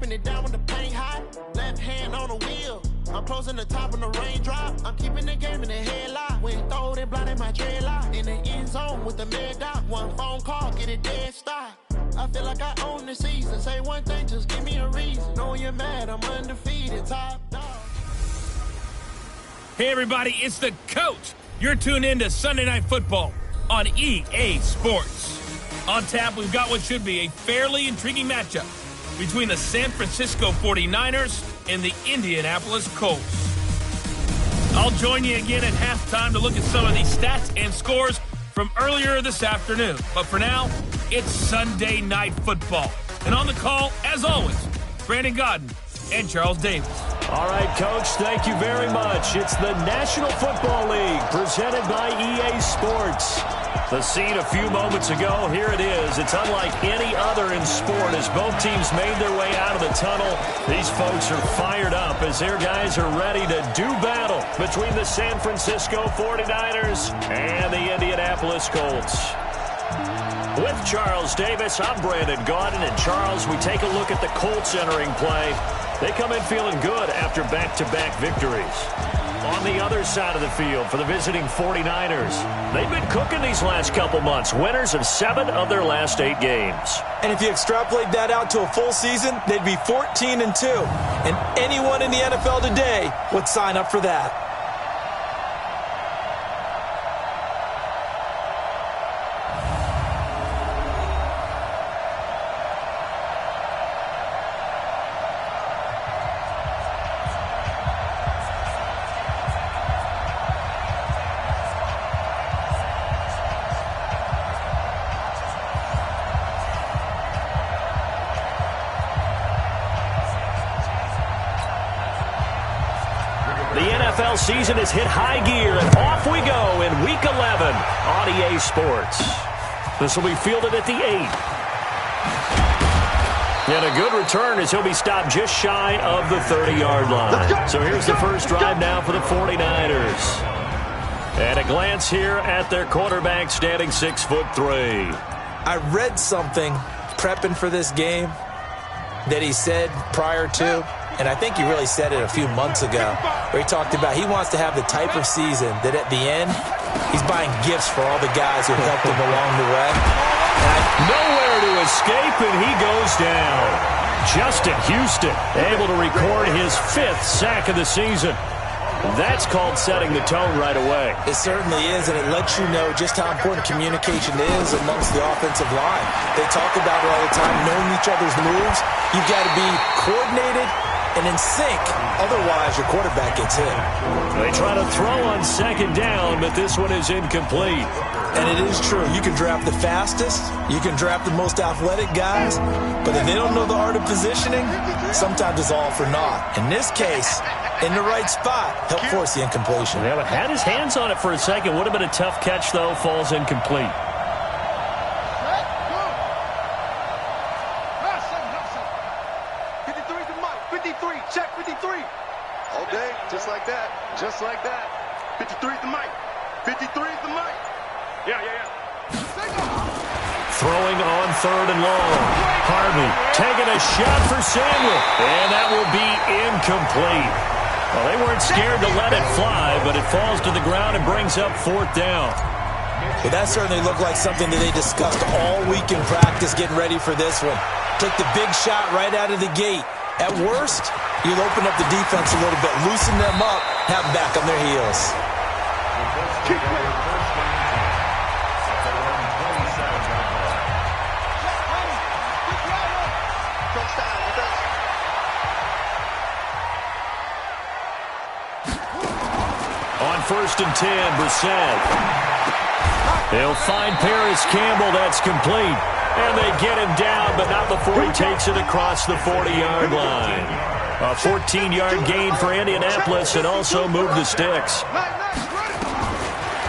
wiping it down when the paint hot. Left hand on the wheel. I'm closing the top on the raindrop. I'm keeping the game in the headlock. When throwed and blinded my dreadlock. In the end zone with the mad dot. One phone call, get it dead stop. I feel like I own the season. Say one thing, just give me a reason. Knowing you're mad, I'm undefeated. Top dog. Hey everybody, it's the coach. You're tuned in to Sunday Night Football on EA Sports. On tap, we've got what should be a fairly intriguing matchup between the San Francisco 49ers and the Indianapolis Colts. I'll join you again at halftime to look at some of these stats and scores from earlier this afternoon. But for now, it's Sunday Night Football. And on the call, as always, Brandon Godden and Charles Davis. All right, Coach, thank you very much. It's the National Football League presented by EA Sports. The scene a few moments ago, here it is. It's unlike any other in sport as both teams made their way out of the tunnel. These folks are fired up as their guys are ready to do battle between the San Francisco 49ers and the Indianapolis Colts. With Charles Davis, I'm Brandon Gaudin. And Charles, we take a look at the Colts entering play. They come in feeling good after back-to-back victories. On the other side of the field for the visiting 49ers, they've been cooking these last couple months. Winners of 7 of their last 8 games. And if you extrapolate that out to a full season, they'd be 14-2. And anyone in the NFL today would sign up for that. NFL season has hit high gear, and off we go in Week 11 on EA Sports. This will be fielded at the 8. And a good return as he'll be stopped just shy of the 30-yard line. So here's the first drive now for the 49ers. And a glance here at their quarterback standing 6'3". I read something prepping for this game that he said prior to, and I think he really said it a few months ago, where he talked about he wants to have the type of season that at the end, he's buying gifts for all the guys who helped him along the way. Nowhere to escape, and he goes down. Justin Houston able to record his 5th sack of the season. That's called setting the tone right away. It certainly is, and it lets you know just how important communication is amongst the offensive line. They talk about it all the time, knowing each other's moves. You've got to be coordinated and in sync, otherwise your quarterback gets hit. They try to throw on second down, but this one is incomplete. And it is true. You can draft the fastest, you can draft the most athletic guys, but if they don't know the art of positioning, sometimes it's all for naught. In this case, in the right spot, help force the incompletion. Yeah, but had his hands on it for a second. Would have been a tough catch, though. Falls incomplete. Just like that. Just like that. 53 is the mic. 53 is the mic. Yeah. Throwing on 3rd and long. Harvey taking a shot for Samuel. And that will be incomplete. Well, they weren't scared to let it fly, but it falls to the ground and brings up 4th down. Well, that certainly looked like something that they discussed all week in practice getting ready for this one. Take the big shot right out of the gate. At worst, you'll open up the defense a little bit, loosen them up, have them back on their heels. On 1st and 10, Brissett. They'll find Paris Campbell. That's complete. And they get him down, but not before he takes it across the 40-yard line. A 14-yard gain for Indianapolis and also move the sticks.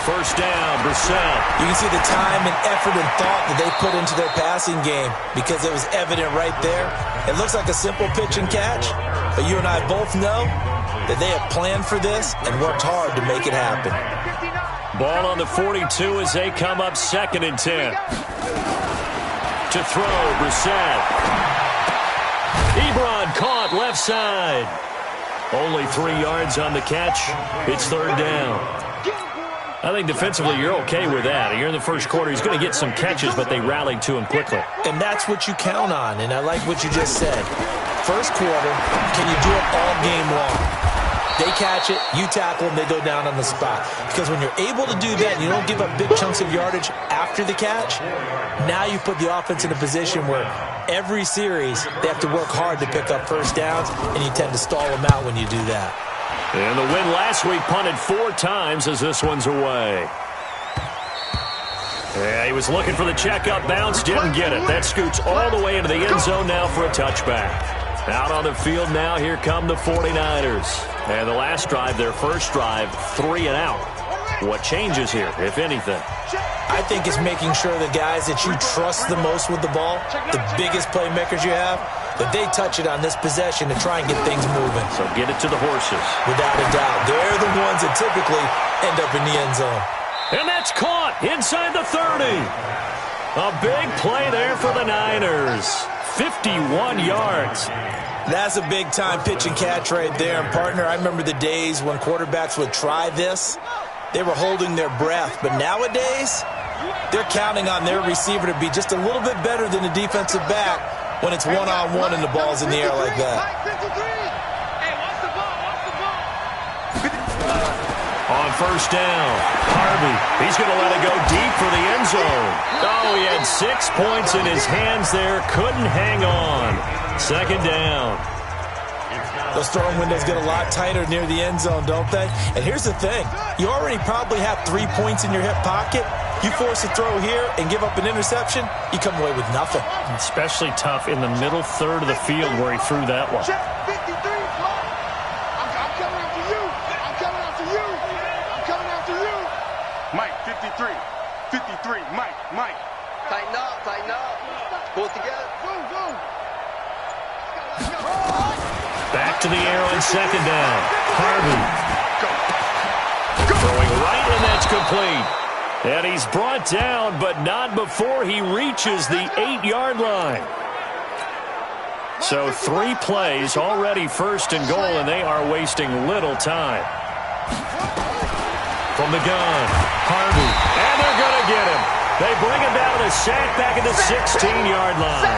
First down, Brissett. You can see the time and effort and thought that they put into their passing game because it was evident right there. It looks like a simple pitch and catch, but you and I both know that they have planned for this and worked hard to make it happen. Ball on the 42 as they come up 2nd and 10. To throw, Brissett. Ebron caught left side. Only 3 yards on the catch. It's third down. I think defensively you're okay with that. You're in the first quarter. He's going to get some catches, but they rallied to him quickly. And that's what you count on, and I like what you just said. First quarter, can you do it all game long? They catch it, you tackle them, they go down on the spot. Because when you're able to do that and you don't give up big chunks of yardage after the catch, now you put the offense in a position where every series they have to work hard to pick up first downs, and you tend to stall them out when you do that. And the win last week punted 4 times as this one's away. Yeah, he was looking for the checkup bounce, didn't get it. That scoots all the way into the end zone now for a touchback. Out on the field now, here come the 49ers. And the last drive, their first drive, 3 and out. What changes here, if anything? I think it's making sure the guys that you trust the most with the ball, the biggest playmakers you have, that they touch it on this possession to try and get things moving. So get it to the horses. Without a doubt. They're the ones that typically end up in the end zone. And that's caught inside the 30. A big play there for the Niners. 51 yards. That's a big-time pitch and catch right there. And, partner, I remember the days when quarterbacks would try this. They were holding their breath. But nowadays, they're counting on their receiver to be just a little bit better than the defensive back when it's one-on-one and the ball's in the air like that. On first down, Harvey, he's going to let it go deep for the end zone. Oh, he had 6 points in his hands there, couldn't hang on. Second down. Those throwing windows get a lot tighter near the end zone, don't they? And here's the thing. You already probably have 3 points in your hip pocket. You force a throw here and give up an interception, you come away with nothing. Especially tough in the middle third of the field where he threw that one. Mike, 53. 53. Mike. Tighten up. Pull it together. Back to the air on second down. Harvey. Throwing right, and that's complete. And he's brought down, but not before he reaches the 8-yard line. So 3 plays, already first and goal, and they are wasting little time. From the gun, Harvey, and they're going to get him. They bring him down a sack back at the 16-yard line.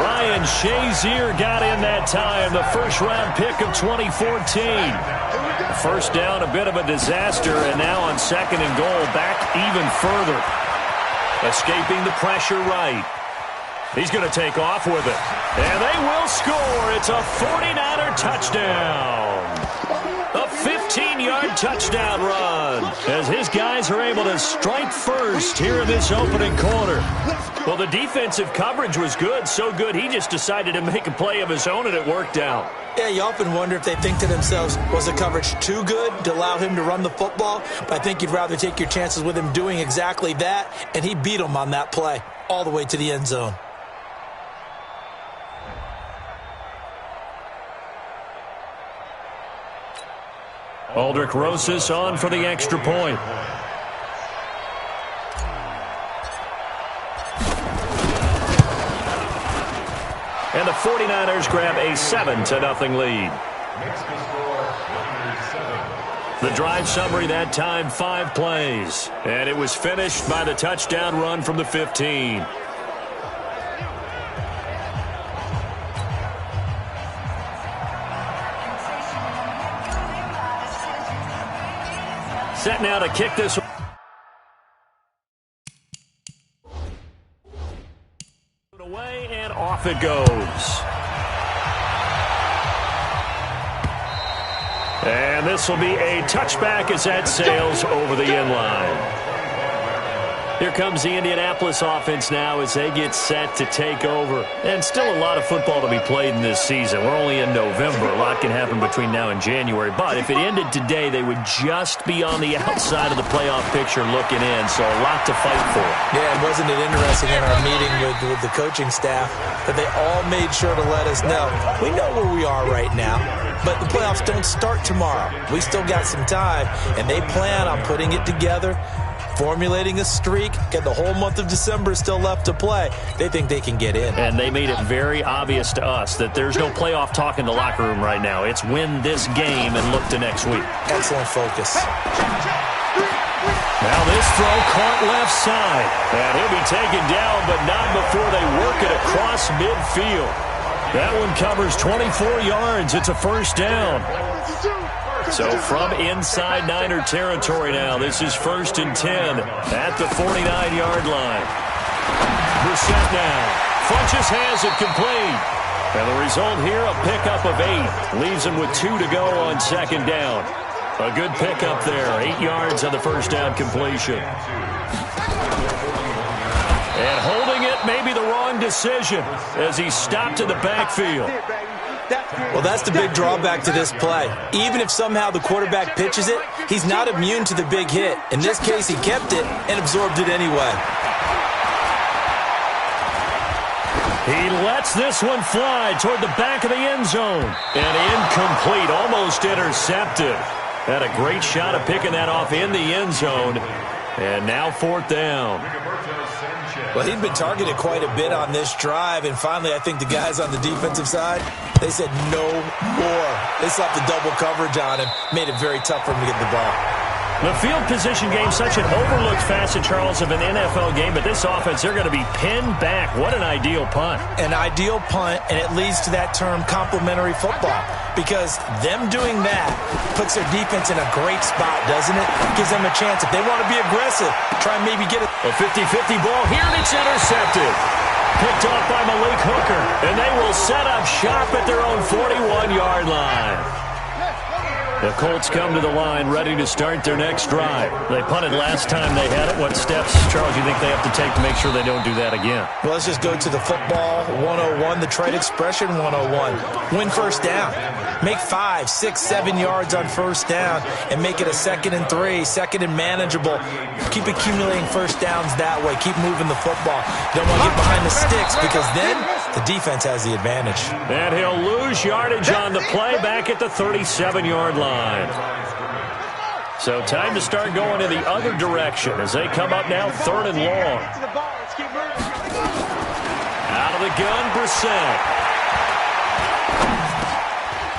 Ryan Shazier got in that time, the first-round pick of 2014. First down, a bit of a disaster, and now on second and goal, back even further. Escaping the pressure right. He's going to take off with it. And they will score. It's a 49er touchdown. A 15-yard touchdown run as his guys are able to strike first here in this opening quarter. Well, the defensive coverage was good, so good he just decided to make a play of his own, and it worked out. Yeah, you often wonder if they think to themselves, was the coverage too good to allow him to run the football? But I think you'd rather take your chances with him doing exactly that, and he beat him on that play all the way to the end zone. Aldrich Rosas on for the extra point. And the 49ers grab a 7-0 lead. The drive summary that time, 5 plays. And it was finished by the touchdown run from the 15. Set now to kick this away, and off it goes. And this will be a touchback as that sails over the end line. Here comes the Indianapolis offense now as they get set to take over. And still a lot of football to be played in this season. We're only in November. A lot can happen between now and January. But if it ended today, they would just be on the outside of the playoff picture looking in. So a lot to fight for. Yeah, and wasn't it interesting in our meeting with the coaching staff that they all made sure to let us know, we know where we are right now, but the playoffs don't start tomorrow. We still got some time, and they plan on putting it together formulating a streak, get the whole month of December still left to play. They think they can get in. And they made it very obvious to us that there's no playoff talk in the locker room right now. It's win this game and look to next week. Excellent focus. Now this throw caught left side. And he'll be taken down, but not before they work it across midfield. That one covers 24 yards. It's a first down. So from inside Niner territory now, this is 1st and 10 at the 49-yard line. Brissett now. Funches has it complete. And the result here, a pickup of 8. Leaves him with 2 to go on 2nd down. A good pickup there. 8 yards on the first down completion. And holding it may be the wrong decision as he stopped in the backfield. Well, that's the big drawback to this play. Even if somehow the quarterback pitches it, he's not immune to the big hit. In this case, he kept it and absorbed it anyway. He lets this one fly toward the back of the end zone. And incomplete, almost intercepted. Had a great shot of picking that off in the end zone. And now 4th down. Well, he'd been targeted quite a bit on this drive, and finally I think the guys on the defensive side, they said no more. They slapped the double coverage on him, made it very tough for him to get the ball. The field position game, such an overlooked facet, Charles, of an NFL game, but this offense, they're going to be pinned back. What an ideal punt. An ideal punt, and it leads to that term complementary football, because them doing that puts their defense in a great spot, doesn't it? Gives them a chance. If they want to be aggressive, try and maybe get a 50-50 ball here, and it's intercepted. Picked off by Malik Hooker, and they will set up shop at their own 41-yard line. The Colts come to the line ready to start their next drive. They punted last time they had it. What steps, Charles, you think they have to take to make sure they don't do that again? Well, let's just go to the football 101, the trade expression 101. Win first down. Make 5, 6, 7 yards on first down and make it a 2nd and 3, 2nd and manageable. Keep accumulating first downs that way. Keep moving the football. You don't want to get behind the sticks because then the defense has the advantage. And he'll lose yardage on the play back at the 37-yard line. So time to start going in the other direction as they come up now 3rd and long. Out of the gun, Brissett.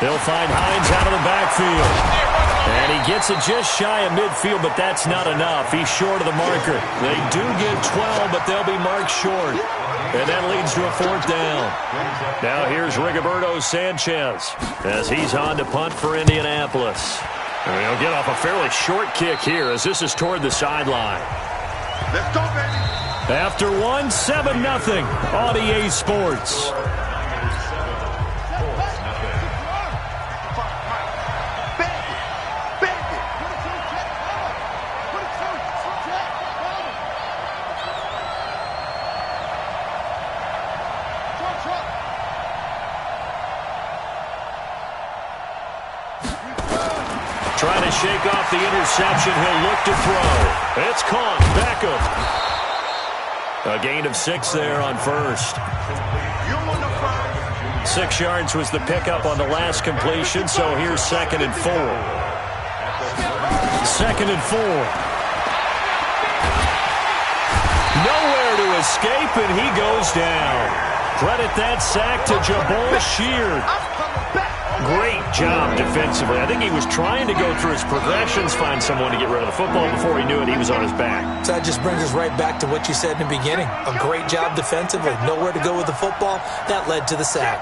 They'll find Hines out of the backfield. And he gets it just shy of midfield, but that's not enough. He's short of the marker. They do get 12, but they'll be marked short. And that leads to a 4th down. Now here's Rigoberto Sanchez as he's on to punt for Indianapolis. And he'll get off a fairly short kick here as this is toward the sideline. Let's go, baby. After 1, 7-0 on EA Sports. Trying to shake off the interception. He'll look to throw. It's caught. Beckham. A gain of 6 there on first. 6 yards was the pickup on the last completion, so here's 2nd and 4. 2nd and 4. Nowhere to escape, and he goes down. Credit that sack to Jabal Sheard. Great job defensively. I think he was trying to go through his progressions, find someone to get rid of the football. Before he knew it, he was on his back. So that just brings us right back to what you said in the beginning. A great job defensively. Nowhere to go with the football. That led to the sack.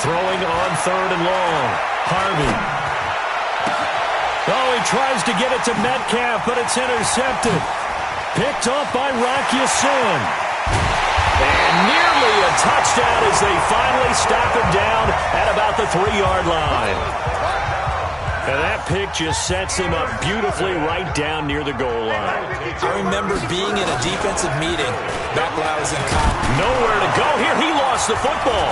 Throwing on 3rd and long. Harvey. Oh, he tries to get it to Metcalf, but it's intercepted. Picked off by Rock Ya-Sin. And nearly a touchdown as they finally stop him down at about the 3-yard line. And that pick just sets him up beautifully right down near the goal line. I remember being in a defensive meeting back when I was in college. Nowhere to go here. He lost the football.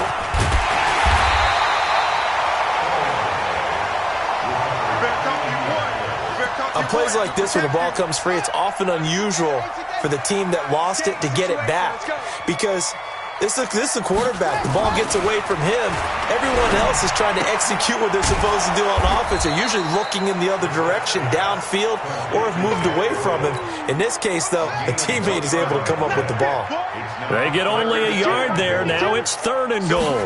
On plays like this where the ball comes free, it's often unusual for the team that lost it to get it back. Because This is a quarterback. The ball gets away from him. Everyone else is trying to execute what they're supposed to do on offense. They're usually looking in the other direction, downfield, or have moved away from him. In this case, though, a teammate is able to come up with the ball. They get only a yard there. Now it's 3rd and goal.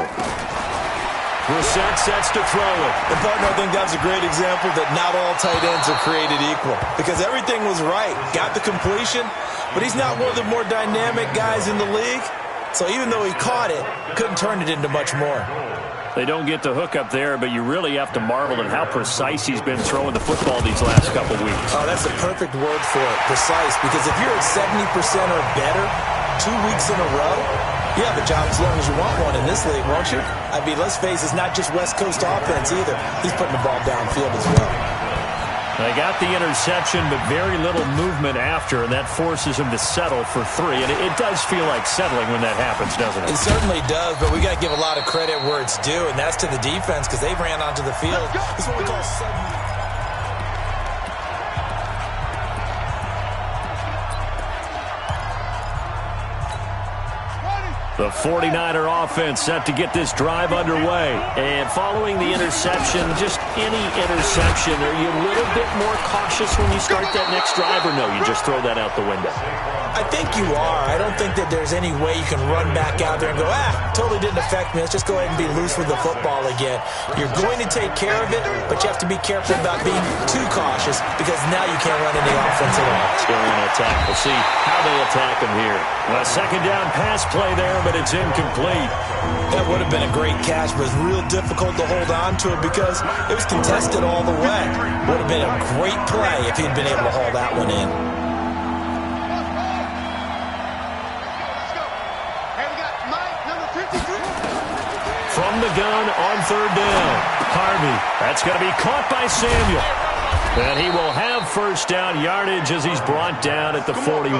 Brissett sets to throw it. And, partner, I think that's a great example that not all tight ends are created equal. Because everything was right. Got the completion, but he's not one of the more dynamic guys in the league. So even though he caught it, couldn't turn it into much more. They don't get the hook up there, but you really have to marvel at how precise he's been throwing the football these last couple weeks. Oh, that's the perfect word for it, precise. Because if you're at 70% or better 2 weeks in a row, you have a job as long as you want one in this league, won't you? I mean, let's face it, it's not just West Coast offense either. He's putting the ball downfield as well. They got the interception, but very little movement after, and that forces him to settle for 3. And it does feel like settling when that happens, doesn't it? It certainly does, but we got to give a lot of credit where it's due, and that's to the defense because they ran onto the field. This is what we call sudden. The 49er offense set to get this drive underway. And following the interception, just any interception, are you a little bit more cautious when you start that next drive, or no, you just throw that out the window? I think you are. I don't think that there's any way you can run back out there and go, totally didn't affect me. Let's just go ahead and be loose with the football again. You're going to take care of it, but you have to be careful about being too cautious because now you can't run any offense at all. Let's go in and attack. We'll see how they attack him here. A 2nd down pass play there, but it's incomplete. That would have been a great catch, but it's real difficult to hold on to it because it was contested all the way. Would have been a great play if he'd been able to haul that one in. From the gun on 3rd down. Harvey. That's going to be caught by Samuel. And he will have 1st down yardage as he's brought down at the 41.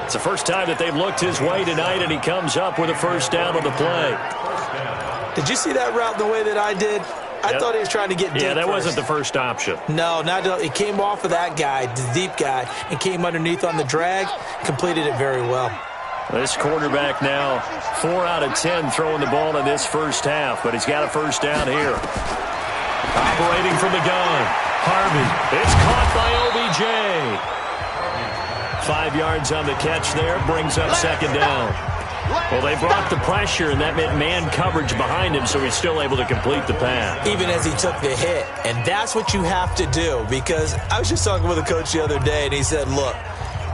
It's the first time that they've looked his way tonight, and he comes up with a 1st down on the play. Did you see that route the way that I did? I thought he was trying to get deep. Yeah, that first. wasn't the first option. No, it came off of that guy, the deep guy, and came underneath on the drag, completed it very well. This quarterback now 4 out of 10 throwing the ball in this first half, but he's got a 1st down here. Operating from the gun, Harvey. It's caught by OBJ. 5 yards on the catch there, brings up 2nd down. Well, they brought the pressure, and that meant man coverage behind him, so he's still able to complete the pass. Even as he took the hit, and that's what you have to do, because I was just talking with a coach the other day, and he said, look,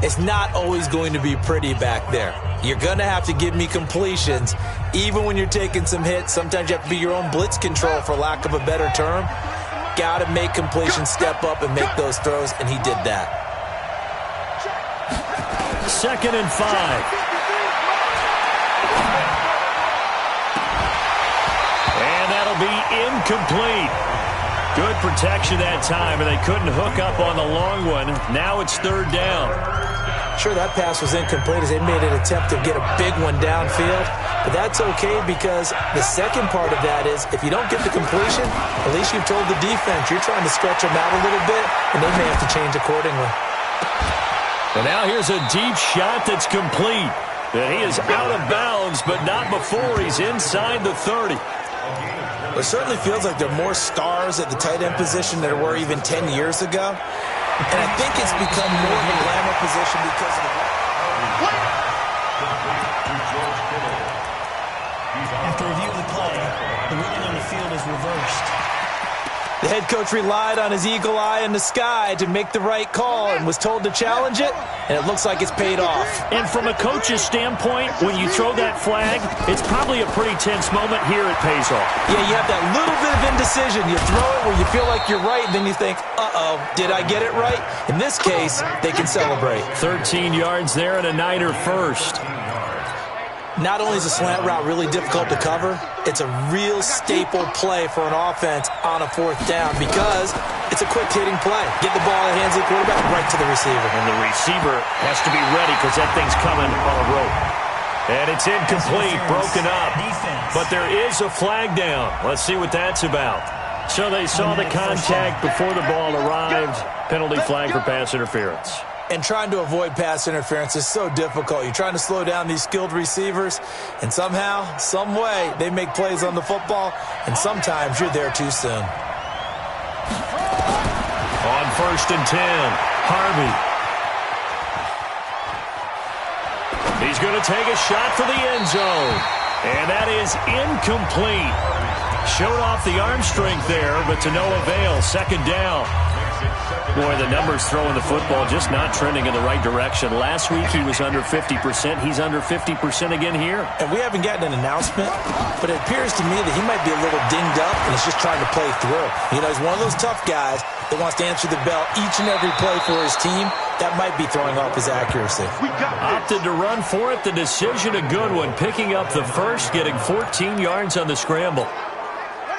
it's not always going to be pretty back there. You're going to have to give me completions, even when you're taking some hits. Sometimes you have to be your own blitz control, for lack of a better term. Got to make completions, step up, and make those throws, and he did that. 2nd and 5. And that'll be incomplete. Good protection that time, and they couldn't hook up on the long one. Now it's 3rd down. Sure, that pass was incomplete as they made an attempt to get a big one downfield. But that's okay because the second part of that is if you don't get the completion, at least you've told the defense you're trying to stretch them out a little bit, and they may have to change accordingly. And now here's a deep shot that's complete. And he is out of bounds, but not before he's inside the 30. It certainly feels like there are more stars at the tight end position than there were even 10 years ago. And I think it's become more of a glamour position because of the... After review of the play, the ruling on the field is reversed. The head coach relied on his eagle eye in the sky to make the right call and was told to challenge it, and it looks like it's paid off. And from a coach's standpoint, when you throw that flag, it's probably a pretty tense moment. Here it pays off. Yeah, you have that little bit of indecision. You throw it where you feel like you're right, and then you think, uh-oh, did I get it right? In this case, they can celebrate. 13 yards there and a Niner 1st. Not only is a slant route really difficult to cover, it's a real staple play for an offense on a 4th down because it's a quick-hitting play. Get the ball in the hands of the quarterback right to the receiver. And the receiver has to be ready because that thing's coming on a rope. And it's incomplete, broken up. But there is a flag down. Let's see what that's about. So they saw the contact before the ball arrived. Penalty flag for pass interference. And trying to avoid pass interference is so difficult. You're trying to slow down these skilled receivers, and somehow, some way, they make plays on the football, and sometimes you're there too soon. On 1st and 10, Harvey. He's going to take a shot for the end zone. And that is incomplete. Showed off the arm strength there, but to no avail. 2nd down. Boy, the numbers throwing the football just not trending in the right direction. Last week he was under 50%. He's under 50% again here. And we haven't gotten an announcement, but it appears to me that he might be a little dinged up and is just trying to play through. You know, he's one of those tough guys that wants to answer the bell each and every play for his team. That might be throwing off his accuracy. Opted to run for it. The decision a good one. Picking up the first, getting 14 yards on the scramble.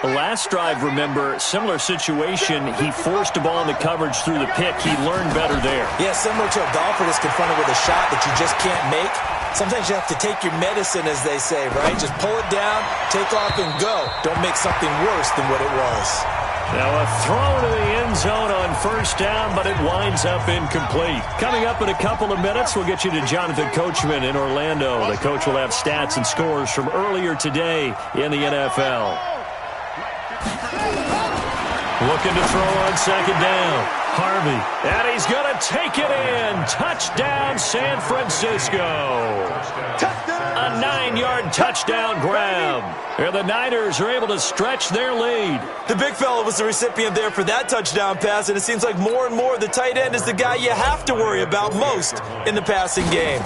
The last drive, remember, similar situation. He forced a ball into coverage through the pick. He learned better there. Yeah, similar to a golfer that's confronted with a shot that you just can't make. Sometimes you have to take your medicine, as they say, right? Just pull it down, take off, and go. Don't make something worse than what it was. Now a throw to the end zone on 1st down, but it winds up incomplete. Coming up in a couple of minutes, we'll get you to Jonathan Coachman in Orlando. The coach will have stats and scores from earlier today in the NFL. Looking to throw on 2nd down. Harvey. And he's going to take it in. Touchdown, San Francisco. A 9-yard touchdown grab. And the Niners are able to stretch their lead. The big fella was the recipient there for that touchdown pass, and it seems like more and more the tight end is the guy you have to worry about most in the passing game.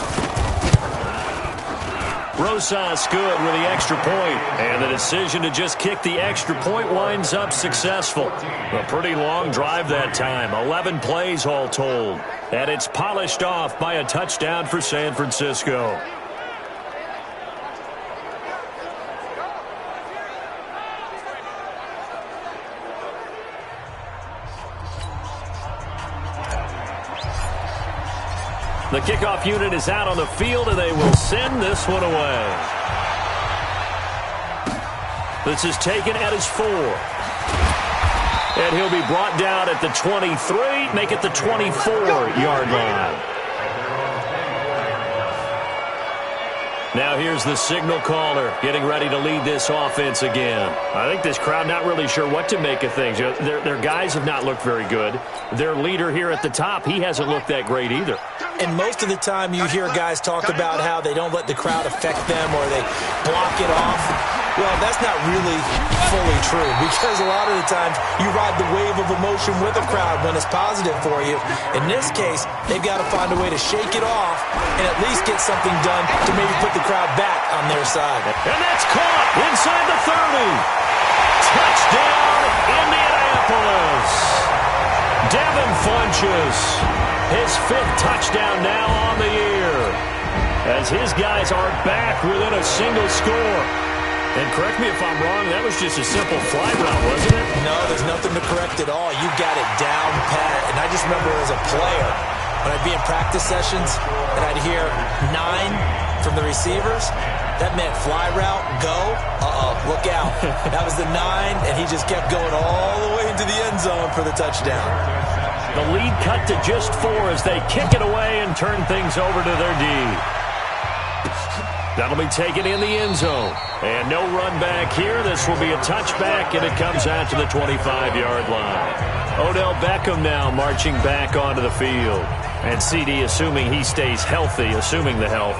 Rosas good with the extra point, and the decision to just kick the extra point winds up successful. A pretty long drive that time, 11 plays all told, and it's polished off by a touchdown for San Francisco. The kickoff unit is out on the field, and they will send this one away. This is taken at his 4. And he'll be brought down at the 23, make it the 24-yard line. Now here's the signal caller getting ready to lead this offense again. I think this crowd not really sure what to make of things. Their guys have not looked very good. Their leader here at the top, he hasn't looked that great either. And most of the time you hear guys talk about how they don't let the crowd affect them or they block it off. Well, that's not really fully true, because a lot of the times you ride the wave of emotion with a crowd when it's positive for you. In this case, they've got to find a way to shake it off and at least get something done to maybe put the crowd back on their side. And that's caught inside the 30. Touchdown, Indianapolis. Devin Funchess, his 5th touchdown now on the year, as his guys are back within a single score. And correct me if I'm wrong, that was just a simple fly route, wasn't it? No, there's nothing to correct at all. You got it down pat. And I just remember as a player, when I'd be in practice sessions and I'd hear 9 from the receivers, that meant fly route, go, look out. That was the 9, and he just kept going all the way into the end zone for the touchdown. The lead cut to just 4 as they kick it away and turn things over to their D. That'll be taken in the end zone. And no run back here. This will be a touchback, and it comes out to the 25-yard line. Odell Beckham now marching back onto the field. And CD, assuming he stays healthy, assuming the health,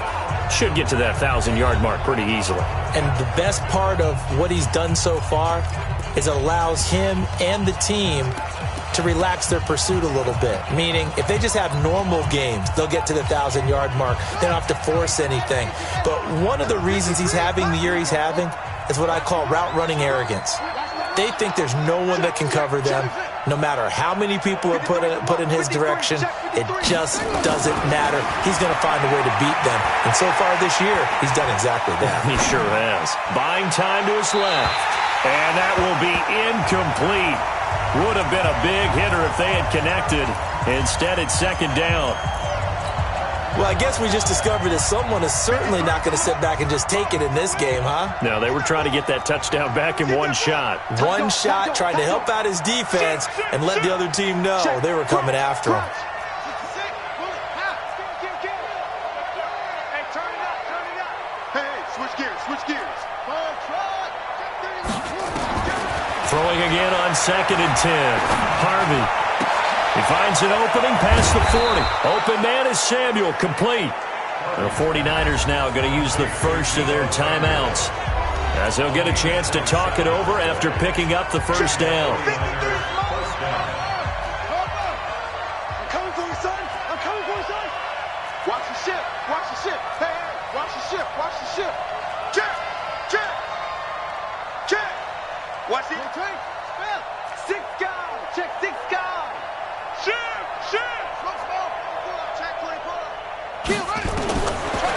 should get to that 1,000-yard mark pretty easily. And the best part of what he's done so far is it allows him and the team to relax their pursuit a little bit. Meaning, if they just have normal games, they'll get to the 1,000-yard mark. They don't have to force anything. But one of the reasons he's having the year he's having is what I call route-running arrogance. They think there's no one that can cover them. No matter how many people are put in his direction, it just doesn't matter. He's going to find a way to beat them. And so far this year, he's done exactly that. He sure has. Buying time to his left. And that will be incomplete. Would have been a big hitter if they had connected. Instead, it's 2nd down. Well, I guess we just discovered that someone is certainly not going to sit back and just take it in this game, huh? No, they were trying to get that touchdown back in one shot. One shot, trying to help out his defense and let the other team know they were coming after him. Switch gears. Switch gears. Throwing again on 2nd and 10. Harvey. He finds an opening past the 40. Open man is Samuel, complete. The 49ers now going to use the first of their timeouts, as they'll get a chance to talk it over after picking up the first down. I'm coming for you, son. I'm coming for you, son. Watch the ship. Watch the ship. Hey, hey, watch the ship. Watch the ship. Check. Check. Check. Watch the train. Spell. 6 guys. Check 6 guys. Ship. Ship. Smoke, smoke. Pull up. Check 20. Pull up. Kill. Ready.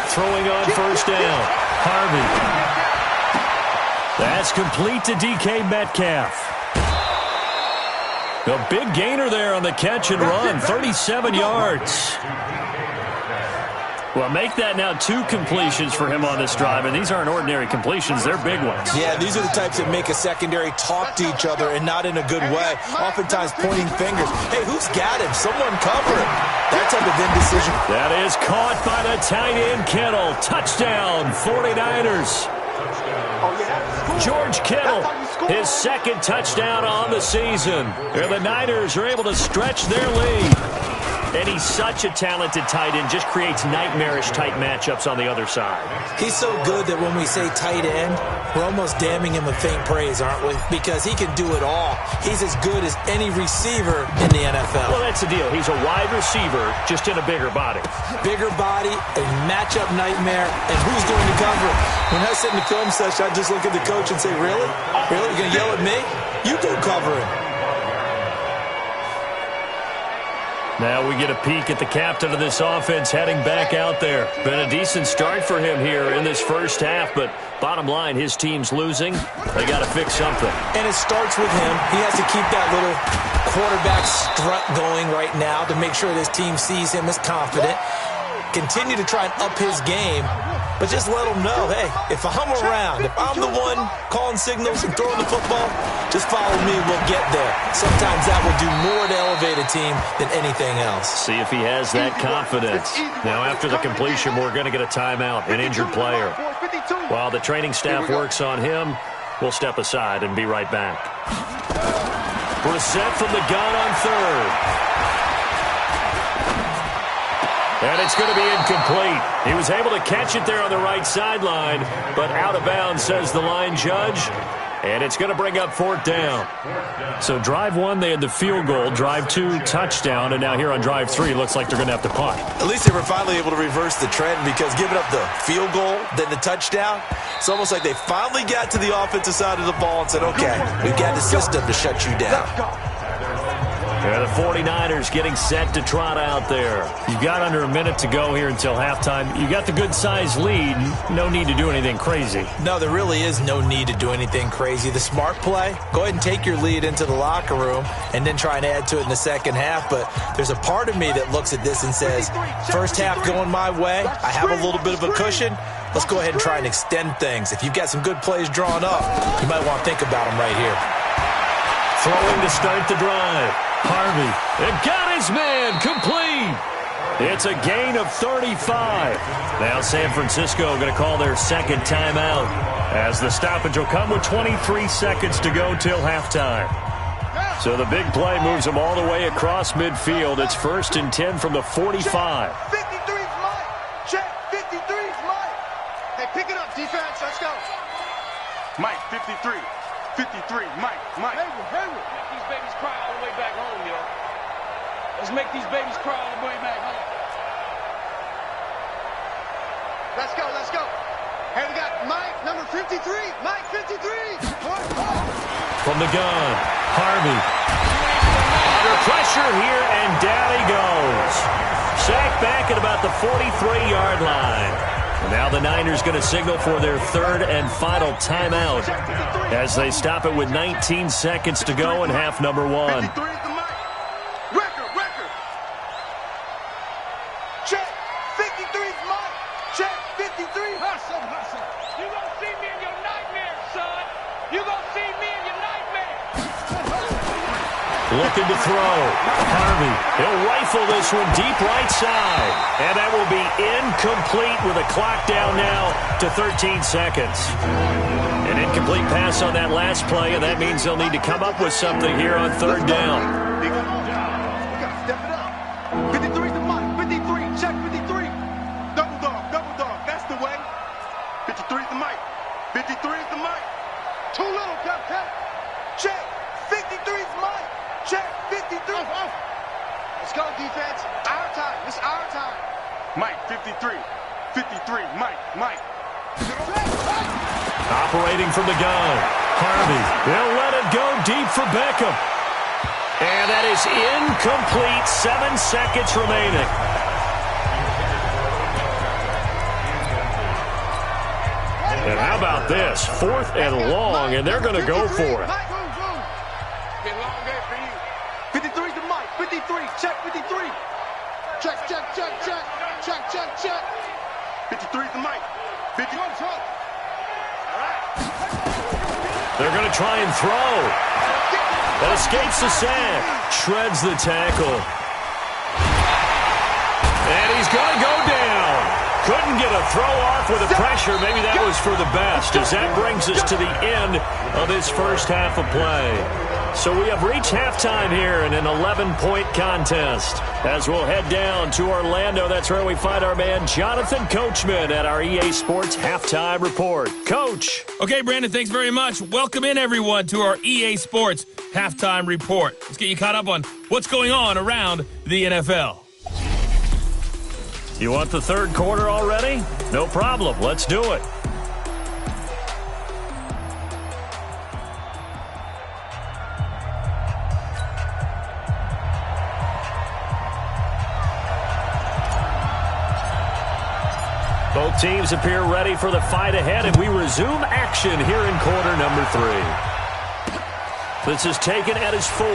Throwing on first down. Harvey. That's complete to DK Metcalf. A big gainer there on the catch and run, 37 yards. Well, make that now 2 completions for him on this drive, and these aren't ordinary completions. They're big ones. Yeah, these are the types that make a secondary talk to each other, and not in a good way. Oftentimes pointing fingers. Hey, who's got him? Someone cover him. That type of indecision. That is caught by the tight end, Kittle. Touchdown, 49ers. George Kittle, his 2nd touchdown on the season. And the Niners are able to stretch their lead. And he's such a talented tight end, just creates nightmarish-type matchups on the other side. He's so good that when we say tight end, we're almost damning him with faint praise, aren't we? Because he can do it all. He's as good as any receiver in the NFL. Well, that's the deal. He's a wide receiver, just in a bigger body. Bigger body, a matchup nightmare, and who's going to cover it? When I sit in the film session, I just look at the coach and say, really? Really? You're going to yell at me? You go cover him. Now we get a peek at the captain of this offense heading back out there. Been a decent start for him here in this first half, but bottom line, his team's losing. They got to fix something. And it starts with him. He has to keep that little quarterback strut going right now to make sure this team sees him as confident. Continue to try and up his game, but just let him know, hey, if I'm around, if I'm the one calling signals and throwing the football, just follow me, we'll get there. Sometimes that will do more to elevate a team than anything else. See if he has that confidence. Now, after the completion, we're going to get a timeout, an injured player. While the training staff works on him, we'll step aside and be right back. Brissett from the gun on 3rd. And it's going to be incomplete. He was able to catch it there on the right sideline, but out of bounds, says the line judge. And it's going to bring up 4th down. So drive 1, they had the field goal. Drive 2, touchdown. And now here on drive 3, looks like they're going to have to punt. At least they were finally able to reverse the trend, because giving up the field goal, then the touchdown, it's almost like they finally got to the offensive side of the ball and said, okay, we've got the system to shut you down. Yeah, the 49ers getting set to trot out there. You've got under a minute to go here until halftime. You got the good-sized lead. No need to do anything crazy. No, there really is no need to do anything crazy. The smart play, go ahead and take your lead into the locker room and then try and add to it in the second half. But there's a part of me that looks at this and says, first half going my way, I have a little bit of a cushion. Let's go ahead and try and extend things. If you've got some good plays drawn up, you might want to think about them right here. Throwing to start the drive. Harvey, and got his man, complete. It's a gain of 35. Now San Francisco going to call their 2nd timeout, as the stoppage will come with 23 seconds to go till halftime. So the big play moves them all the way across midfield. It's 1st and 10 from the 45. 53's Mike. Check. 53's Mike. Hey, pick it up, defense. Let's go. Mike, 53. 53, Mike. Hayward. Make these babies cry all the way back home, yo. Let's make these babies cry all the way back home. Let's go. Hey, we got Mike, number 53. Mike, 53. From the gun, Harvey. Under pressure here, and down he goes. Sacked back at about the 43-yard line. And now the Niners going to signal for their 3rd and final timeout, as they stop it with 19 seconds to go in half number 1. 53's the Mike. Record. Check. 53's Mike. Check. 53. Hustle. You gonna see me in your nightmares, son. You gonna see me in your nightmares. Looking to throw. Harvey. He'll rifle this one deep right side. And that will be incomplete with a clock down now to 13 seconds. An incomplete pass on that last play, and that means they'll need to come up with something here on third down. We got to step it up. 53's the mark. 53. Check 53. Double dog. Double dog. That's the way. 53's the mic. 53's the mic. Too little, Cap. Check. 53's mic. Check. 53. Let's go, defense. Our time. It's our time. Mike, 53. 53. Mike. Operating from the gun. Harvey. They'll let it go deep for Beckham. And that is incomplete. 7 seconds remaining. And how about this? 4th and long, and they're going to go for it. 53's the mic. 53. Check 53. Check. 53's the mic. 51 front. They're going to try and throw. That escapes the sack. Shreds the tackle. And he's going to go down. Couldn't get a throw off with the pressure. Maybe that was for the best, as that brings us to the end of this first half of play. So we have reached halftime here in an 11-point contest. As we'll head down to Orlando, that's where we find our man Jonathan Coachman at our EA Sports Halftime Report. Coach. Okay, Brandon, thanks very much. Welcome in, everyone, to our EA Sports Halftime Report. Let's get you caught up on what's going on around the NFL. You want the third quarter already? No problem. Let's do it. Both teams appear ready for the fight ahead, and we resume action here in quarter number 3. This is taken at his 4.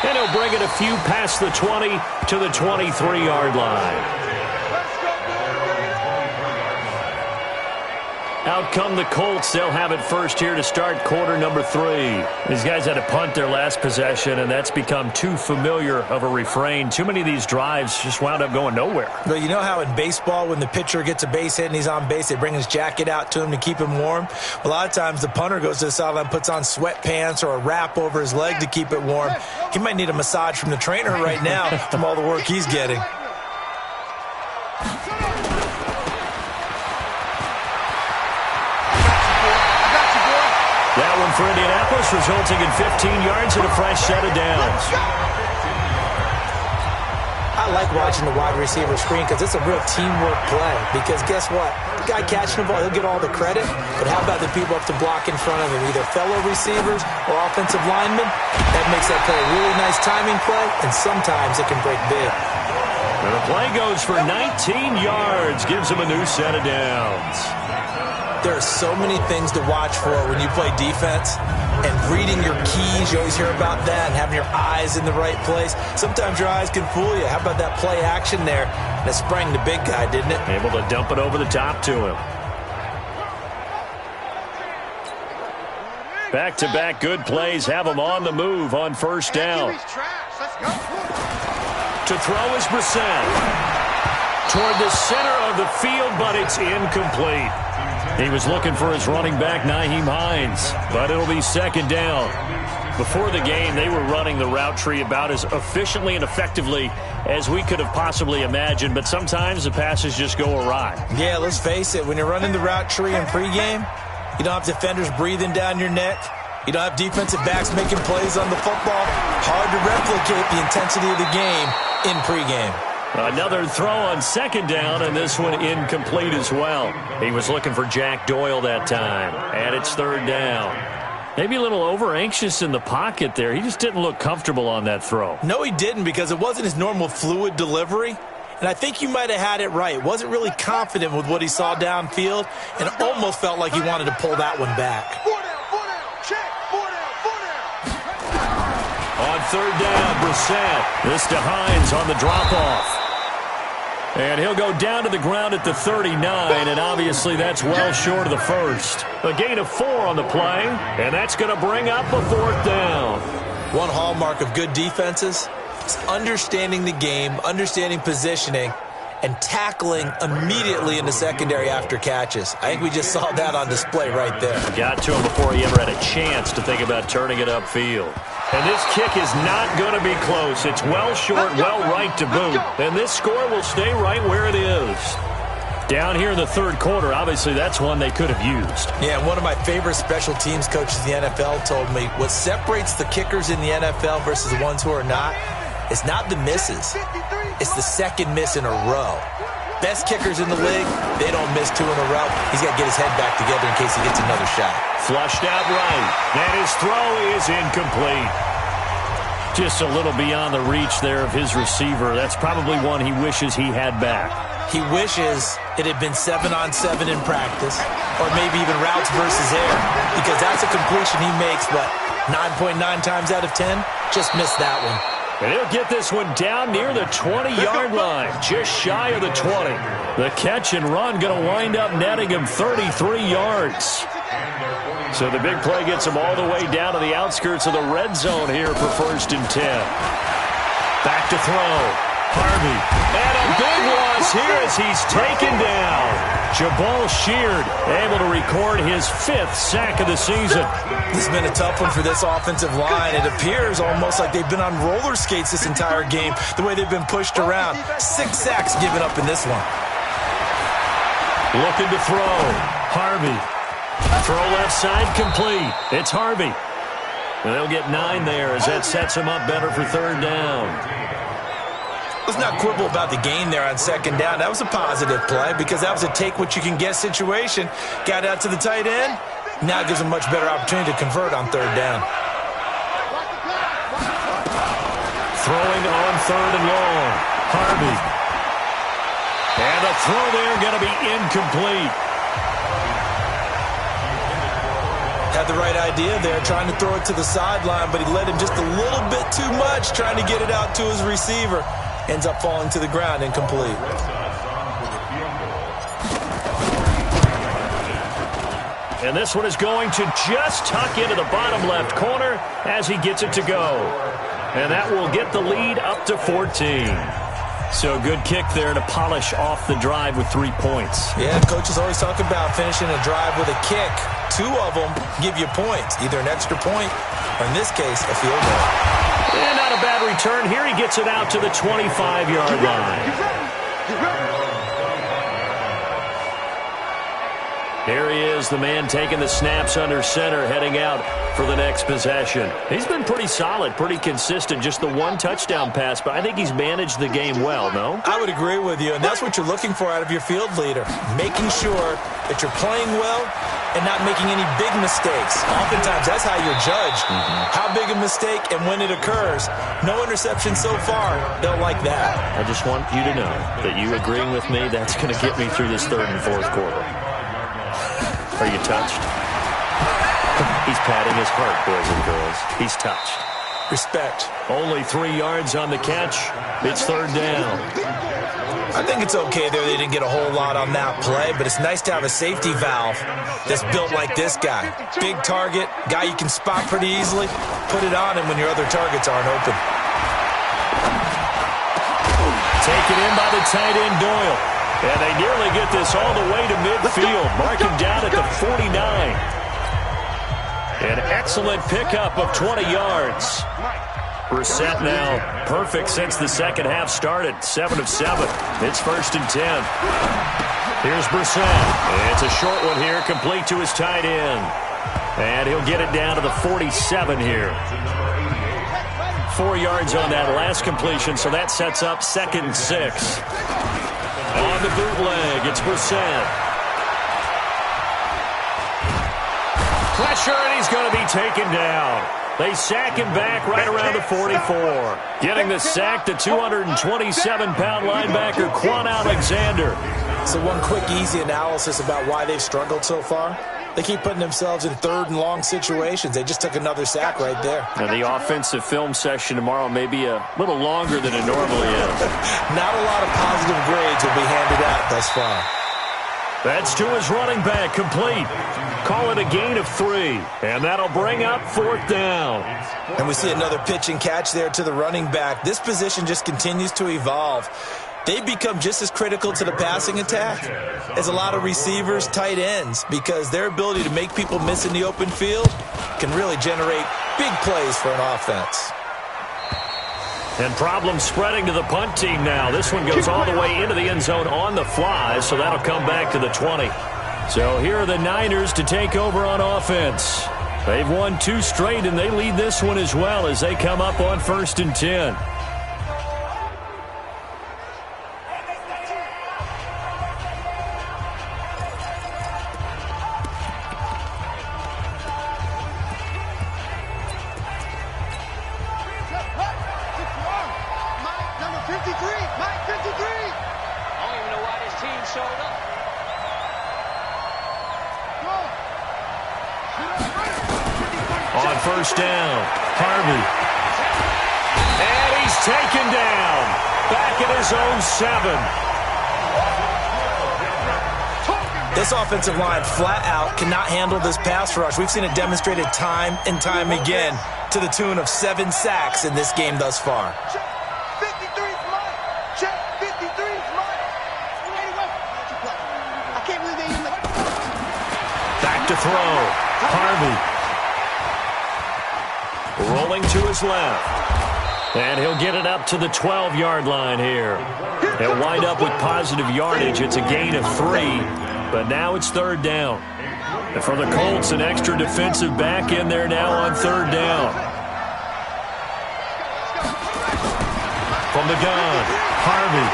And he'll bring it a few past the 20 to the 23-yard line. Out come the Colts. They'll have it first here to start quarter number 3. These guys had to punt their last possession, and that's become too familiar of a refrain. Too many of these drives just wound up going nowhere. Well, you know how in baseball, when the pitcher gets a base hit and he's on base, they bring his jacket out to him to keep him warm? A lot of times the punter goes to the sideline, puts on sweatpants or a wrap over his leg to keep it warm. He might need a massage from the trainer right now from all the work he's getting. That one for Indianapolis, resulting in 15 yards and a fresh set of downs. I like watching the wide receiver screen because it's a real teamwork play. Because guess what? The guy catching the ball, he'll get all the credit. But how about the people up to block in front of him, either fellow receivers or offensive linemen? That makes that play a really nice timing play, and sometimes it can break big. And the play goes for 19 yards, gives him a new set of downs. There are so many things to watch for when you play defense, and reading your keys, you always hear about that, and having your eyes in the right place. Sometimes your eyes can fool you. How about that play action there? That sprang the big guy, didn't it? Able to dump it over the top to him. Back-to-back good plays have him on the move on first down. To throw is Brissett. Toward the center of the field, but it's incomplete. He was looking for his running back, Nyheim Hines, but it'll be second down. Before the game, they were running the route tree about as efficiently and effectively as we could have possibly imagined, but sometimes the passes just go awry. Yeah, let's face it. When you're running the route tree in pregame, you don't have defenders breathing down your neck. You don't have defensive backs making plays on the football. Hard to replicate the intensity of the game in pregame. Another throw on second down, and this one incomplete as well. He was looking for Jack Doyle that time, and it's third down. Maybe a little over-anxious in the pocket there. He just didn't look comfortable on that throw. No, he didn't, because it wasn't his normal fluid delivery. And I think you might have had it right. Wasn't really confident with what he saw downfield, and almost felt like he wanted to pull that one back. On third down, Brissett. This to Hines on the drop-off. And he'll go down to the ground at the 39, and obviously that's well short of the first. A gain of 4 on the play, and that's going to bring up a 4th down. One hallmark of good defenses is understanding the game, understanding positioning, and tackling immediately in the secondary after catches. I think we just saw that on display right there. Got to him before he ever had a chance to think about turning it upfield. And this kick is not going to be close. It's well short, well right to boot. And this score will stay right where it is. Down here in the third quarter, obviously that's one they could have used. Yeah, and one of my favorite special teams coaches in the NFL told me what separates the kickers in the NFL versus the ones who are not is not the misses. It's the second miss in a row. Best kickers in the league, they don't miss 2 in a row. He's got to get his head back together in case he gets another shot. Flushed out right, and his throw is incomplete. Just a little beyond the reach there of his receiver. That's probably one he wishes he had back. He wishes it had been 7-on-7 in practice, or maybe even routes versus air, because that's a completion he makes, but 9.9 times out of 10, just missed that one. And he'll get this one down near the 20-yard line, just shy of the 20. The catch and run going to wind up netting him 33 yards. So the big play gets him all the way down to the outskirts of the red zone here for 1st and 10. Back to throw. Harvey. And a big loss here as he's taken down. Jabal Sheard able to record his 5th sack of the season. This has been a tough one for this offensive line. It appears almost like they've been on roller skates this entire game, the way they've been pushed around. 6 sacks given up in this one. Looking to throw. Harvey. Throw left side complete. It's Harvey. And they'll get 9 there as that sets him up better for 3rd down. Let's not quibble about the gain there on 2nd down. That was a positive play because that was a take-what-you-can-get situation. Got out to the tight end. Now it gives him a much better opportunity to convert on 3rd down. Throwing on 3rd and long. Harvey. And the throw there going to be incomplete. Had the right idea there, trying to throw it to the sideline, but he led him just a little bit too much, trying to get it out to his receiver. Ends up falling to the ground, incomplete. And this one is going to just tuck into the bottom left corner as he gets it to go. And that will get the lead up to 14. So good kick there to polish off the drive with 3 points. Yeah, coaches always talk about finishing a drive with a kick. 2 of them give you points, either an extra point or, in this case, a field goal. And not a bad return. Here he gets it out to the 25-yard line. Here he is, the man taking the snaps under center, heading out for the next possession. He's been pretty solid, pretty consistent, just the 1 touchdown pass, but I think he's managed the game well, no? I would agree with you, and that's what you're looking for out of your field leader, making sure that you're playing well and not making any big mistakes. Oftentimes, that's how you're judged. How big a mistake and when it occurs. No interception so far. They'll like that. I just want you to know that you agreeing with me, that's going to get me through this 3rd and 4th quarter. Are you touched? He's patting his heart, boys and girls. He's touched. Respect. Only 3 yards on the catch. It's 3rd down. I think it's okay there. They didn't get a whole lot on that play, but it's nice to have a safety valve that's built like this guy. Big target, guy you can spot pretty easily. Put it on him when your other targets aren't open. Taken in by the tight end, Doyle. And they nearly get this all the way to midfield. Mark him down at the 49. An excellent pickup of 20 yards. Brissett now perfect since the second half started. 7 of 7. It's 1st and 10. Here's Brissett. It's a short one here, complete to his tight end. And he'll get it down to the 47 here. 4 yards on that last completion, so that sets up 2nd and 6. On the bootleg, it's Brissett. Pressure, and he's going to be taken down. They sack him back right around the 44. Getting the sack, the 227-pound linebacker, Quan Alexander. So one quick, easy analysis about why they've struggled so far. They keep putting themselves in third and long situations. They just took another sack right there. Now, the offensive film session tomorrow may be a little longer than it normally is. Not a lot of positive grades will be handed out thus far. That's to his running back, complete. Call it a gain of 3, and that'll bring up 4th down. And we see another pitch and catch there to the running back. This position just continues to evolve. They've become just as critical to the passing attack as a lot of receivers, tight ends, because their ability to make people miss in the open field can really generate big plays for an offense. And problems spreading to the punt team now. This one goes all the way into the end zone on the fly, so that'll come back to the 20. So here are the Niners to take over on offense. They've won 2 straight, and they lead this one as well as they come up on 1st and 10. On 1st down, Harvey. And he's taken down. Back at his own 7. This offensive line flat out cannot handle this pass rush. We've seen it demonstrated time and time again to the tune of 7 sacks in this game thus far. Back to throw. Harvey. Rolling to his left. And he'll get it up to the 12-yard line here. He'll wind up with positive yardage. It's a gain of 3, but now it's 3rd down. And for the Colts, an extra defensive back in there now on 3rd down. From the gun, Harvey.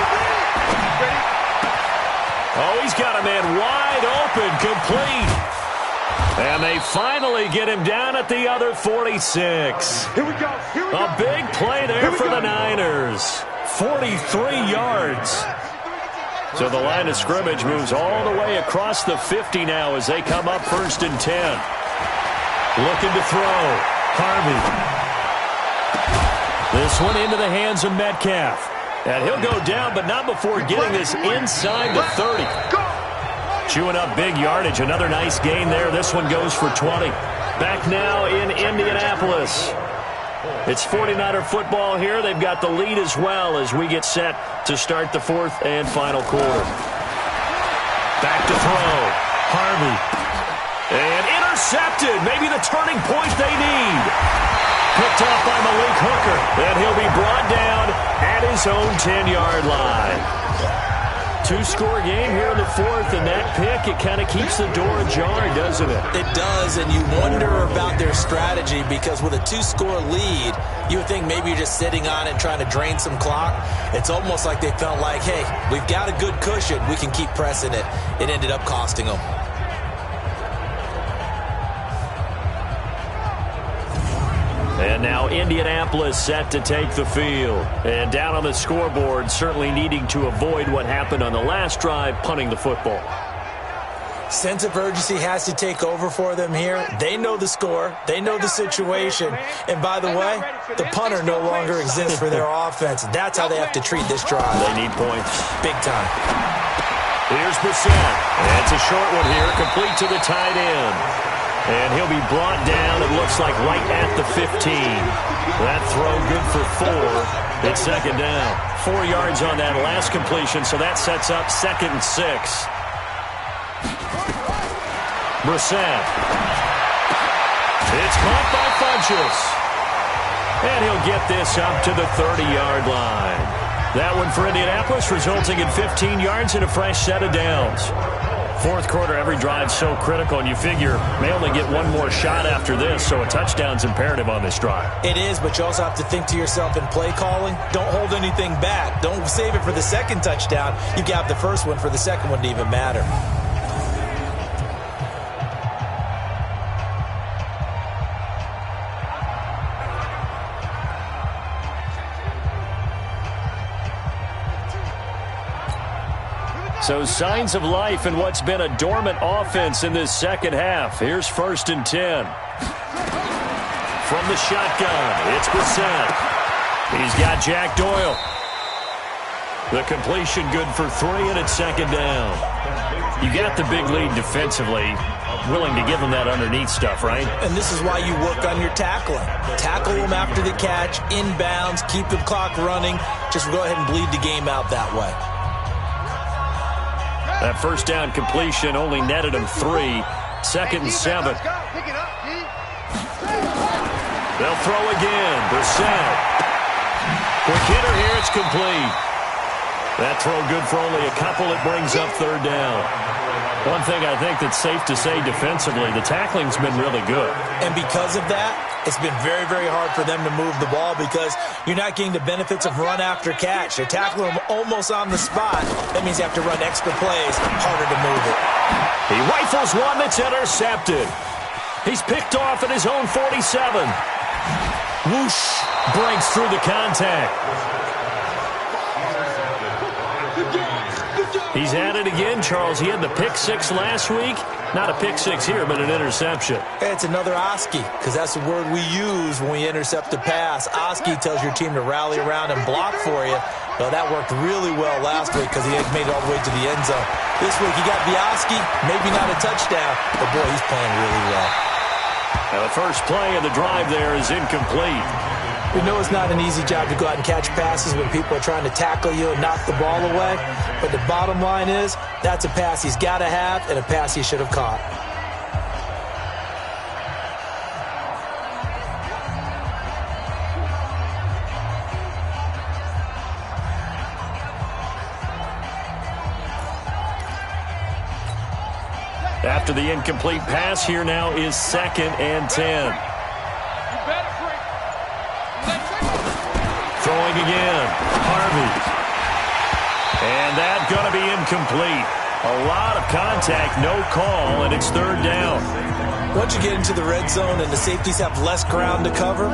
Oh, he's got a man wide open, complete. And they finally get him down at the other 46. Here we go. A big play there for the Niners. 43 yards. So the line of scrimmage moves all the way across the 50 now as they come up 1st and 10. Looking to throw. Harvey. This one into the hands of Metcalf. And he'll go down, but not before getting this inside the 30. Chewing up big yardage. Another nice gain there. This one goes for 20. Back now in Indianapolis. It's 49er football here. They've got the lead as well as we get set to start the 4th and final quarter. Back to throw. Harvey. And intercepted. Maybe the turning point they need. Picked off by Malik Hooker. And he'll be brought down at his own 10-yard line. 2-score game here in the 4th, and that pick, it kind of keeps the door ajar, doesn't it? It does, and you wonder about their strategy because with a 2-score lead, you would think maybe you're just sitting on it and trying to drain some clock. It's almost like they felt like, hey, we've got a good cushion. We can keep pressing it. It ended up costing them. And now Indianapolis set to take the field. And down on the scoreboard, certainly needing to avoid what happened on the last drive, punting the football. Sense of urgency has to take over for them here. They know the score. They know the situation. And by the way, the punter no longer exists for their offense. That's how they have to treat this drive. They need points. Big time. Here's Brissett. It's a short one here, complete to the tight end. And he'll be brought down, it looks like, right at the 15. That throw good for 4. It's 2nd down. 4 yards on that last completion, so that sets up 2nd and 6. Brissett. It's caught by Funchess. And he'll get this up to the 30-yard line. That one for Indianapolis, resulting in 15 yards and a fresh set of downs. 4th quarter, every drive so critical, and you figure may only get one more shot after this, so a touchdown's imperative on this drive. It is, but you also have to think to yourself in play calling, don't hold anything back. Don't save it for the 2nd touchdown. You got the 1st one for the 2nd one to even matter. So signs of life in what's been a dormant offense in this second half. Here's 1st and 10. From the shotgun, it's Brissett. He's got Jack Doyle. The completion good for 3, and it's 2nd down. You got the big lead defensively. Willing to give them that underneath stuff, right? And this is why you work on your tackling. Tackle them after the catch, inbounds, keep the clock running. Just go ahead and bleed the game out that way. That 1st down completion only netted him 3. 2nd and 7. They'll throw again. Brissett. Quick hitter here. It's complete. That throw good for only a couple. It brings up 3rd down. One thing I think that's safe to say defensively, the tackling's been really good. And because of that, it's been very, very hard for them to move the ball because you're not getting the benefits of run after catch. They're tackling them almost on the spot. That means you have to run extra plays, harder to move it. He rifles one that's intercepted. He's picked off at his own 47. Whoosh, breaks through the contact. He's at it again, Charles. He had the pick 6 last week. Not a pick 6 here, but an interception. It's another Oski, because that's the word we use when we intercept a pass. Oski tells your team to rally around and block for you. Well, that worked really well last week because he had made it all the way to the end zone. This week he got the Oski, maybe not a touchdown, but boy, he's playing really well. Now the first play of the drive there is incomplete. We know it's not an easy job to go out and catch passes when people are trying to tackle you and knock the ball away. But the bottom line is, that's a pass he's got to have and a pass he should have caught. After the incomplete pass, here now is 2nd and 10. Throwing again, Harvey. And that's going to be incomplete. A lot of contact, no call, and it's 3rd down. Once you get into the red zone and the safeties have less ground to cover,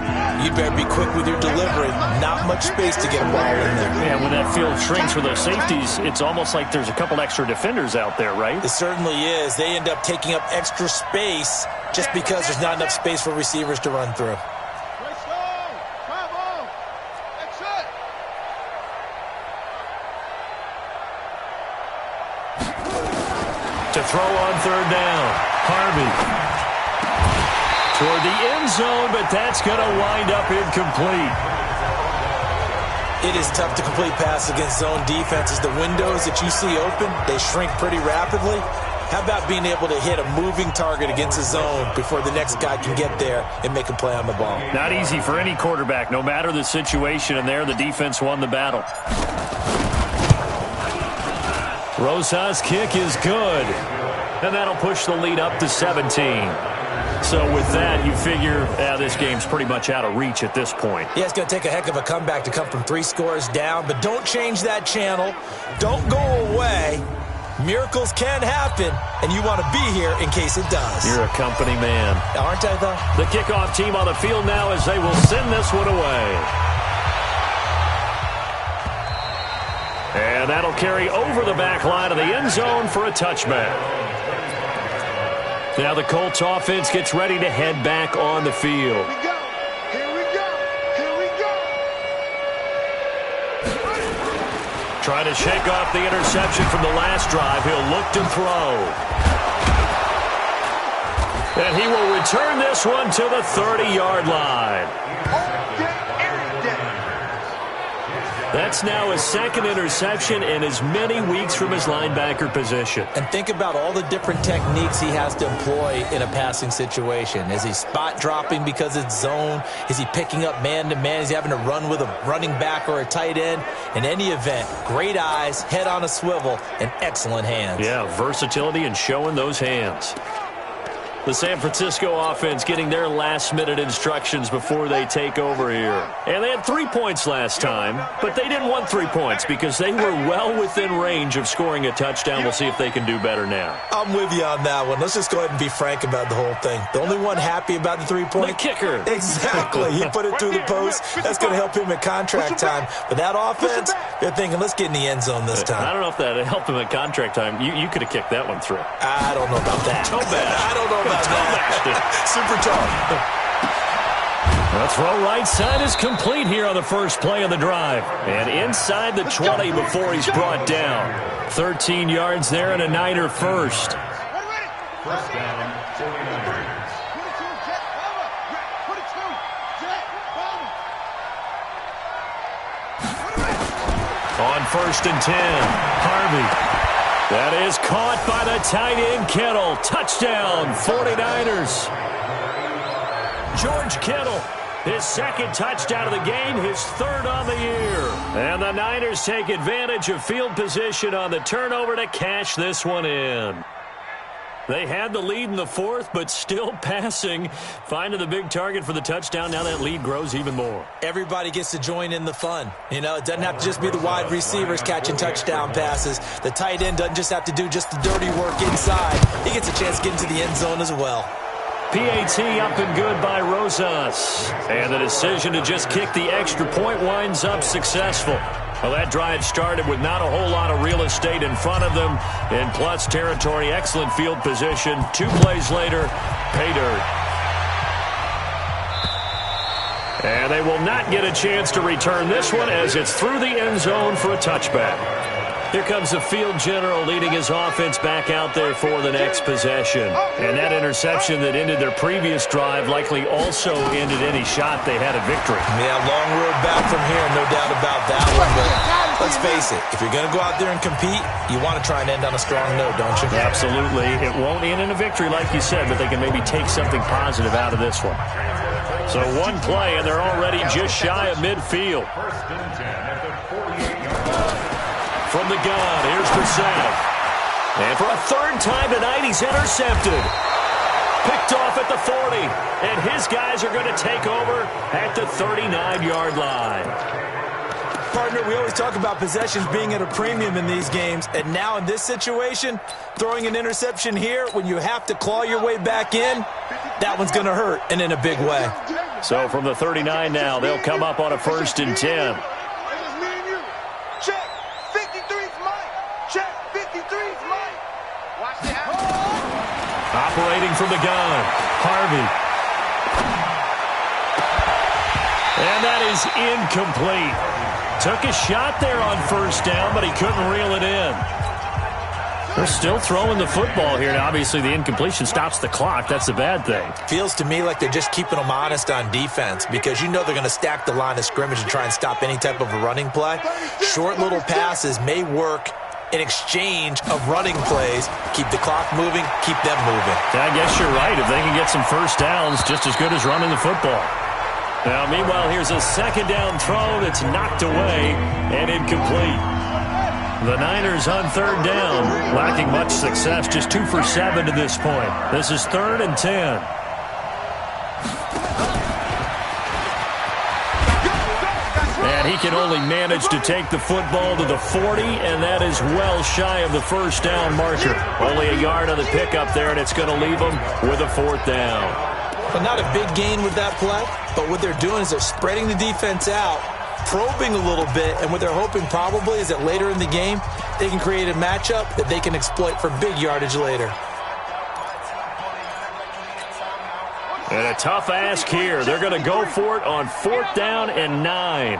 you better be quick with your delivery. Not much space to get a ball in there. Yeah, when that field shrinks for those safeties, it's almost like there's a couple extra defenders out there, right? It certainly is. They end up taking up extra space just because there's not enough space for receivers to run through. To throw on 3rd down, Harvey. Toward the end zone, but that's going to wind up incomplete. It is tough to complete passes against zone defenses. The windows that you see open, they shrink pretty rapidly. How about being able to hit a moving target against a zone before the next guy can get there and make a play on the ball? Not easy for any quarterback, no matter the situation, and there the defense won the battle. Rosa's kick is good, and that'll push the lead up to 17. So with that, you figure this game's pretty much out of reach at this point. Yeah, it's going to take a heck of a comeback to come from 3 scores down, but don't change that channel. Don't go away. Miracles can happen, and you want to be here in case it does. You're a company man. Aren't I, though? The kickoff team on the field now as they will send this one away. And that'll carry over the back line of the end zone for a touchback. Now the Colts offense gets ready to head back on the field. Here we go. Here we go. Trying to shake off the interception from the last drive. He'll look to throw. And he will return this one to the 30-yard line. That's now his 2nd interception in as many weeks from his linebacker position. And think about all the different techniques he has to employ in a passing situation. Is he spot dropping because it's zone? Is he picking up man-to-man? Is he having to run with a running back or a tight end? In any event, great eyes, head on a swivel, and excellent hands. Yeah, versatility and showing those hands. The San Francisco offense getting their last-minute instructions before they take over here. And they had 3 points last time, but they didn't want 3 points because they were well within range of scoring a touchdown. We'll see if they can do better now. I'm with you on that one. Let's just go ahead and be frank about the whole thing. The only one happy about the 3-point? The kicker. Exactly. He put it through the post. That's going to help him at contract time. But that offense, they're thinking, let's get in the end zone this time. I don't know if that helped him at contract time. You could have kicked that one through. I don't know about that. Toe bash. I don't know about that. Super tough. The throw right side is complete here on the first play of the drive. And inside the 20 before he's brought down. 13 yards there and a Niner first. First down, 49ers. On 1st and 10, Harvey. That is caught by the tight end, Kittle. Touchdown, 49ers. George Kittle, his second touchdown of the game, his third on the year. And the Niners take advantage of field position on the turnover to cash this one in. They had the lead in the fourth, but still passing. Finding the big target for the touchdown. Now that lead grows even more. Everybody gets to join in the fun. You know, it doesn't have to just be the wide receivers catching touchdown passes. The tight end doesn't just have to do just the dirty work inside. He gets a chance to get into the end zone as well. PAT up and good by Rosas. And the decision to just kick the extra point winds up successful. Well, that drive started with not a whole lot of real estate in front of them. In plus territory, excellent field position. 2 plays later, pay dirt. And they will not get a chance to return this one as it's through the end zone for a touchback. Here comes the field general leading his offense back out there for the next possession. And that interception that ended their previous drive likely also ended any shot they had at victory. Yeah, long road back from here, no doubt about that one. But let's face it, if you're going to go out there and compete, you want to try and end on a strong note, don't you? Absolutely. It won't end in a victory like you said, but they can maybe take something positive out of this one. So one play, and they're already just shy of midfield. First and 10 at the 48-yard line. From the gun, here's Brissett. And for a third time tonight, he's intercepted. Picked off at the 40. And his guys are going to take over at the 39-yard line. Partner, we always talk about possessions being at a premium in these games. And now in this situation, throwing an interception here when you have to claw your way back in, that one's going to hurt, and in a big way. So from the 39 now, they'll come up on a 1st and 10. Operating from the gun, Harvey. And that is incomplete. Took a shot there on 1st down, but he couldn't reel it in. They're still throwing the football here. Now, obviously, the incompletion stops the clock. That's a bad thing. Feels to me like they're just keeping them honest on defense because you know they're going to stack the line of scrimmage and try and stop any type of a running play. Short little passes may work in exchange of running plays. Keep the clock moving, keep them moving. Yeah, I guess you're right. If they can get some 1st downs, just as good as running the football. Now, meanwhile, here's a 2nd down throw that's knocked away and incomplete. The Niners on 3rd down, lacking much success, just 2 for 7 to this point. This is 3rd and 10. And he can only manage to take the football to the 40, and that is well shy of the 1st down marker. Only a yard on the pickup there, and it's going to leave them with a 4th down. Well, not a big gain with that play, but what they're doing is they're spreading the defense out, probing a little bit, and what they're hoping probably is that later in the game, they can create a matchup that they can exploit for big yardage later. And a tough ask here. They're going to go for it on 4th down and 9.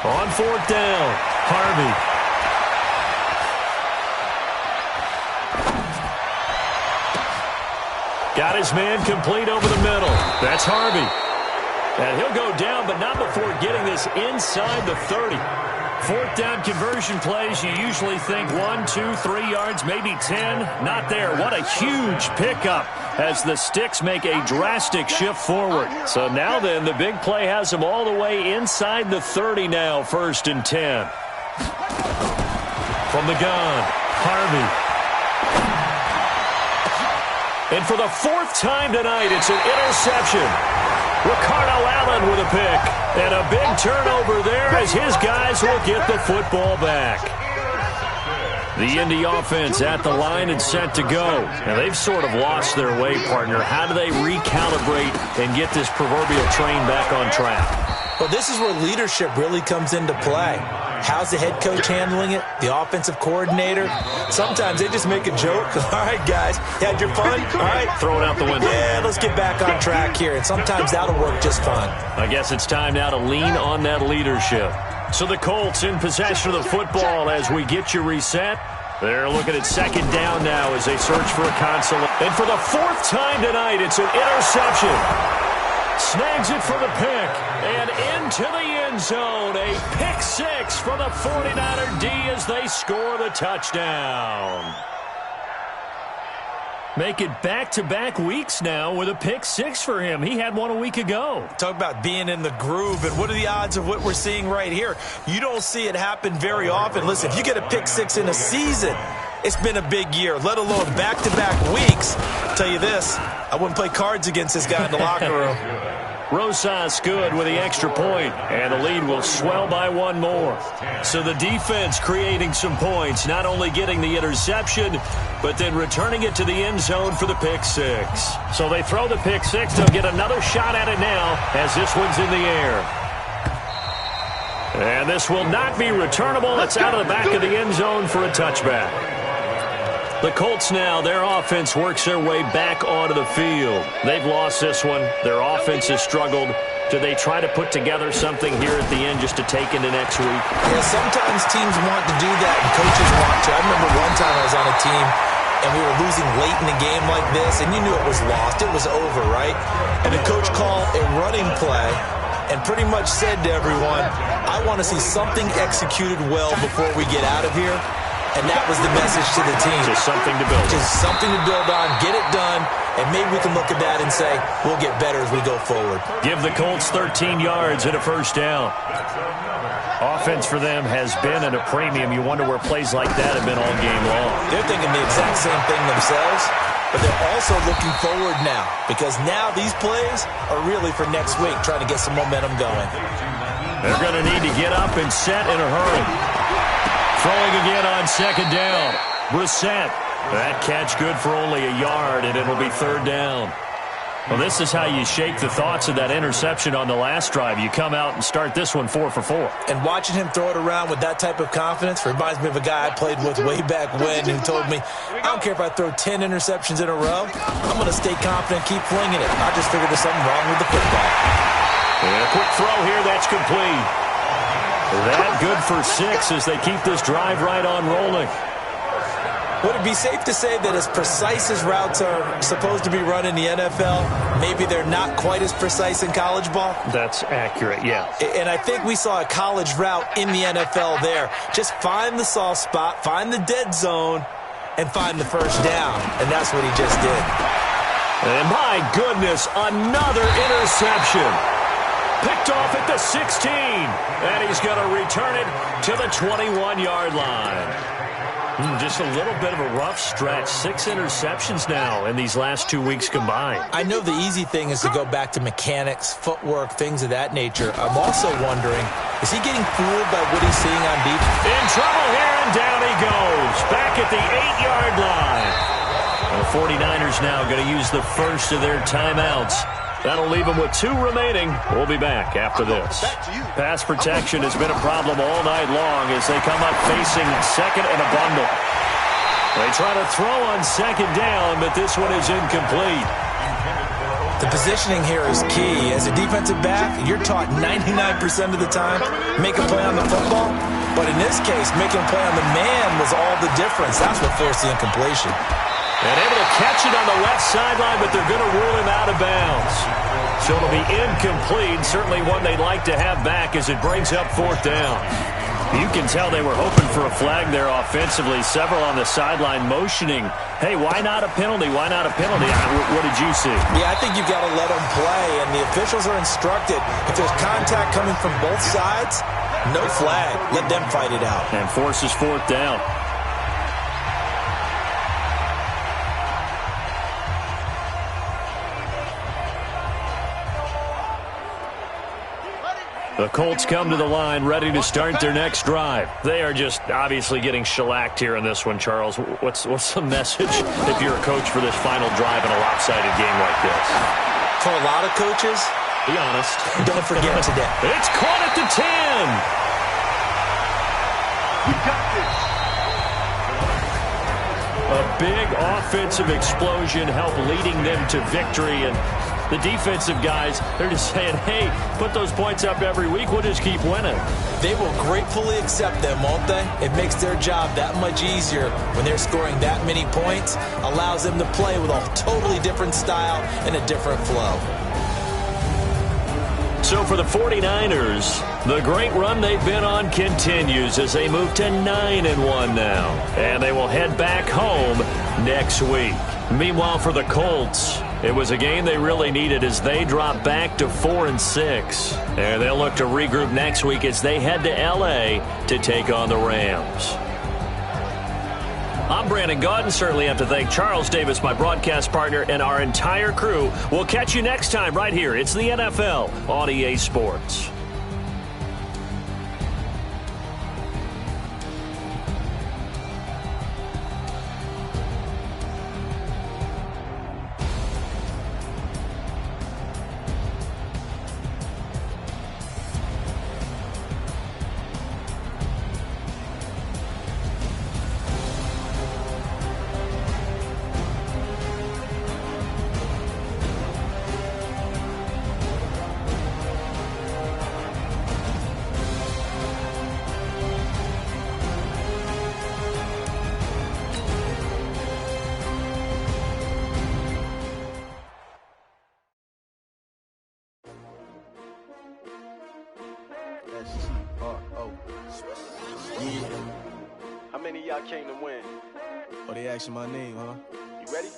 On 4th down, Harvey. Got his man complete over the middle. That's Harvey. And he'll go down, but not before getting this inside the 30. 4th down conversion plays, you usually think 1, 2, 3 yards, maybe 10. Not there. What a huge pickup as the Sticks make a drastic shift forward. So now then, the big play has them all the way inside the 30 now, 1st and 10. From the gun, Harvey. And for the fourth time tonight, it's an interception. Ricardo Allen with a pick. And a big turnover there as his guys will get the football back. The Indy offense at the line and set to go. And they've sort of lost their way, partner. How do they recalibrate and get this proverbial train back on track? Well, this is where leadership really comes into play. How's the head coach handling it? The offensive coordinator? Sometimes they just make a joke. All right, guys, you had your fun? All right. Throw it out the window. Yeah, let's get back on track here. And sometimes that'll work just fine. I guess it's time now to lean on that leadership. So the Colts in possession of the football as we get you reset. They're looking at second down now as they search for a console. And for the fourth time tonight, it's an interception. Snags it for the pick, and into the end zone. A pick six for the 49er D as they score the touchdown. Make it back-to-back weeks now with a pick six for him. He had one a week ago. Talk about being in the groove, and what are the odds of what we're seeing right here? You don't see it happen very often. Listen, if you get a pick six in a season, it's been a big year, let alone back-to-back weeks. I'll tell you this, I wouldn't play cards against this guy in the locker room. Rosas good with the extra point, and the lead will swell by one more. So the defense creating some points, not only getting the interception, but then returning it to the end zone for the pick six. So they throw the pick six. They'll get another shot at it now as this one's in the air. And this will not be returnable. It's out of the back of the end zone for a touchback. The Colts now, their offense works their way back onto the field. They've lost this one. Their offense has struggled. Do they try to put together something here at the end just to take into next week? Yeah, sometimes teams want to do that and coaches want to. I remember one time I was on a team and we were losing late in a game like this, and you knew it was lost. It was over, right? And the coach called a running play and pretty much said to everyone, I want to see something executed well before we get out of here. And that was the message to the team. Just something to build on. Just something to build on, get it done, and maybe we can look at that and say, we'll get better as we go forward. Give the Colts 13 yards and a first down. Offense for them has been at a premium. You wonder where plays like that have been all game long. They're thinking the exact same thing themselves, but they're also looking forward now, because now these plays are really for next week, trying to get some momentum going. They're going to need to get up and set in a hurry. Throwing again on second down. Brissett. That catch good for only a yard, and it'll be third down. Well, this is how you shake the thoughts of that interception on the last drive. You come out and start this one 4 for 4. And watching him throw it around with that type of confidence reminds me of a guy I played with way back when who told me, I don't care if I throw 10 interceptions in a row. I'm going to stay confident, keep flinging it. I just figured there's something wrong with the football. And a quick throw here, that's complete. That good for 6 as they keep this drive right on rolling. Would it be safe to say that as precise as routes are supposed to be run in the NFL, maybe they're not quite as precise in college ball? That's accurate, yeah. And I think we saw a college route in the NFL there. Just find the soft spot, find the dead zone, and find the first down. And that's what he just did. And my goodness, another interception. Picked off at the 16, and he's going to return it to the 21-yard line. Just a little bit of a rough stretch. 6 interceptions now in these last 2 weeks combined. I know the easy thing is to go back to mechanics, footwork, things of that nature. I'm also wondering, is he getting fooled by what he's seeing on defense? In trouble here, and down he goes. Back at the 8-yard line. The 49ers now going to use the first of their timeouts. That'll leave them with 2 remaining. We'll be back after this. Pass protection has been a problem all night long as they come up facing second and a bundle. They try to throw on second down, but this one is incomplete. The positioning here is key. As a defensive back, you're taught 99% of the time, make a play on the football. But in this case, making a play on the man was all the difference. That's what forced the incompletion. And able to catch it on the left sideline, but they're going to rule him out of bounds. So it'll be incomplete. Certainly one they'd like to have back as it brings up fourth down. You can tell they were hoping for a flag there offensively. Several on the sideline motioning, hey, why not a penalty? Why not a penalty? What did you see? Yeah, I think you've got to let them play, and the officials are instructed if there's contact coming from both sides, No flag. Let them fight it out. And forces fourth down. The Colts come to the line ready to start their next drive. They are just obviously getting shellacked here in this one, Charles. What's the message if you're a coach for this final drive in a lopsided game like this? For a lot of coaches, be honest. Don't forget today. It's caught at the 10. We got this. A big offensive explosion helped leading them to victory, and the defensive guys, they're just saying, hey, put those points up every week. We'll just keep winning. They will gratefully accept them, won't they? It makes their job that much easier when they're scoring that many points. Allows them to play with a totally different style and a different flow. So for the 49ers, the great run they've been on continues as they move to 9-1 now. And they will head back home next week. Meanwhile, for the Colts, it was a game they really needed as they drop back to 4-6. And they'll look to regroup next week as they head to L.A. to take on the Rams. I'm Brandon Gaudin. Certainly have to thank Charles Davis, my broadcast partner, and our entire crew. We'll catch you next time right here. It's the NFL on EA Sports. How many of y'all came to win? Oh, they asking my name, huh? You ready?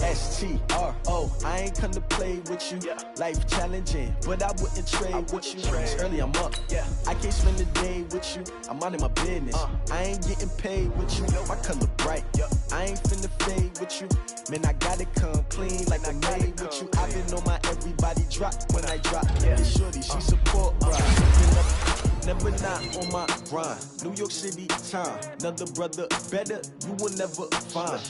S-T-R-O, I ain't come to play with you. Yeah. Life challenging, but I wouldn't trade with you. It's early, I'm up. Yeah. I can't spend the day with you. I'm minding my business. I ain't getting paid with you. My color bright. Yeah. I ain't finna fade with you. Man, I gotta come clean like I made with you. I've been on my everybody drop when I drop. Yeah. This shorty, she support right. Never not on my grind. New York City time. Another brother better, you will never find.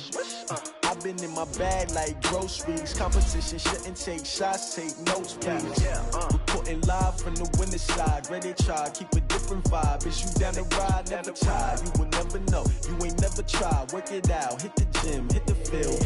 I've been in my bag like groceries. Competition shouldn't take shots, take notes, please. Reporting live from the winning side. Ready to try, keep a different vibe. Is you down the ride? Never tired. You will never know. You ain't never tried. Work it out. Hit the gym, hit the field.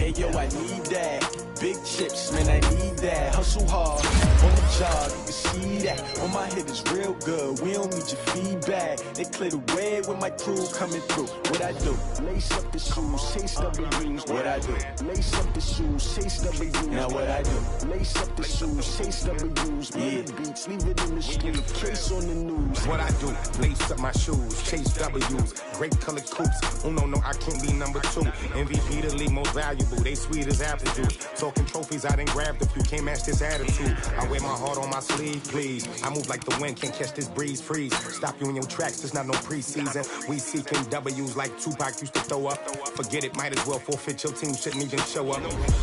Hey yo, I need that. Big chips, man, I need that. Hustle hard on the job. You can see that. On my head is real good. We don't need your feedback. They clear the way with my crew coming through. What I do? Lace up the shoes, chase W's. What I do? Lace up the shoes, chase W's. Now what I do? Lace up the shoes, chase W's. Yeah. Beats, leave it in the street. Case on the news. What I do? Lace up my shoes, chase W's. Great colored coops. Oh no, I can't be number 2. MVP the league most valuable. They sweet as apple juice. Talking trophies, I didn't grab the few. Can't match this attitude. I wear my heart on my sleeve, please. I move like the wind, can't catch this breeze, freeze. Stop you in your tracks, there's not no preseason. We seeking W's like Tupac used to throw up. Forget it, might as well forfeit. Your team shouldn't even show up.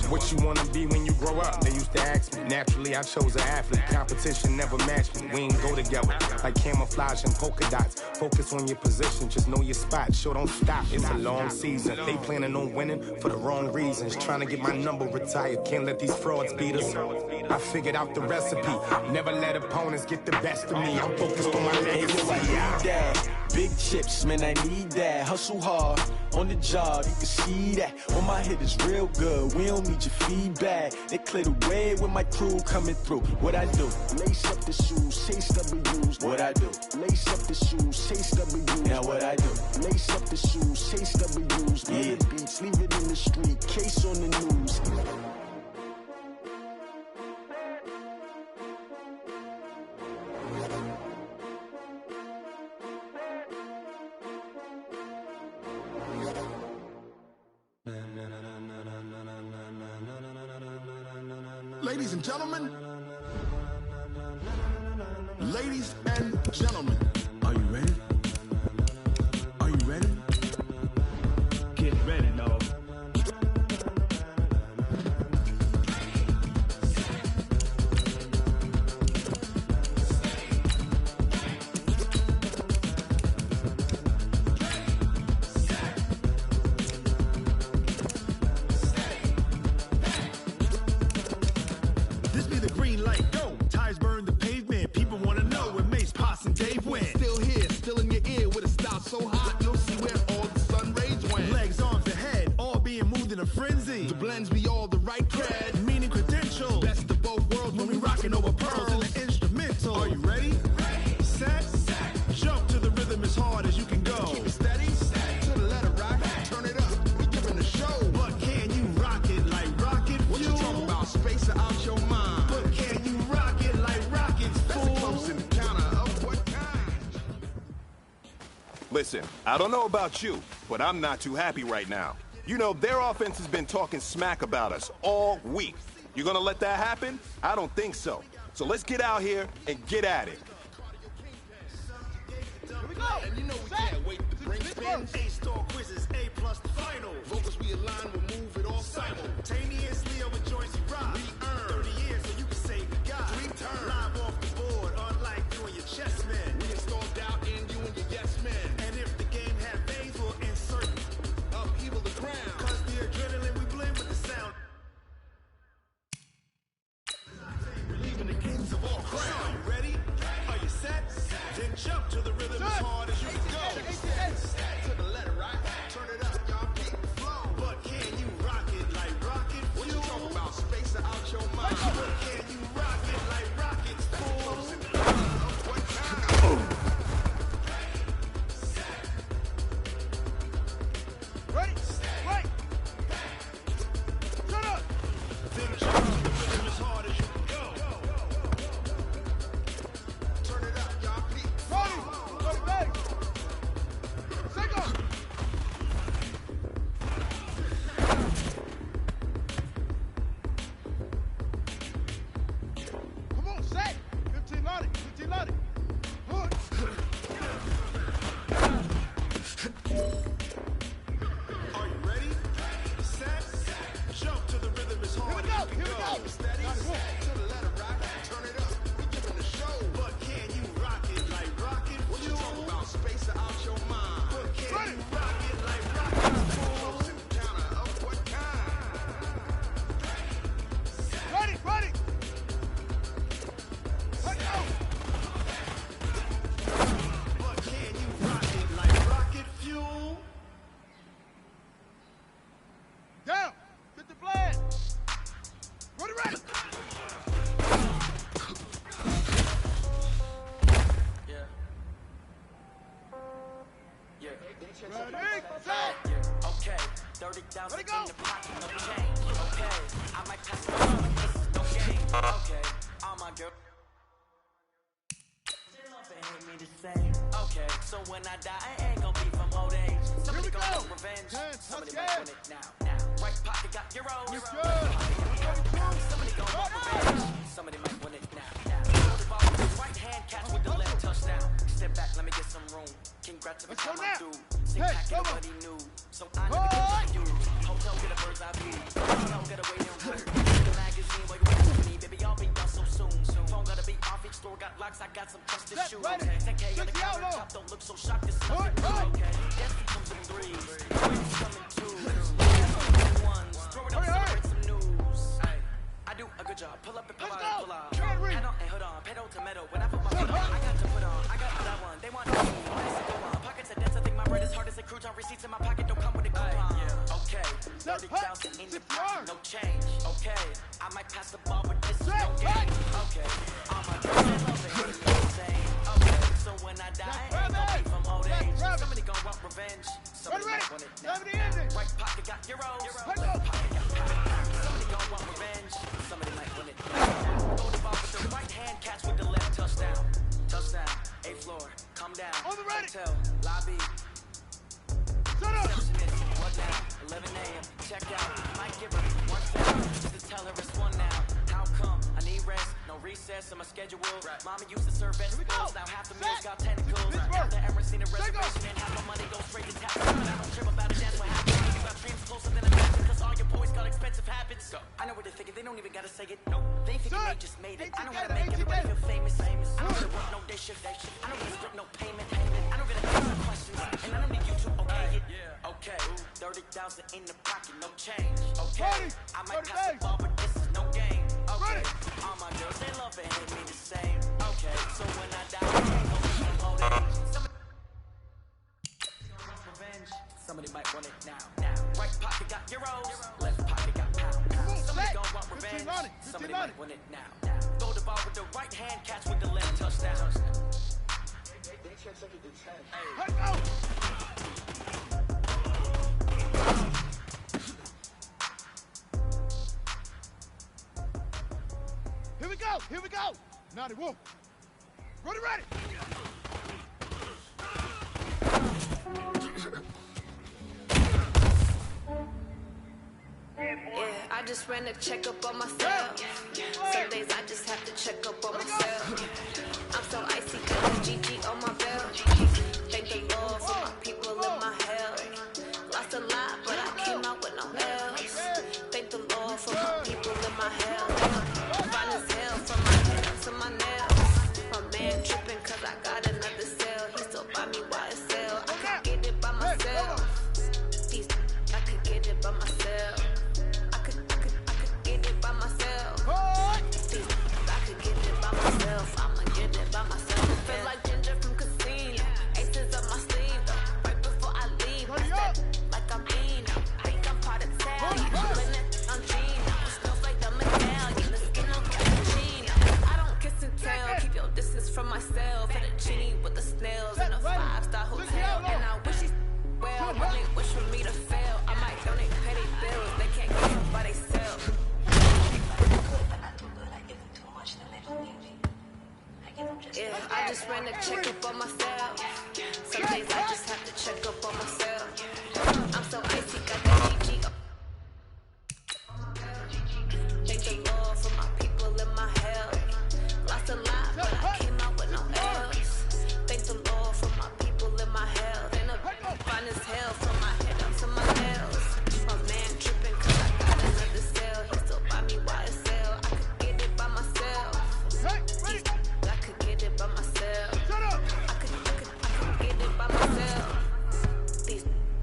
What you wanna be when you grow up? They used to ask me. Naturally, I chose an athlete. Competition never matched me. We ain't go together like camouflage and polka dots. Focus on your position, just know your spot. Sure, don't stop. It's a long season. They planning on winning for the wrong reasons. Trying to get my number retired. Can't let these frauds beat us. I figured out the recipe. Never let opponents get the best of me. I'm focused on my legacy. I need that. Big chips, man, I need that. Hustle hard on the job, you can see that. On my head is real good. We don't need your feedback. They clear the way with my crew coming through. What I do? Lace up the shoes, chase W's. What I do? Lace up the shoes, chase W's. Now what I do? Lace up the shoes, chase W's. Yeah. Beats, leave it in the street. Case on the news. Ladies and gentlemen, ladies and Gentlemen, are you ready? Are you ready? Get ready, dog. This be the green light, go. Tires burn the pavement. People wanna know when Mace, Potts, and Dave win. Still here, still in your ear with a style so hot, you'll see where all the sun rays went. Legs, arms, and head, all being moved in a frenzy. The blends be all the right cred, meaning credentials. Best of both worlds when we rockin' over pearls in the instrumental. Are you ready? Set, jump to the rhythm as hard as you can go. Keep it steady, to the letter rock, turn it up. We giving a show, but can you rock it like rocket fuel? What you talking about? Space out your mind. But can you rock it like rockets, fool? That's a close encounter of what kind? Listen, I don't know about you, but I'm not too happy right now. You know, their offense has been talking smack about us all week. You gonna let that happen? I don't think so. So let's get out here and get at it. Here we go. And you know we can't wait to bring spins. A-star quizzes, A+ the final. Vocals we align, we'll move it all simultaneously over joints we rock. We earn 30 years so you can say we got 3 turns. Live off the board, unlike you and your chess men. We install doubt in you and your yes men. And if the game had veins, we'll insert upheaval the ground. Cause the adrenaline we blend with the sound. Relieving the kings of all crowns. Are you ready? Are you set? Then jump to the rhythm as hard as you can go. To the letter, right? Turn it up, y'all beat the flow. But can you rock it like rocket fuel? What you talking about? Space out your mind. But can you rock it like rockets, fool? What kind? Ready? Wait! Shut up! Then jump to the rhythm as hard as you can go. Turn it up, y'all beat the flow. Ready? Second! Come on, set! 15 loaded, 15 loaded. Hood. Are you ready? Set, jump to the rhythm as hard as you can go. Steady, to the letter rock, turn it up. We giving the show, but can you rock it like rocket fuel? What you talking about? Space out your mind. But can you rock it like rocket fuel? Close encounter of what kind? Ready, ready. Let's go. But can you rock it like rocket fuel? Down. Get the flag. Ready, ready. Ready, set. Okay, 30,000 Ready, go. in the pocket, no change. Okay, I might pass the ball, but this is no game. Okay, all my girl. They hate me the same. Okay, so when I die, I ain't gonna be from old age. Somebody Here we gon' go. want revenge. Somebody let's might win it now. Right pocket got euros. Let's go. Somebody gon' want revenge. Somebody might win it now. Throw the ball with the right hand, catch with the left touchdown. Step back, let me get some room. Congrats every Let's go time I now. do. Sing Hey, back, come on. nobody knew. So I never get what you. Hotel, get a bird's eye view. Hotel, get a waiting room. The magazine, where you waiting for me, baby, I'll be done so soon. Phone gotta be off, each store got locks, I got some trusted Set, shoes. ready. 10K on the 60 counter outlaw. top, don't look so shocked, this is Good, nothing new. good. Okay, yes, he comes in threes. Wins come in twos. Ones. Throw it up, Hurry, hurry. celebrate some news. Ay, I do a good job. Pull up and pull Let's out, go. pull out. Can't read. Head on and hood on, pedal to metal. When I put my foot on, I got to put on. I got that one. They want me. Let's go on. Pockets are dense, I think my bread is hard as a crouton. Receipts in my pocket don't come with a coupon. Okay, 30,000 in the pocket, no change. Okay, I might pass the ball, but this is no game. Okay, all my girls they love it, hate me the same. Okay, so when I die, I ain't gonna be from old age. Somebody gon' want revenge. Somebody might want it now. Right pocket got euros. Left pocket got pounds. Somebody gon' want revenge. Somebody might win it now. Throw the ball with the right hand, catch with the left touchdown. Touchdown, A floor, come down. On the ready. Hotel, lobby. Shut up. Receptionist, what now? 11 a.m. Check out. Might give her 1 second just to tell her it's one now. How come? I need rest. No recess on my schedule. Mama used to serve vegetables. Now half the meals got tentacles. After ever seen a reservation and half my money goes straight to tax. I don't trip about it, that's what happens. You got dreams closer than a mountain, cause all your boys got expensive habits. I know what they're thinking, they don't even gotta say it. Nope. They thinking they just made it. I know how to make everybody feel famous. I don't gotta work no day shift. I don't gotta strip no payment. I don't gotta answer questions. And I don't need you to okay it. Okay. 30,000 in the pocket, no change. Okay. I might pass the ball, but this is no game. Okay. All my girls, they love it, hate me the same. Okay. So when I die, I can't go to the old age. Revenge. Somebody might want it now. Right pocket got euros, left pocket got pounds. Somebody gon' want revenge. Somebody might want it now. Throw the ball with the right hand, catch with the left, touchdown. Let's go! Here we go! Here we go! Naughty wolf. Ready, ready! Yeah, I just ran a checkup on myself. Some days I just have to check up on myself. I'm so icy, got the GG on my belt. Thank the Lord for my people in my health. Lost a lot, but I came out with no else. Thank the Lord for my people in my health. Fine as hell from my head to my nails. My man tripping cause I got another cell. He still buy me YSL. I could get it by myself. I could get it by myself. I could get it by myself. I could get it by myself. I'ma get it by myself. Feel like Ginger from Casino. Aces up my sleeve though. Right before I leave. Like I'm Eno. Think I'm part of town. I'm Gino. Smells like the medallion. The skin on cappuccino. I don't kiss and tell. Keep your distance from myself. And a genie with the snails in a 5-star hotel. And I wish he's well. Really wish for me to fail. I might donate petty bills. They can't get it by themselves. Yeah, I just ran a checkup on myself. Some days I just have to check up on myself. I'm so icy, got that GG up. Thank the Lord for my people in my health. Lost a lot, but I came out with no else. Thank the Lord for my people in my health. And a fine as hell from my head up to my nails. My man tripping cause I got another cell. He still buy me YSL. I could get it by myself. I could get it by myself. I could get it by myself.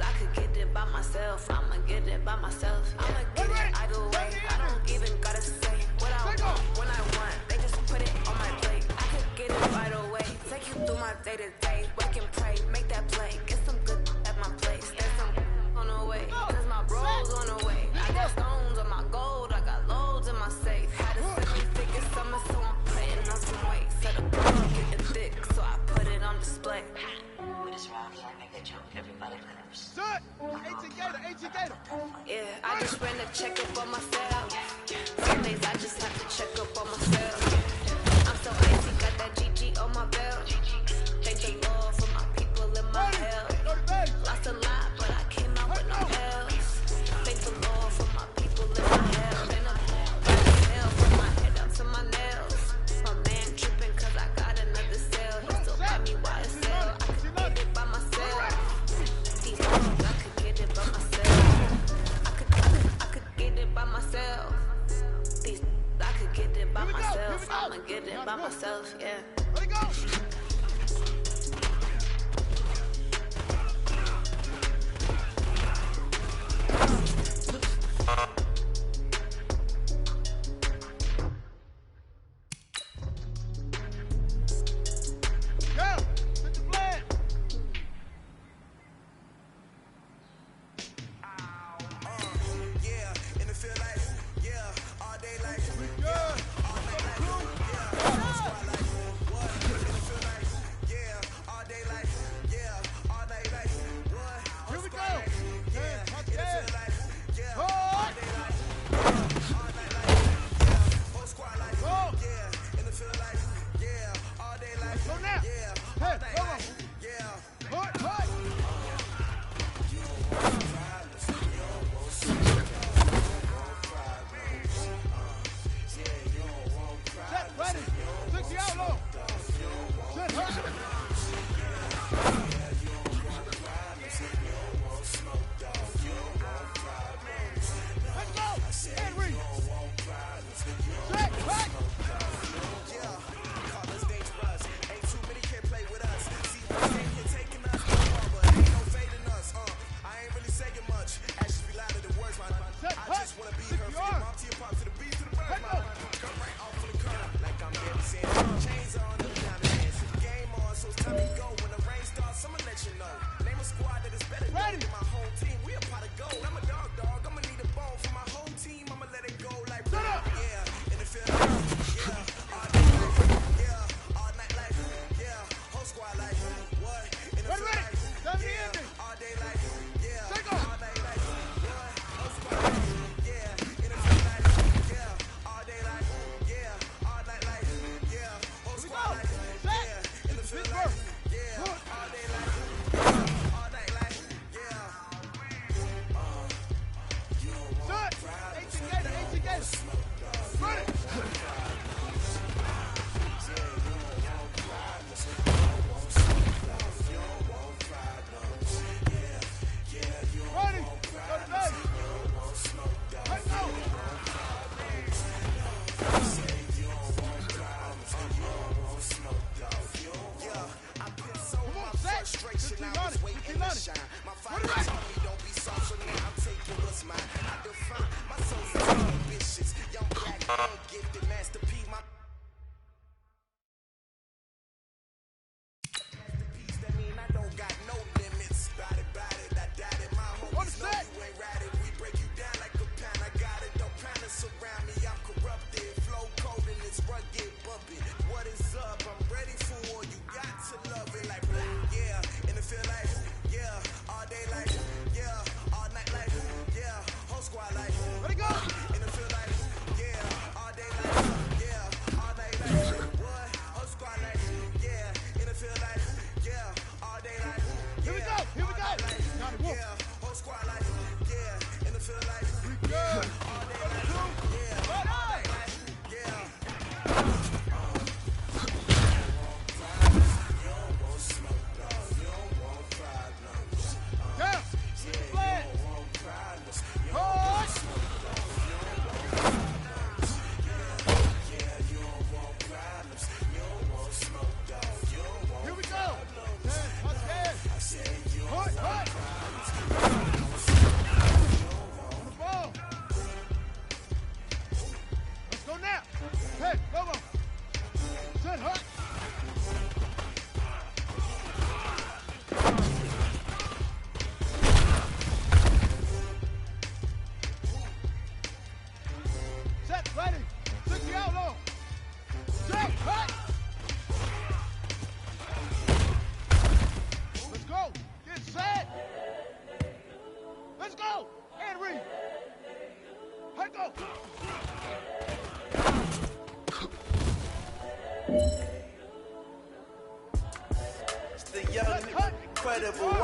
I could get it by myself. I'ma get it by myself. I'ma get it either way. I don't even gotta say what I want when I want. They just put it on my plate. I could get it right away. Take you through my day to day. Wake and pray, make that play. Get some good at my place. There's some on the way. Cause my bro's on the way. I got stones on my gold. I got loads in my safe. Had a 7-figure summer, so I'm putting on some weight. Said a girl getting thick, so I put it on display. With this round, I make a joke. Everybody laughs. Yeah, I just ran a checkup on myself. Some days I just have to check up on myself. I'm so icy, got that GG on my belt. Thank the Lord for my people in my health. Lost a lot, but I came out with no else. Thank the Lord for my people in my health. And I'm hell from my head up to my nails. My man tripping cause I got another cell. He still buy me YSL. I could get it by myself. I could get it by myself. I could get it by myself. I could get it by myself. I was waiting to shine. My father told me don't be soft, so now I'm taking what's mine. I define my soul's ambitious. Young black, gifted, Master P, my masterpiece. That mean I don't got no limits. Bout it, I doubt it. My homies know you ain't right it. We break you down like a pound. I got it, don't panic surround me. I'm corrupted, flow cold and it's rugged, bumpy. What is up? I'm ready for war. You got to love it like yeah, and it feel like yeah, all day like yeah, all night like yeah, whole squad like let it go, and it feel like yeah, all day like yeah, all night like what, whole squad like yeah, and it feel like yeah, all day like yeah, here we go, yeah, whole squad like yeah, and it feel like yeah, all day like yeah, all night like yeah.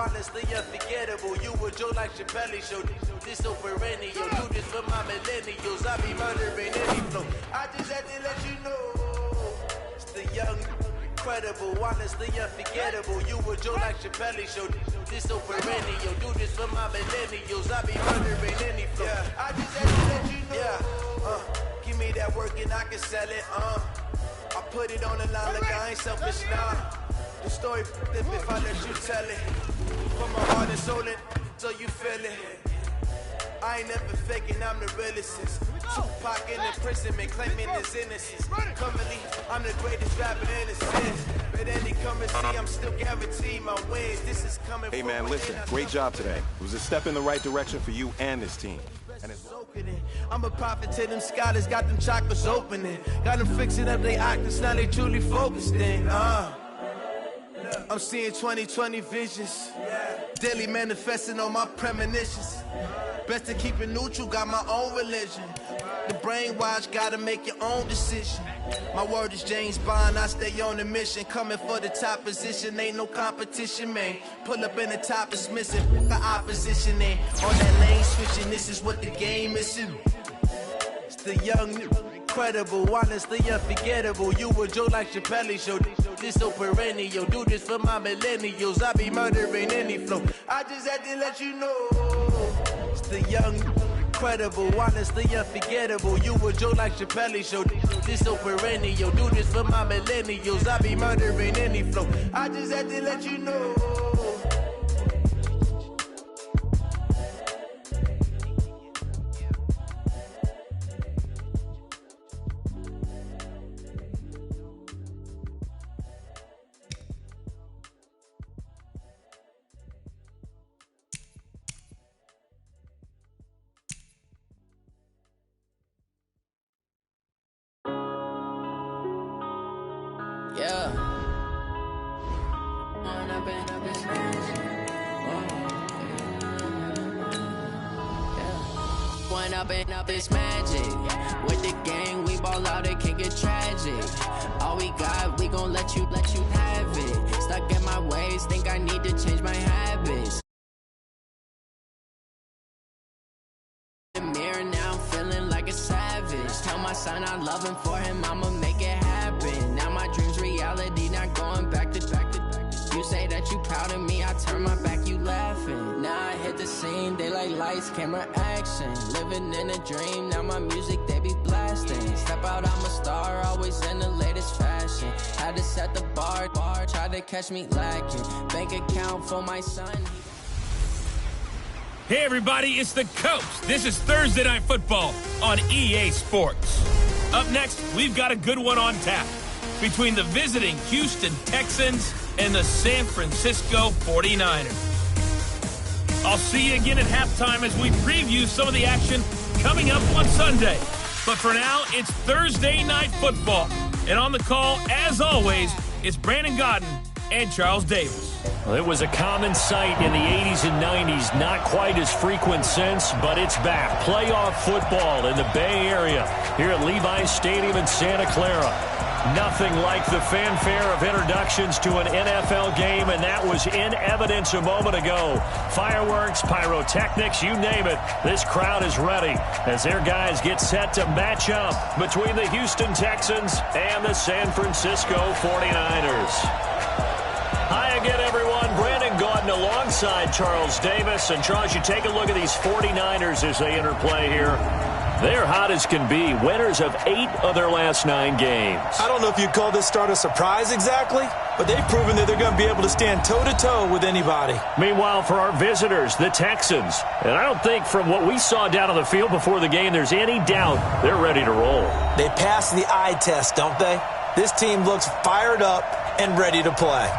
Honestly unforgettable. You were Joe like Chappelle show. This so perennial. Do this for my millennials. I be murdering any flow. I just had to let you know. It's the young, incredible, honestly unforgettable. You were Joe like Chappelle show. This so perennial. Do this for my millennials. I be murdering any flow. I just had to let you know. Give me that work and I can sell it. I put it on the line like I ain't selfish now. The story if I let you tell it. From my heart and soul in, so you feel it. I ain't never faking, I'm the realest since Tupac in imprisonment, claiming his innocence. Currently, I'm the greatest rapper in the sense. But any come and see, I'm still guaranteed my wins. This is coming. Hey man, listen, great job today. It was a step in the right direction for you and this team. And it's I'm a prophet to them scholars, got them chakras opening. Got them fixing up their octaves, now they truly focused in. I'm seeing 2020 visions. Daily manifesting on my premonitions. Best to keep it neutral, got my own religion. The brainwash, gotta make your own decision. My word is James Bond, I stay on the mission. Coming for the top position, ain't no competition, man. Pull up in the top is missing, the opposition ain't on that lane switching, this is what the game is. It's the young, incredible, honestly unforgettable. You were Joe like Chappelle show. This so perennial. Do this for my millennials. I be murdering any flow. I just had to let you know. It's the young, incredible, honestly unforgettable. You were Joe like Chappelle show. This so perennial. Do this for my millennials. I be murdering any flow. I just had to let you know. Yeah. One up and up is magic. With the gang, we ball out, it can get tragic. All we got, we gon' let you have it. Stuck in my ways, think I need to change my habits. The mirror now, I'm feeling like a savage. Tell my son I love him, for him I'ma make it happen. Now my dreams reality, not going back to. You say that you proud of me, I turn my back, you laughing. Now I hit the scene, they like lights, camera, action. Living in a dream, now my music, they be blasting. Step out, I'm a star, always in the latest fashion. Had to set the bar. car, tried to catch me lacking. Bank account for my son. Hey, everybody, it's the Coach. This is Thursday Night Football on EA Sports. Up next, we've got a good one on tap between the visiting Houston Texans and the San Francisco 49ers. I'll see you again at halftime as we preview some of the action coming up on Sunday. But for now, it's Thursday Night Football. And on the call, as always, it's Brandon Godden and Charles Davis. Well, it was a common sight in the 80s and 90s, not quite as frequent since, but it's back. Playoff football in the Bay Area here at Levi's Stadium in Santa Clara. Nothing like the fanfare of introductions to an NFL game, and that was in evidence a moment ago. Fireworks, pyrotechnics, you name it. This crowd is ready as their guys get set to match up between the Houston Texans and the San Francisco 49ers. Hi again, everyone. Brandon Gaudin alongside Charles Davis. And, Charles, you take a look at these 49ers as they interplay here. They're hot as can be. Winners of 8 of their last 9 games. I don't know if you'd call this start a surprise exactly, but they've proven that they're going to be able to stand toe-to-toe with anybody. Meanwhile, for our visitors, the Texans. And I don't think from what we saw down on the field before the game, there's any doubt they're ready to roll. They passed the eye test, don't they? This team looks fired up and ready to play.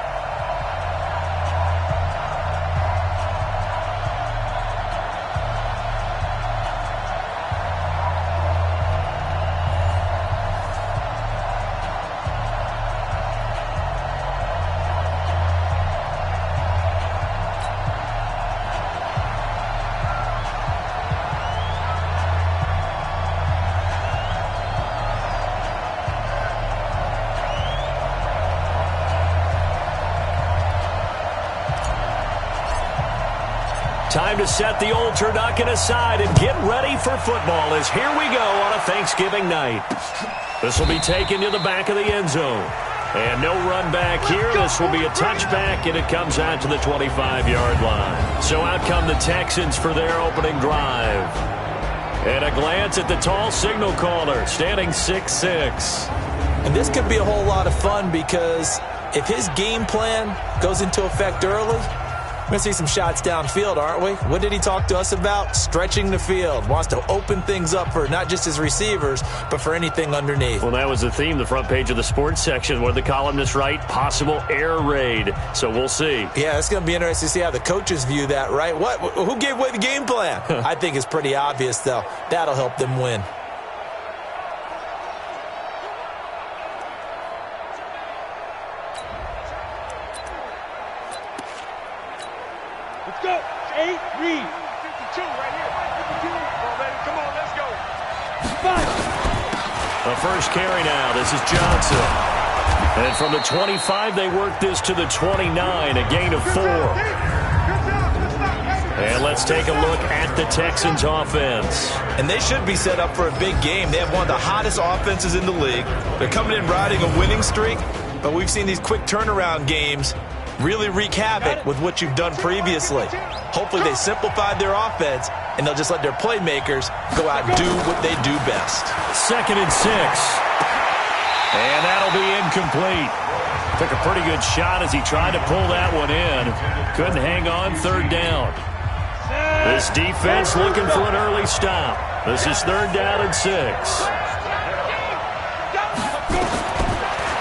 Time to set the old turducken aside and get ready for football as here we go on a Thanksgiving night. This will be taken to the back of the end zone. And no run back here. This will be a touchback, and it comes out to the 25-yard line. So out come the Texans for their opening drive. And a glance at the tall signal caller, standing 6'6". And this could be a whole lot of fun because if his game plan goes into effect early, we're going to see some shots downfield, aren't we? What did he talk to us about? Stretching the field. Wants to open things up for not just his receivers, but for anything underneath. Well, that was the theme, the front page of the sports section, where the columnists write, possible air raid. So we'll see. Yeah, it's going to be interesting to see how the coaches view that, right? What? Who gave away the game plan? I think it's pretty obvious, though. That'll help them win. Let's go. 8, read. 52 right here. 52. Come on, baby. Come on, let's go. 5. The first carry now. This is Johnson. And from the 25, they work this to the 29, a gain of 4. And let's take a look at the Texans offense. And they should be set up for a big game. They have one of the hottest offenses in the league. They're coming in riding a winning streak, but we've seen these quick turnaround games really wreak havoc with what you've done previously. Hopefully they simplified their offense, and they'll just let their playmakers go out and do what they do best. 2nd and 6. And that'll be incomplete. Took a pretty good shot as he tried to pull that one in. Couldn't hang on 3rd down. This defense looking for an early stop. This is 3rd down and 6.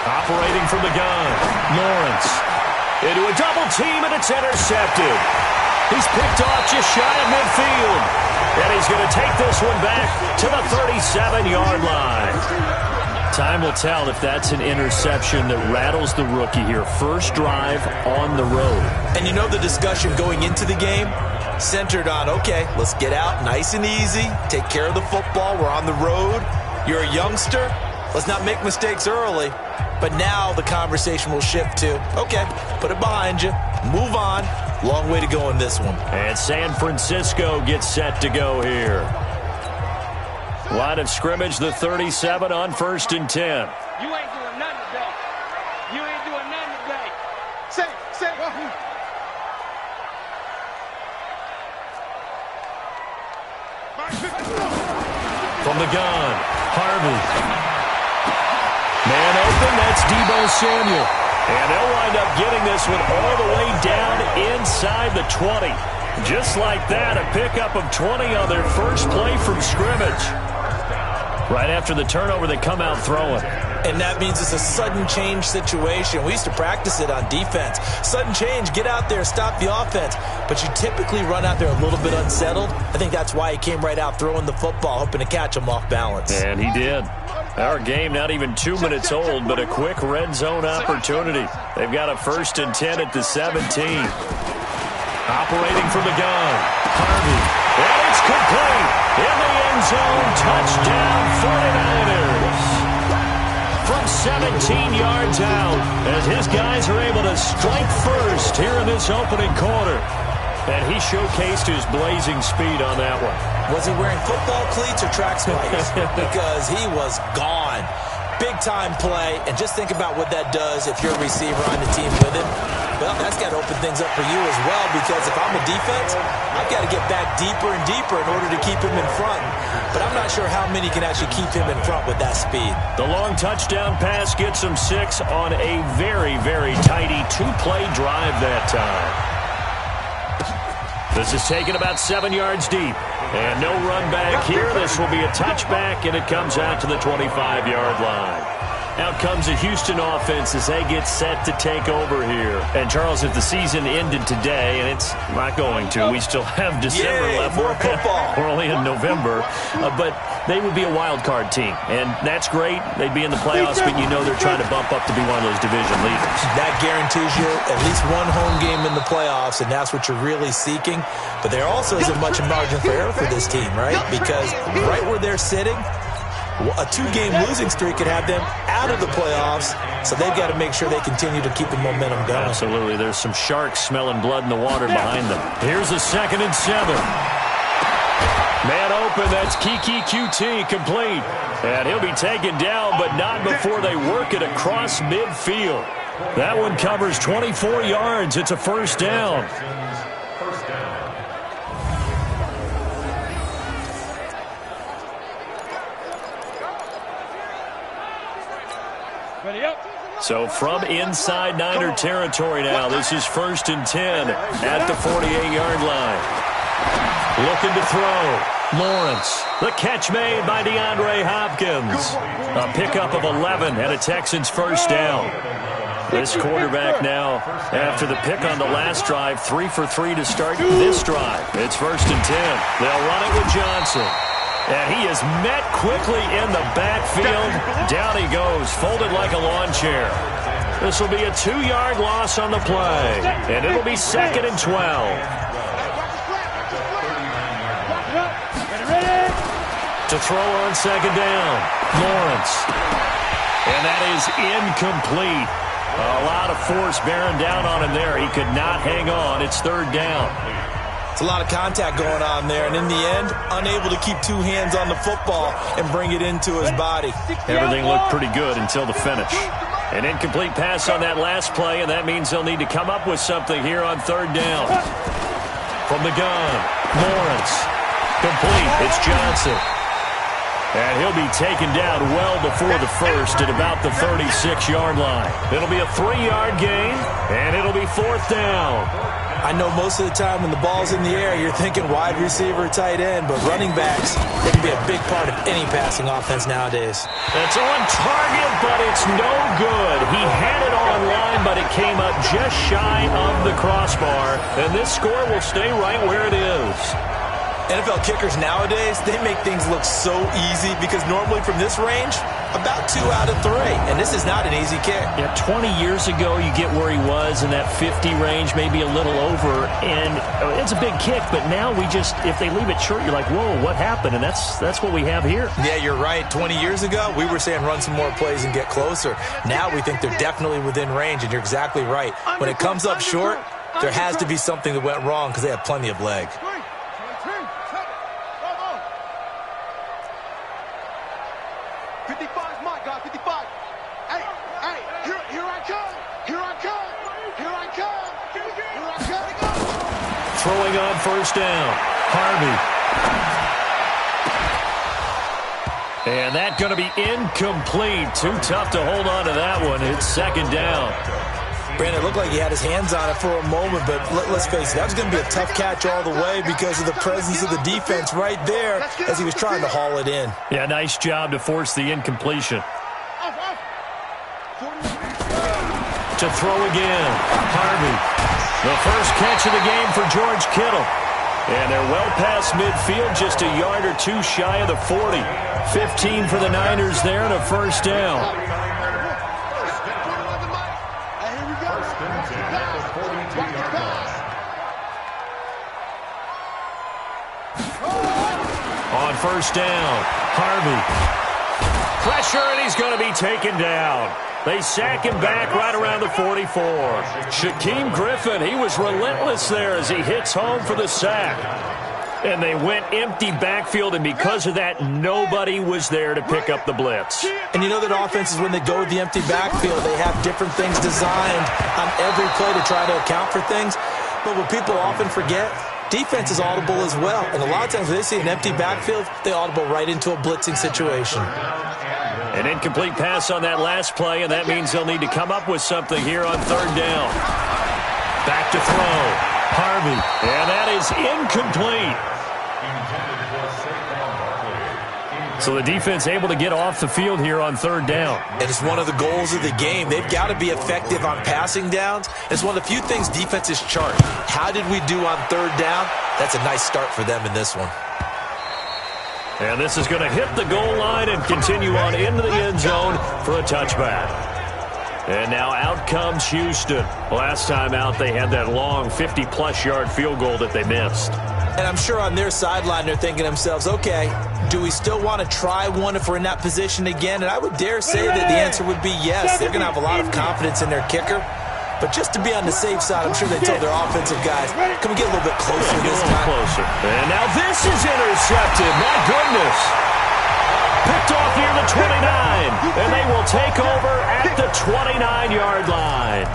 Operating from the gun, Lawrence. Into a double team, and it's intercepted. He's picked off just shy of midfield. And he's going to take this one back to the 37-yard line. Time will tell if that's an interception that rattles the rookie here. First drive on the road. And you know the discussion going into the game centered on, okay, let's get out nice and easy, take care of the football, we're on the road, you're a youngster, let's not make mistakes early. But now the conversation will shift to, okay, put it behind you, move on. Long way to go in this one. And San Francisco gets set to go here. Line of scrimmage, the 37 on 1st and 10. You ain't doing nothing today. You ain't doing nothing today. Say. From the gun, Harvey. Man open, that's Deebo Samuel. And they'll wind up getting this one all the way down inside the 20. Just like that, a pickup of 20 on their first play from scrimmage. Right after the turnover, they come out throwing. And that means it's a sudden change situation. We used to practice it on defense. Sudden change, get out there, stop the offense. But you typically run out there a little bit unsettled. I think that's why he came right out throwing the football, hoping to catch him off balance. And he did. Our game not even 2 minutes old, but a quick red zone opportunity. They've got a 1st and 10 at the 17. Operating from the gun. Harvey. And it's complete. In the end zone. Touchdown 49ers. From 17 yards out, as his guys are able to strike first here in this opening quarter. And he showcased his blazing speed on that one. Was he wearing football cleats or track spikes? Because he was gone. Big-time play, and just think about what that does if you're a receiver on the team with him. Well, that's got to open things up for you as well, because if I'm a defense, I've got to get back deeper and deeper in order to keep him in front. But I'm not sure how many can actually keep him in front with that speed. The long touchdown pass gets him 6 on a very, very tidy 2-play drive that time. This is taken about 7 yards deep. And no run back here. This will be a touchback, and it comes out to the 25-yard line. Out comes the Houston offense as they get set to take over here. And, Charles, if the season ended today, and it's not going to, we still have December left. More football. We're only in November. But they would be a wild card team, and that's great. They'd be in the playoffs, but you know they're trying to bump up to be one of those division leaders. That guarantees you at least one home game in the playoffs, and that's what you're really seeking. But there also isn't much margin for error for this team, right? Because right where they're sitting, a 2-game losing streak could have them out of the playoffs, so they've got to make sure they continue to keep the momentum going. Absolutely. There's some sharks smelling blood in the water behind them. Here's a 2nd and 7. Man open, that's Kiki QT complete. And he'll be taken down, but not before they work it across midfield. That one covers 24 yards. It's a 1st down. So from inside Niner territory now, this is 1st and 10 at the 48-yard line. Looking to throw. Lawrence. The catch made by DeAndre Hopkins. A pickup of 11 and a Texans 1st down. This quarterback now, after the pick on the last drive, 3 for 3 to start this drive. It's 1st and 10. They'll run it with Johnson. And he is met quickly in the backfield. Down he goes, folded like a lawn chair. This will be a 2-yard loss on the play. And it'll be 2nd and 12. To throw on 2nd down, Lawrence. And that is incomplete. A lot of force bearing down on him there. He could not hang on. It's 3rd down. It's a lot of contact going on there, and in the end, unable to keep 2 hands on the football and bring it into his body. Everything looked pretty good until the finish. An incomplete pass on that last play, and that means they'll need to come up with something here on 3rd down. From the gun, Lawrence. Complete. It's Johnson. And he'll be taken down well before the 1st at about the 36-yard line. It'll be a 3-yard gain, and it'll be 4th down. I know most of the time when the ball's in the air, you're thinking wide receiver, tight end, but running backs, they can be a big part of any passing offense nowadays. It's on target, but it's no good. He had it on line, but it came up just shy of the crossbar, and this score will stay right where it is. NFL kickers nowadays, they make things look so easy because normally from this range, about 2 out of 3. And this is not an easy kick. Yeah, 20 years ago, you get where he was in that 50 range, maybe a little over. And it's a big kick, but now we just, if they leave it short, you're like, whoa, what happened? And that's what we have here. Yeah, you're right. 20 years ago, we were saying run some more plays and get closer. Now we think they're definitely within range, and you're exactly right. When it comes up short, there has to be something that went wrong because they have plenty of leg. 55's my guy, 55. Hey, here I come. Here I come. Here I come. Here I come. Throwing on 1st down. Harvey. And that's going to be incomplete. Too tough to hold on to that one. It's 2nd down. Brandon, it looked like he had his hands on it for a moment, but let's face it, that was going to be a tough catch all the way because of the presence of the defense right there as he was trying to haul it in. Yeah, nice job to force the incompletion. To throw again, Harvey. The first catch of the game for George Kittle. And they're well past midfield, just a yard or two shy of the 40. 15 for the Niners there and a first down. On first down, Harvey. Pressure, and he's going to be taken down. They sack him back right around the 44. Shaquem Griffin, he was relentless there as he hits home for the sack. And they went empty backfield, and because of that, nobody was there to pick up the blitz. And you know that offenses, when they go with the empty backfield, they have different things designed on every play to try to account for things. But what people often forget, defense is audible as well. And a lot of times when they see an empty backfield, they audible right into a blitzing situation. An incomplete pass on that last play, and that means they'll need to come up with something here on third down. Back to throw. Harvey, and that is incomplete. So the defense able to get off the field here on third down. And it's one of the goals of the game. They've got to be effective on passing downs. It's one of the few things defenses chart. How did we do on third down? That's a nice start for them in this one. And this is going to hit the goal line and continue on into the end zone for a touchback. And now out comes Houston. Last time out, they had that long 50-plus yard field goal that they missed. And I'm sure on their sideline, they're thinking to themselves, okay, do we still want to try one if we're in that position again? And I would dare say that the answer would be yes. They're going to have a lot of confidence in their kicker. But just to be on the safe side, I'm sure they told their offensive guys, can we get a little bit closer this time? Closer. And now this is intercepted. My goodness. Picked off near the 29. And they will take over at the 29-yard line.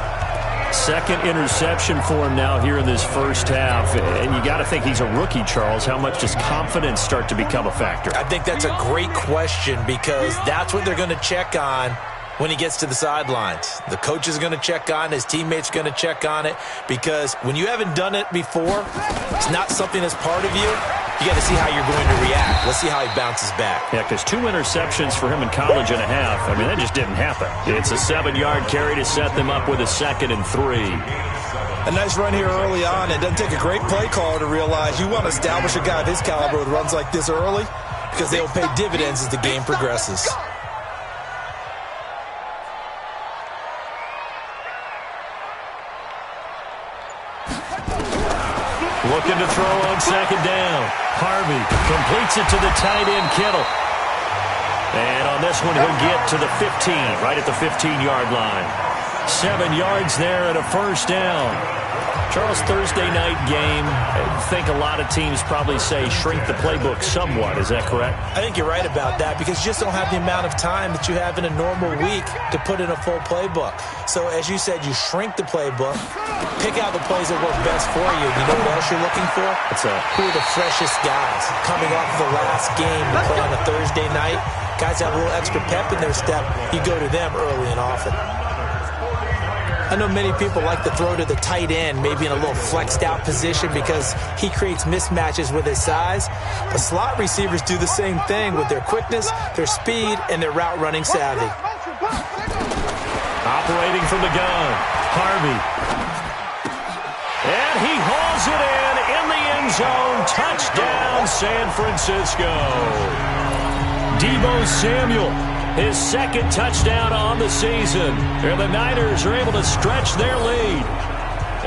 Second interception for him now here in this first half. And you got to think he's a rookie, Charles. How much does confidence start to become a factor? I think that's a great question because that's what they're going to check on when he gets to the sidelines. The coach is going to check on it. His teammates are going to check on it because when you haven't done it before, it's not something that's part of you. You got to see how you're going to react. Let's see how he bounces back. Yeah, because 2 interceptions for him in college and a half. I mean, that just didn't happen. It's a 7-yard carry to set them up with a 2nd and 3. A nice run here early on. It doesn't take a great play caller to realize you want to establish a guy of his caliber with runs like this early because they will pay dividends as the game progresses. Looking to throw on 2nd down. Harvey completes it to the tight end, Kittle. And on this one, he'll get to the 15, right at the 15-yard line. 7 yards there and a first down. Charles, Thursday night game, I think a lot of teams probably say shrink the playbook somewhat. Is that correct? I think you're right about that because you just don't have the amount of time that you have in a normal week to put in a full playbook. So as you said, you shrink the playbook, pick out the plays that work best for you. You know what else you're looking for? Who are the freshest guys coming off of the last game to play on a Thursday night? Guys have a little extra pep in their step. You go to them early and often. I know many people like to throw to the tight end, maybe in a little flexed out position because he creates mismatches with his size. But slot receivers do the same thing with their quickness, their speed, and their route running savvy. Operating from the gun, Harvey. And he hauls it in the end zone. Touchdown, San Francisco. Deebo Samuel. His 2nd touchdown on the season. And the Niners are able to stretch their lead.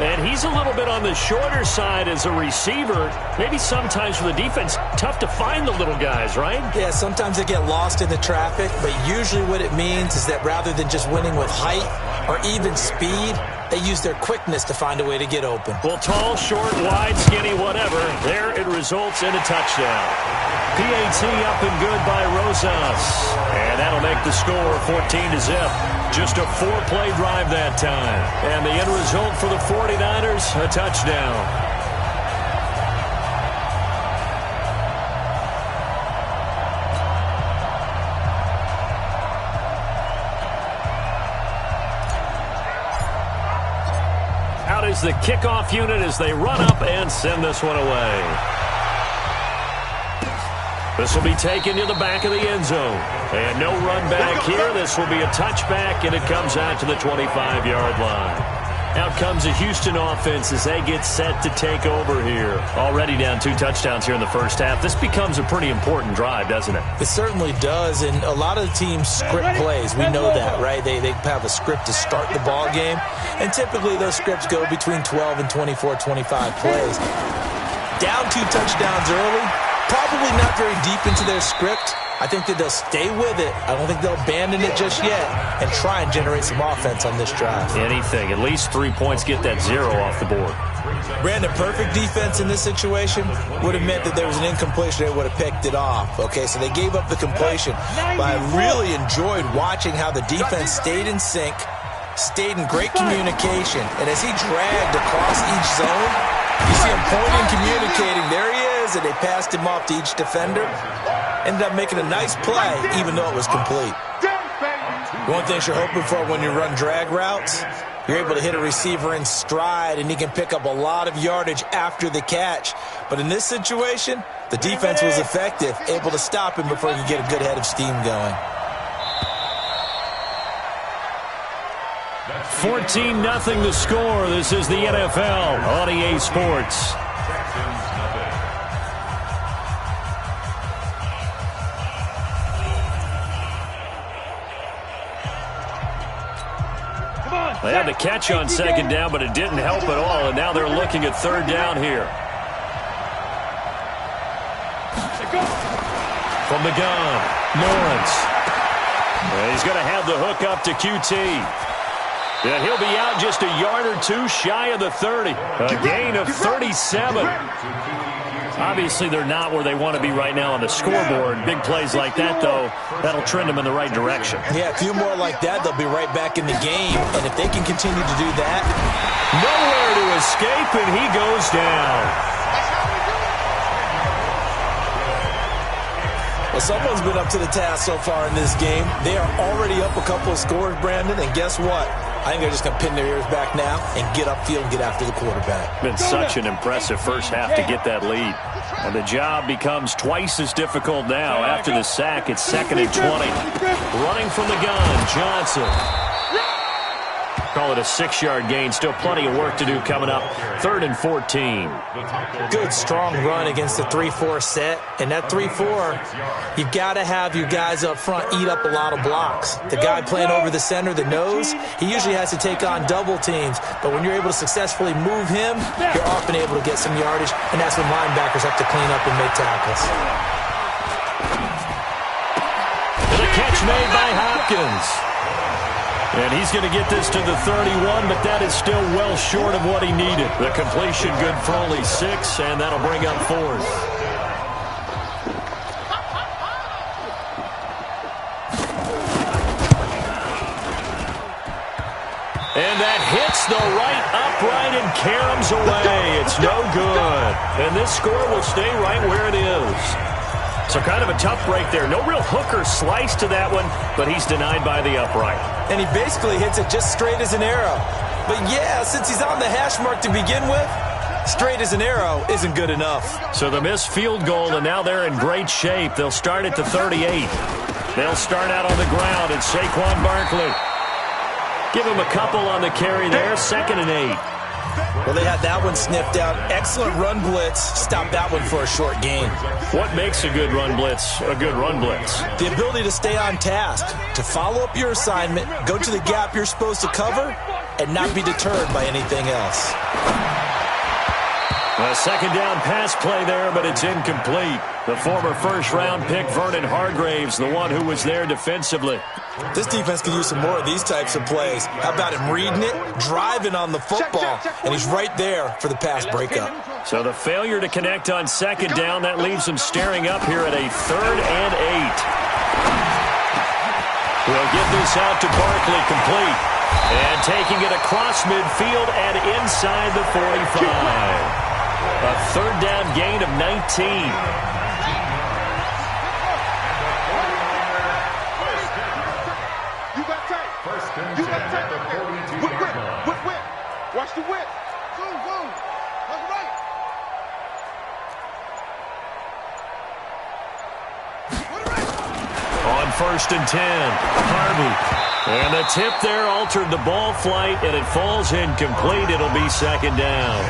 And he's a little bit on the shorter side as a receiver. Maybe sometimes for the defense, tough to find the little guys, right? Yeah, sometimes they get lost in the traffic, but usually what it means is that rather than just winning with height or even speed, they use their quickness to find a way to get open. Well, tall, short, wide, skinny, whatever, there it results in a touchdown. PAT up and good by Rosas. And that'll make the score 14-0. Just a 4-play drive that time. And the end result for the 49ers, a touchdown. is the kickoff unit as they run up and send this one away. This will be taken to the back of the end zone. And no run back here. This will be a touchback, and it comes out to the 25-yard line. Out comes the Houston offense as they get set to take over here. Already down 2 touchdowns here in the first half. This becomes a pretty important drive, doesn't it? It certainly does, and a lot of the teams script plays. We know that, right? They have a script to start the ball game, and typically those scripts go between 12 and 24, 25 plays. Down 2 touchdowns early, probably not very deep into their script. I think that they'll stay with it. I don't think they'll abandon it just yet and try and generate some offense on this drive. Anything. At least 3 points, get that 0 off the board. Brandon, perfect defense in this situation would have meant that there was an incompletion. They would have picked it off. Okay, so they gave up the completion. But I really enjoyed watching how the defense stayed in sync, stayed in great communication. And as he dragged across each zone, you see him pointing, communicating. There he is, and they passed him off to each defender. Ended up making a nice play, even though it was complete. One thing you're hoping for when you run drag routes, you're able to hit a receiver in stride, and he can pick up a lot of yardage after the catch. But in this situation, the defense was effective, able to stop him before he could get a good head of steam going. 14-0 the score. This is the NFL on EA Sports. They had the catch on second down, but it didn't help at all, and now they're looking at third down here. From the gun, Lawrence. And he's going to have the hook up to QT. And he'll be out just a yard or 2 shy of the 30. A gain of 37. Obviously, they're not where they want to be right now on the scoreboard. Big plays like that, though, that'll trend them in the right direction. Yeah, a few more like that, they'll be right back in the game. And if they can continue to do that, nowhere to escape, and he goes down. Well, someone's been up to the task so far in this game. They are already up a couple of scores, Brandon, and guess what? I think they're just going to pin their ears back now and get upfield and get after the quarterback. Been such an impressive first half to get that lead. And the job becomes twice as difficult now. After the sack, it's 2nd and 20. Running from the gun, Johnson. Call it a 6-yard gain. Still plenty of work to do coming up. 3rd and 14. Good, strong run against the 3-4 set. And that 3-4, you've got to have your guys up front eat up a lot of blocks. The guy playing over the center, the nose, he usually has to take on double teams. But when you're able to successfully move him, you're often able to get some yardage. And that's when linebackers have to clean up and make tackles. And a catch made by Hopkins. And he's going to get this to the 31, but that is still well short of what he needed. The completion good for only 6, and that'll bring up 4th. And that hits the right upright and caroms away. It's no good. And this score will stay right where it is. So kind of a tough break there. No real hooker slice to that one, but he's denied by the upright. And he basically hits it just straight as an arrow. But yeah, since he's on the hash mark to begin with, straight as an arrow isn't good enough. So the missed field goal, and now they're in great shape. They'll start at the 38. They'll start out on the ground, and Saquon Barkley. Give him a couple on the carry there, 2nd and 8. Well, they had that one sniffed out. Excellent run blitz. Stop that one for a short gain. What makes a good run blitz a good run blitz? The ability to stay on task, to follow up your assignment, go to the gap you're supposed to cover, and not be deterred by anything else. A 2nd down pass play there, but it's incomplete. The former first-round pick, Vernon Hargraves, the one who was there defensively. This defense can use some more of these types of plays. How about him reading it, driving on the football, and he's right there for the pass breakup. So the failure to connect on 2nd down, that leaves him staring up here at a 3rd and 8. We'll get this out to Barkley, complete. And taking it across midfield and inside the 45. A 3rd down gain of 19. You got tape. You got tape. Whip. Watch the whip. 1st and 10. Harvey. And the tip there altered the ball flight, and it falls incomplete. It'll be 2nd down.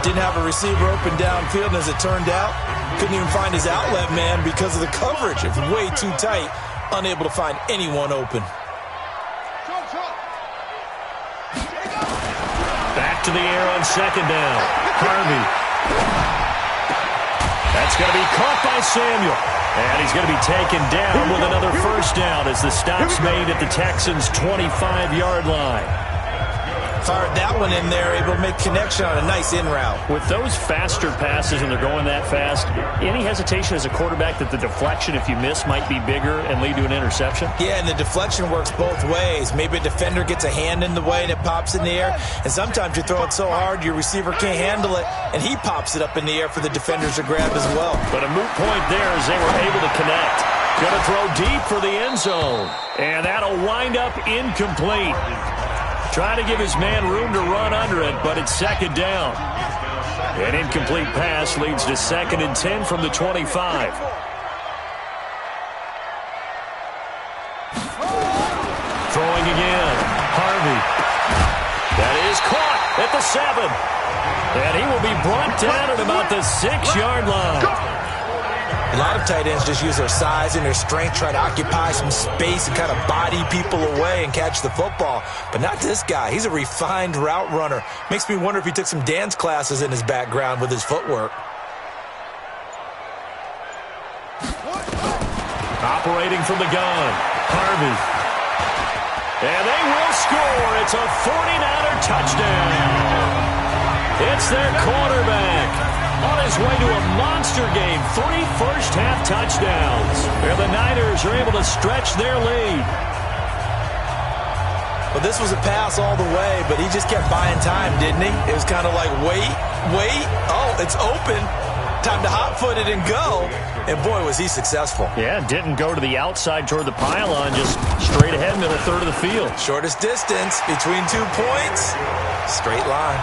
Didn't have a receiver open downfield, and as it turned out, couldn't even find his outlet man because of the coverage. It was way too tight, unable to find anyone open. Back to the air on 2nd down. Harvey. That's going to be caught by Samuel. And he's going to be taken down with another 1st down as the stop's made at the Texans' 25-yard line. Fired that one in there, able to make connection on a nice in route. With those faster passes and they're going that fast, any hesitation as a quarterback that the deflection, if you miss, might be bigger and lead to an interception? Yeah, and the deflection works both ways. Maybe a defender gets a hand in the way and it pops in the air, and sometimes you throw it so hard your receiver can't handle it, and he pops it up in the air for the defenders to grab as well. But a moot point there as they were able to connect. Going to throw deep for the end zone, and that'll wind up incomplete. Trying to give his man room to run under it, but it's 2nd down. An incomplete pass leads to 2nd and 10 from the 25. Throwing again. Harvey. That is caught at the 7. And he will be brought down at about the 6-yard line. A lot of tight ends just use their size and their strength, try to occupy some space and kind of body people away and catch the football. But not this guy. He's a refined route runner. Makes me wonder if he took some dance classes in his background with his footwork. Operating from the gun, Harvey. And they will score. It's a 49er touchdown. It's their quarterback. On his way to a monster game, 3 first-half touchdowns. And the Niners are able to stretch their lead. Well, this was a pass all the way, but he just kept buying time, didn't he? It was kind of like, wait. Oh, it's open. Time to hot-foot it and go. And, boy, was he successful. Yeah, didn't go to the outside toward the pylon, just straight ahead, middle third of the field. Shortest distance between 2 points. Straight line.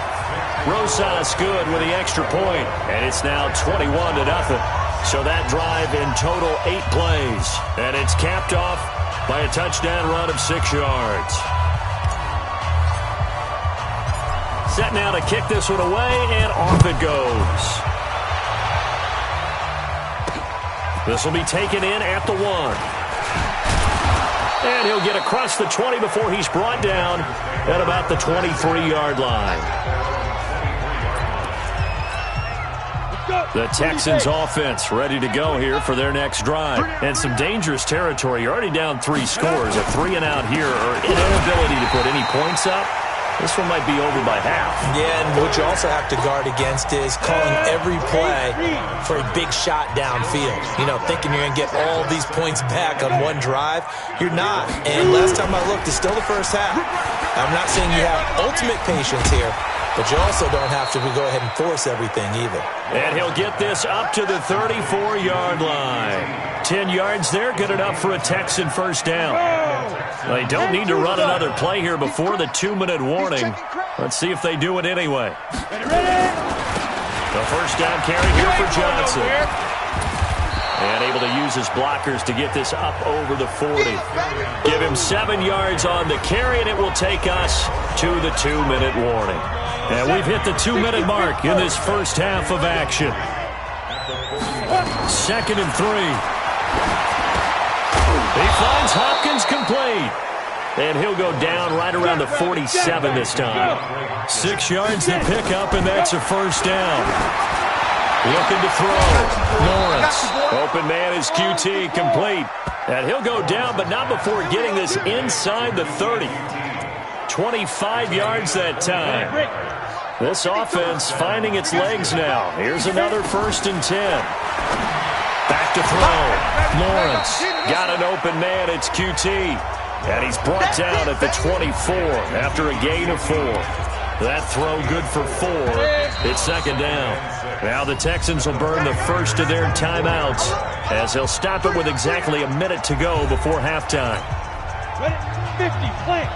Rosas good with the extra point, and it's now 21-0. So that drive in total 8 plays, and it's capped off by a touchdown run of 6 yards. Set now to kick this one away, and off it goes. This will be taken in at the 1. And he'll get across the 20 before he's brought down at about the 23-yard line. The Texans offense ready to go here for their next drive. And some dangerous territory. You're already down 3 scores. A 3 and out here, or an inability to put any points up. This one might be over by half. Yeah, and what you also have to guard against is calling every play for a big shot downfield. You know, thinking you're going to get all these points back on one drive. You're not. And last time I looked, it's still the first half. I'm not saying you have ultimate patience here, but you also don't have to go ahead and force everything either. And he'll get this up to the 34-yard line. 10 yards there, good enough for a Texan first down. They don't need to run another play here before the 2-minute warning. Let's see if they do it anyway. The first down carry here for Johnson. And able to use his blockers to get this up over the 40. Give him 7 yards on the carry, and it will take us to the 2-minute warning. And we've hit the 2-minute mark in this first half of action. 2nd and 3. He finds Hopkins complete. And he'll go down right around the 47 this time. 6 yards to pick up, and that's a first down. Looking to throw. Lawrence. Open man is QT, complete. And he'll go down, but not before getting this inside the 30. 25 yards that time. This offense finding its legs now. Here's another 1st and 10. Back to throw. Lawrence got an open man. It's QT. And he's brought down at the 24 after a gain of 4. That throw good for 4. It's 2nd down. Now the Texans will burn the first of their timeouts as they'll stop it with exactly a minute to go before halftime. 50, play.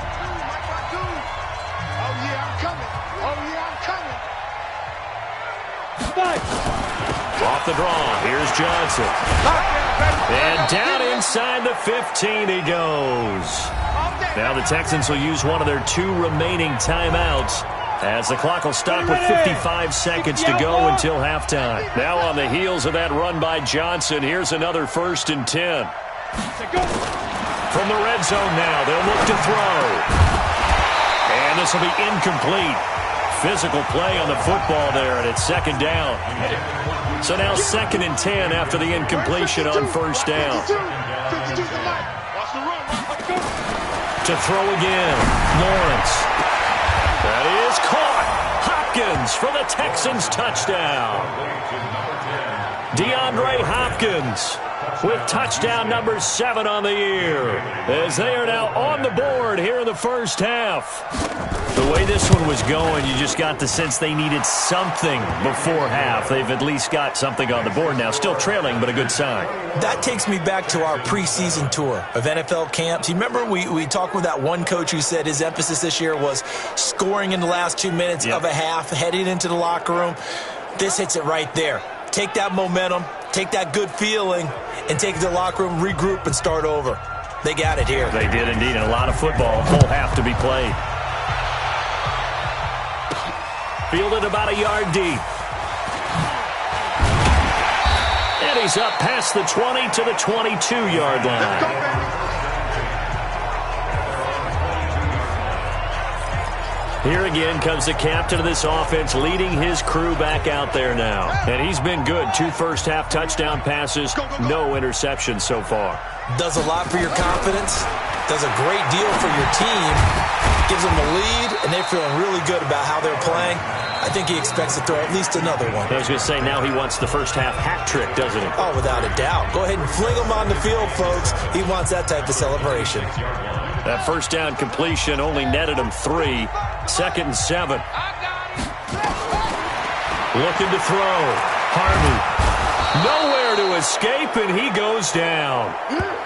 Oh, yeah, I'm coming. Oh, yeah, I'm coming. 5. Off the draw, here's Johnson. And down inside the 15 he goes. Now the Texans will use one of their 2 remaining timeouts, as the clock will stop with 55 seconds to go until halftime. Now on the heels of that run by Johnson, here's another 1st and 10. From the red zone now, they'll look to throw. And this will be incomplete. Physical play on the football there, and it's 2nd down. So now 2nd and 10 after the incompletion on 1st down. To throw again, Lawrence. That is caught. Hopkins for the Texans touchdown. DeAndre Hopkins with touchdown number 7 on the year, as they are now on the board here in the first half. The way this one was going, you just got the sense they needed something before half. They've at least got something on the board now. Still trailing, but a good sign. That takes me back to our preseason tour of NFL camps. You remember we talked with that one coach who said his emphasis this year was scoring in the last 2 minutes of a half, heading into the locker room. This hits it right there. Take that momentum, take that good feeling, and take it to the locker room, regroup, and start over. They got it here. They did indeed, and a lot of football, full half to be played. Fielded about a yard deep. And he's up past the 20 to the 22-yard line. Here again comes the captain of this offense, leading his crew back out there now. And he's been good. 2 first-half touchdown passes, no interceptions so far. Does a lot for your confidence, does a great deal for your team, gives them a lead, and they're feeling really good about how they're playing. I think he expects to throw at least another one. I was going to say, now he wants the first-half hat trick, doesn't he? Oh, without a doubt. Go ahead and fling him on the field, folks. He wants that type of celebration. That first down completion only netted him 3. 2nd and 7. Looking to throw. Harvey. Nowhere to escape, and he goes down.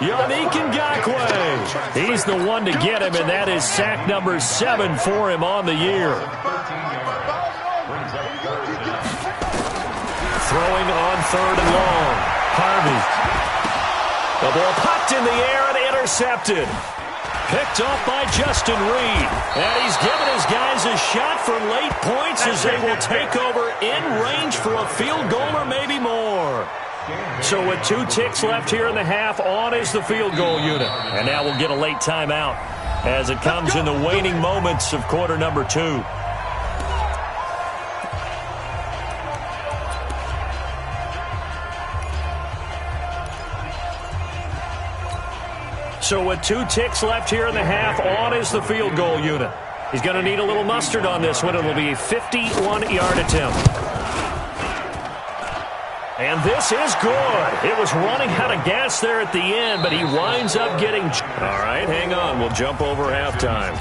Yannick Ngakoue. He's the one to get him, and that is sack number 7 for him on the year. Throwing on 3rd and long. Harvey. The ball popped in the air and intercepted. Picked off by Justin Reed. And he's given his guys a shot for late points as they will take over in range for a field goal or maybe more. So with 2 ticks left here in the half, on is the field goal unit. And now we'll get a late timeout as it comes in the waning moments of quarter number 2. So with 2 ticks left here in the half, on is the field goal unit. He's going to need a little mustard on this one. It'll be a 51-yard attempt. And this is good. It was running out of gas there at the end, but he winds up getting... All right, hang on. We'll jump over halftime.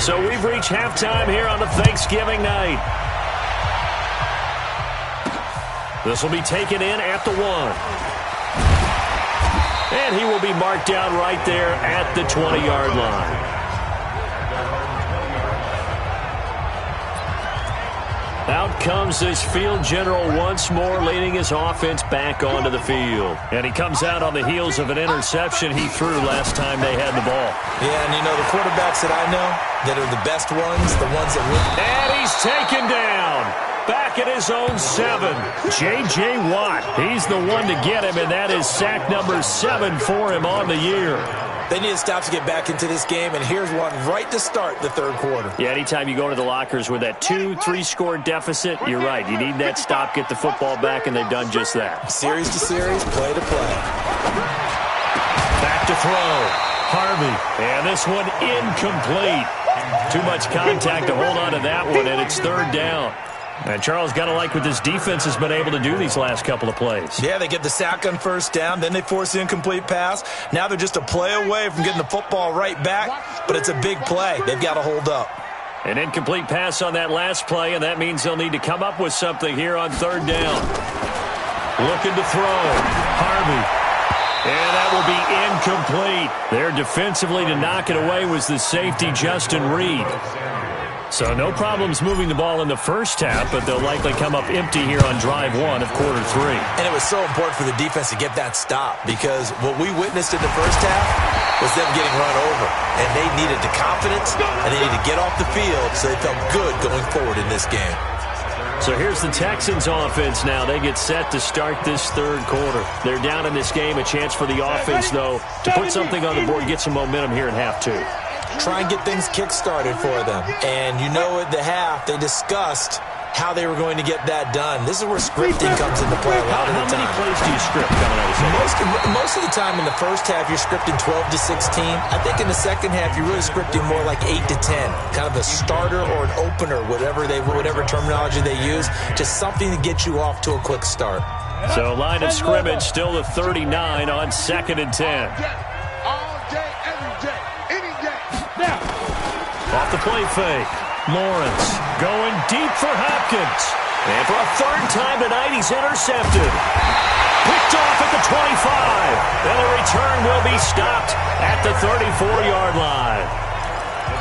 So we've reached halftime here on the Thanksgiving night. This will be taken in at the 1. And he will be marked down right there at the 20-yard line. Out comes this field general once more, leading his offense back onto the field. And he comes out on the heels of an interception he threw last time they had the ball. Yeah, and you know, the quarterbacks that I know that are the best ones, the ones that win. And he's taken down. Back at his own 7. J.J. Watt, he's the one to get him, and that is sack number 7 for him on the year. They need to stop to get back into this game, and here's one right to start the 3rd quarter. Yeah, anytime you go to the lockers with that 2-3-score deficit, you're right. You need that stop, get the football back, and they've done just that. Series to series, play to play. Back to throw. Harvey. And this one incomplete. Too much contact to hold on to that one, and it's 3rd down. And Charles, got to like what this defense has been able to do these last couple of plays. Yeah, they get the sack on 1st down, then they force the incomplete pass. Now they're just a play away from getting the football right back, but it's a big play. They've got to hold up. An incomplete pass on that last play, and that means they'll need to come up with something here on 3rd down. Looking to throw. Harvey. And that will be incomplete. There defensively to knock it away was the safety, Justin Reed. So no problems moving the ball in the first half, but they'll likely come up empty here on drive 1 of quarter 3. And it was so important for the defense to get that stop because what we witnessed in the first half was them getting run over. And they needed the confidence, and they needed to get off the field so they felt good going forward in this game. So here's the Texans offense now. They get set to start this third quarter. They're down in this game. A chance for the offense, though, to put something on the board, get some momentum here in half 2. Try and get things kick-started for them. And you know at the half, they discussed how they were going to get that done. This is where scripting comes into play a lot of the time. How many plays do you script coming out of the second? Most of the time in the first half, you're scripting 12 to 16. I think in the second half, you're really scripting more like 8 to 10. Kind of a starter or an opener, whatever terminology they use. Just something to get you off to a quick start. So line of scrimmage still the 39 on 2nd and 10. All day, every day, any day. Now. Off the play fake. Lawrence going deep for Hopkins. And for a third time tonight, he's intercepted. Picked off at the 25. And the return will be stopped at the 34-yard line.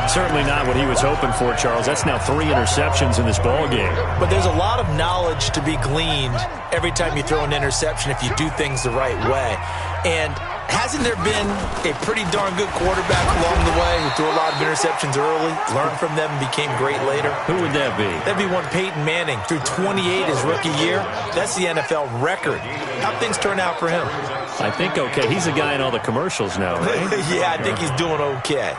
Certainly not what he was hoping for, Charles. That's now 3 interceptions in this ball game. But there's a lot of knowledge to be gleaned every time you throw an interception if you do things the right way. And hasn't there been a pretty darn good quarterback along the way who threw a lot of interceptions early, learned from them, and became great later? Who would that be? That'd be one Peyton Manning. Threw 28 his rookie year. That's the NFL record. How'd things turn out for him? I think okay. He's a guy in all the commercials now, right? Yeah, I think he's doing okay.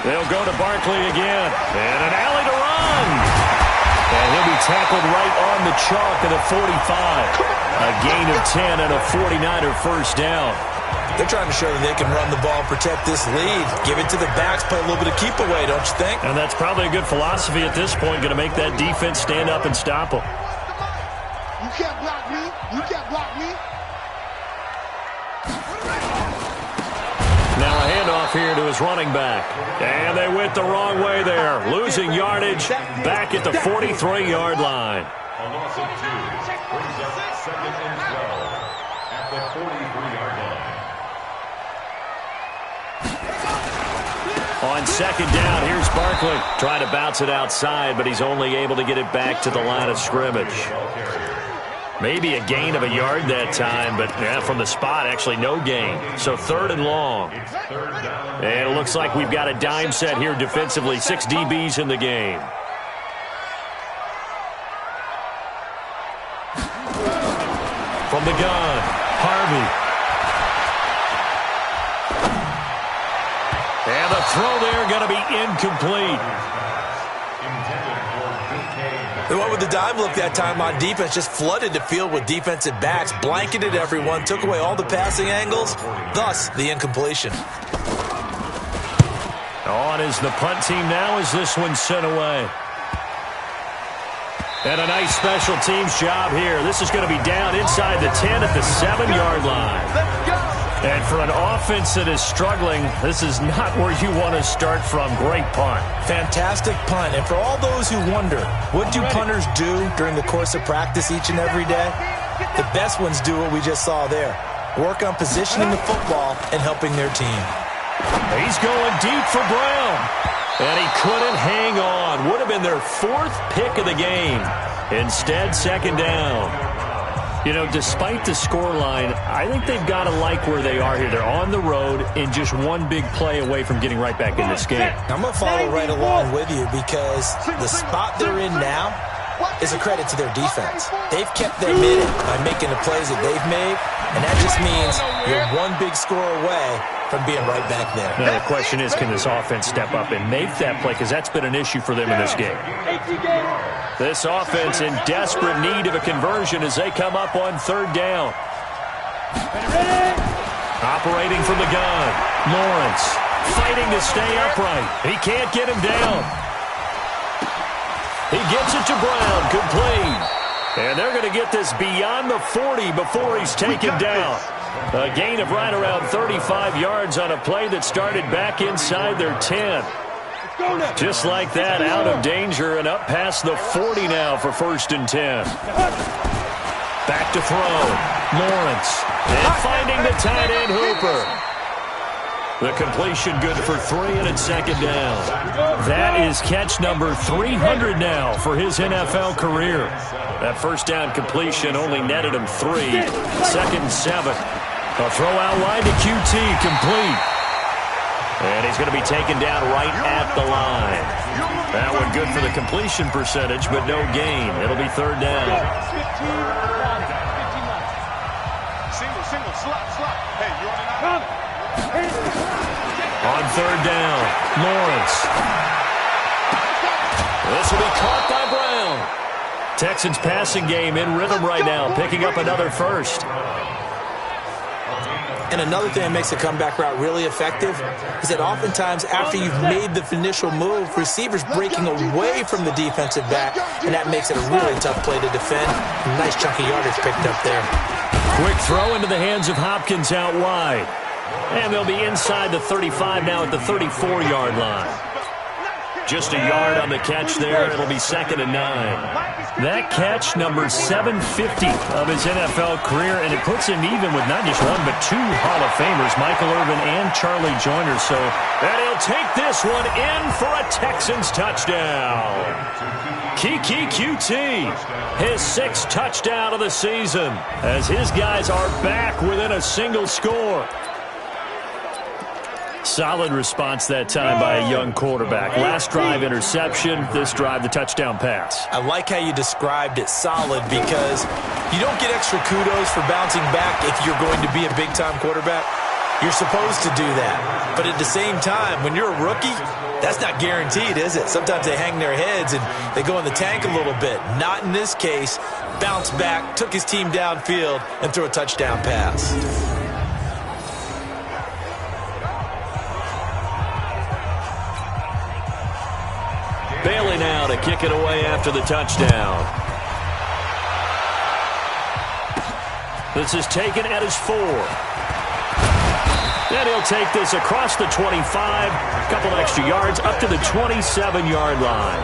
They'll go to Barkley again. And an alley to run. And he'll be tackled right on the chalk of the 45. A gain of 10 and a 49er first down. They're trying to show that they can run the ball and protect this lead. Give it to the backs, play a little bit of keep away, don't you think? And that's probably a good philosophy at this point, going to make that defense stand up and stop them. You can't block me. You can't block me. Now a handoff here to his running back. And they went the wrong way there. Losing yardage back at the 43-yard line. A loss of 2 brings up 2nd and 12 at the 43-yard line. On 2nd down, here's Barkley. Trying to bounce it outside, but he's only able to get it back to the line of scrimmage. Maybe a gain of a yard that time, but yeah, from the spot, actually no gain. So 3rd and long. And it looks like we've got a dime set here defensively. 6 DBs in the game. From the gun, Harvey. And the throw there going to be incomplete. The one with the dime look that time on defense just flooded the field with defensive backs, blanketed everyone, took away all the passing angles, thus the incompletion. On is the punt team now as this one's sent away. And a nice special teams job here. This is going to be down inside the 10 at the 7-yard line. And for an offense that is struggling, this is not where you want to start from. Great punt. Fantastic punt. And for all those who wonder, what do punters do during the course of practice each and every day? The best ones do what we just saw there. Work on positioning the football and helping their team. He's going deep for Brown. And he couldn't hang on. Would have been their 4th pick of the game. Instead, 2nd down. You know, despite the scoreline, I think they've got to like where they are here. They're on the road and just one big play away from getting right back in this game. I'm going to follow right along with you because the spot they're in now is a credit to their defense. They've kept their minute by making the plays that they've made, and that just means you're one big score away from being right back there. Now, the question is, can this offense step up and make that play? Because that's been an issue for them in this game. This offense in desperate need of a conversion as they come up on 3rd down. Operating from the gun. Lawrence fighting to stay upright. He can't get him down. He gets it to Brown, complete. And they're going to get this beyond the 40 before he's taken down. A gain of right around 35 yards on a play that started back inside their 10. Just like that, out of danger and up past the 40 now for 1st and 10. Back to throw. Lawrence. And finding the tight end Hooper. The completion good for 3, and it's second down. That is catch number 300 now for his NFL career. That first down completion only netted him 3. Second and 7. A throw out line to QT, complete. And he's going to be taken down right at the line. That one good for the completion percentage, but no gain. It'll be third down. Single, slot. Hey, you on it? On third down, Lawrence. This will be caught by Brown. Texans passing game in rhythm right now, picking up another first. And another thing that makes the comeback route really effective is that oftentimes after you've made the initial move, receivers breaking away from the defensive back, and that makes it a really tough play to defend. A nice chunk of yardage picked up there. Quick throw into the hands of Hopkins out wide. And they'll be inside the 35 now at the 34-yard line. Just a yard on the catch there. It'll be second and 9. That catch, number 750 of his NFL career, and it puts him even with not just one but 2 Hall of Famers, Michael Irvin and Charlie Joyner. So, and he'll take this one in for a Texans touchdown. Kiki QT, his 6th touchdown of the season, as his guys are back within a single score. Solid response that time by a young quarterback. Last drive, interception. This drive, the touchdown pass. I like how you described it, solid, because you don't get extra kudos for bouncing back if you're going to be a big-time quarterback. You're supposed to do that. But at the same time, when you're a rookie, that's not guaranteed, is it? Sometimes they hang their heads and they go in the tank a little bit. Not in this case. Bounce back, took his team downfield, and threw a touchdown pass. Bailey now to kick it away after the touchdown. This is taken at his 4. And he'll take this across the 25, a couple extra yards, up to the 27-yard line.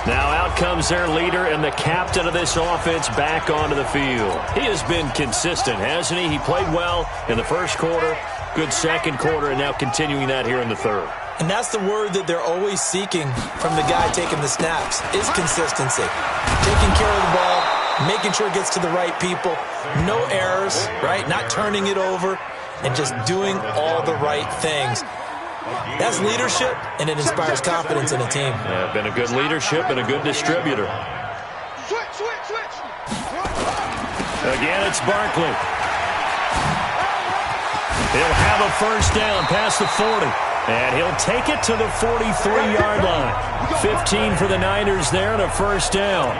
Now out comes their leader and the captain of this offense back onto the field. He has been consistent, hasn't he? He played well in the first quarter, good second quarter, and now continuing that here in the third. And that's the word that they're always seeking from the guy taking the snaps, is consistency. Taking care of the ball, making sure it gets to the right people, no errors, right? Not turning it over, and just doing all the right things. That's leadership, and it inspires confidence in a team. Yeah, been a good leadership and a good distributor. Switch. Again, it's Barkley. He'll have a first down past the 40. And he'll take it to the 43-yard line. 15 for the Niners there and a first down.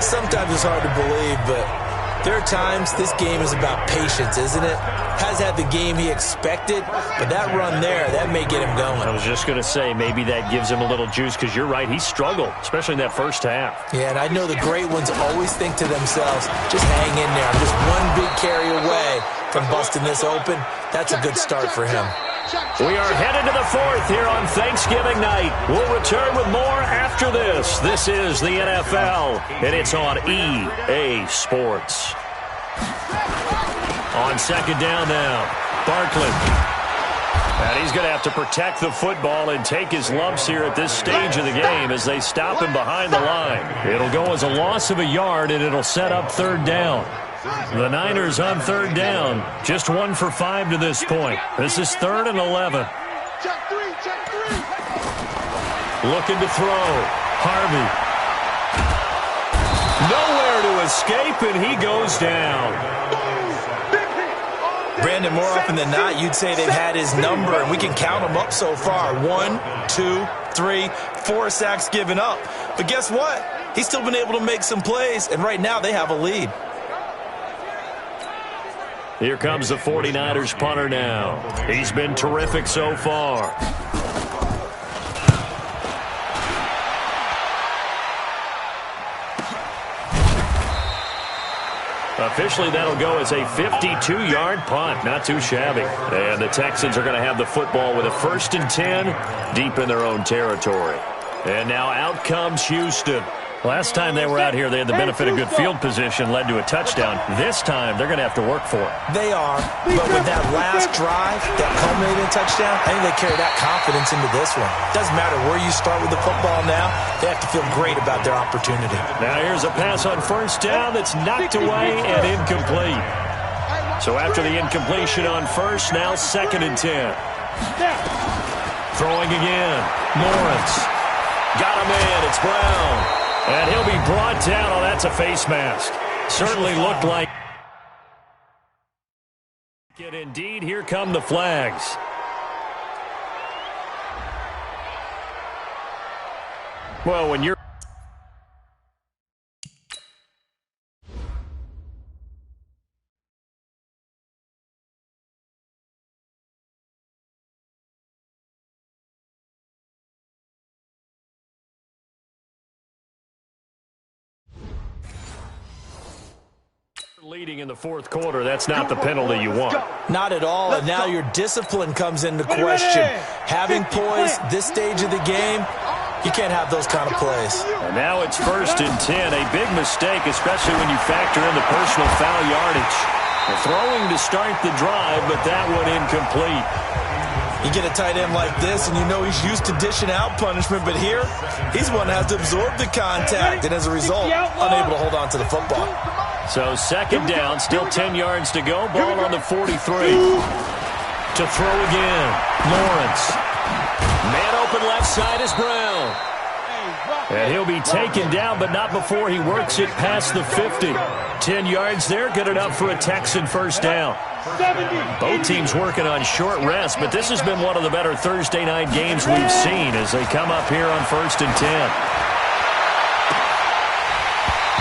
Sometimes it's hard to believe, but there are times this game is about patience, isn't it? Has had the game he expected, but that run there, that may get him going. I was just going to say, maybe that gives him a little juice, because you're right, he struggled, especially in that first half. Yeah, and I know the great ones always think to themselves, just hang in there. I'm just one big carry away from busting this open. That's a good start for him. We are headed to the 4th here on Thanksgiving night. We'll return with more after this. This is the NFL, and it's on EA Sports. On second down now, Barkley. And he's going to have to protect the football and take his lumps here at this stage of the game as they stop him behind the line. It'll go as a loss of a yard, and it'll set up third down. The Niners on third down, just 1 for 5 to this point. This is 3rd and 11. Check three. Looking to throw. Harvey. Nowhere to escape, and he goes down. Brandon, more often than not, you'd say they've had his number, and we can count them up so far. 1, 2, 3, 4 sacks given up. But guess what? He's still been able to make some plays, and right now they have a lead. Here comes the 49ers punter now. He's been terrific so far. Officially, that'll go as a 52-yard punt. Not too shabby. And the Texans are going to have the football with a 1st and 10 deep in their own territory. And now out comes Houston. Last time they were out here, they had the benefit of good field position, led to a touchdown. This time, they're going to have to work for it. They are, but with that last drive that culminated in a touchdown, I think they carry that confidence into this one. Doesn't matter where you start with the football now, they have to feel great about their opportunity. Now here's a pass on first down that's knocked away and incomplete. So after the incompletion on first, now 2nd and 10. Throwing again. Lawrence. Got a man. It's Brown. And he'll be brought down. Oh, that's a face mask. Certainly looked like it. Indeed, here come the flags. Well, when you're leading in the fourth quarter, that's not the penalty you want. Not at all, and now your discipline comes into question. Having poise this stage of the game, you can't have those kind of plays. And now it's 1st and 10, a big mistake, especially when you factor in the personal foul yardage. They're throwing to start the drive, but that one incomplete. You get a tight end like this, and you know he's used to dishing out punishment, but here, he's one that has to absorb the contact, and as a result, unable to hold on to the football. So 2nd down, still 10 yards to go. Ball on the 43. To throw again. Lawrence. Man open left side is Brown. And he'll be taken down, but not before he works it past the 50. 10 yards there, good enough for a Texan first down. Both teams working on short rest, but this has been one of the better Thursday night games we've seen as they come up here on 1st and 10.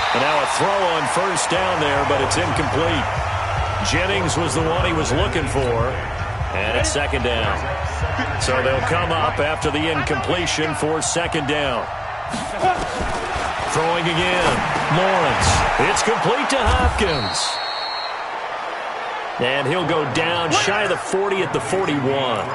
And now a throw on first down there, but it's incomplete. Jennings was the one he was looking for, and it's 2nd down. So they'll come up after the incompletion for 2nd down. Throwing again. Lawrence. It's complete to Hopkins. And he'll go down shy of the 40 at the 41.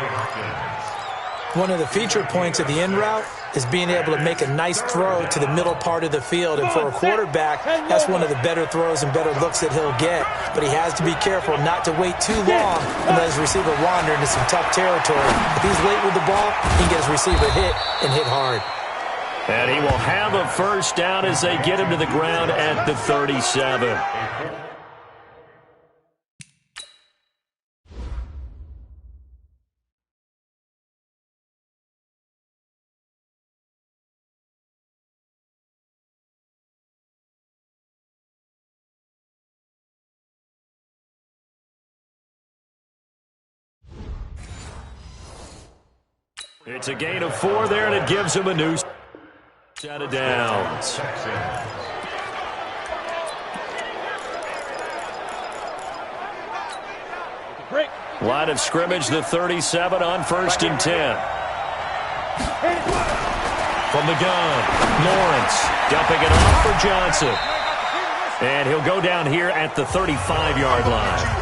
One of the feature points of the in route is being able to make a nice throw to the middle part of the field. And for a quarterback, that's one of the better throws and better looks that he'll get. But he has to be careful not to wait too long and let his receiver wander into some tough territory. If he's late with the ball, he can get his receiver hit and hit hard. And he will have a first down as they get him to the ground at the 37. It's a gain of 4 there, and it gives him a new set of downs. Line of scrimmage, the 37 on 1st and 10. From the gun, Lawrence dumping it off for Johnson. And he'll go down here at the 35-yard line.